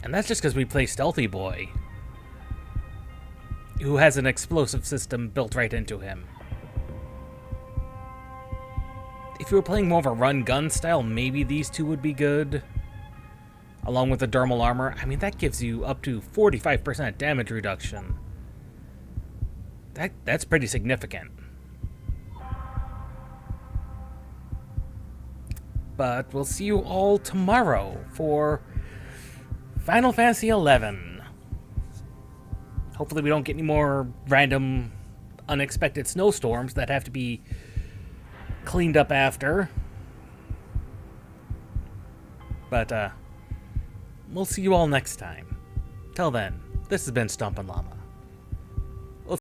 And that's just because we play Stealthy Boy, who has an explosive system built right into him. If you were playing more of a run-gun style, maybe these two would be good. Along with the dermal armor. I mean, that gives you up to 45% damage reduction. That's pretty significant. But we'll see you all tomorrow for Final Fantasy XI. Hopefully we don't get any more random, unexpected snowstorms that have to be cleaned up after. But, we'll see you all next time. Till then, this has been Stompin' Llama.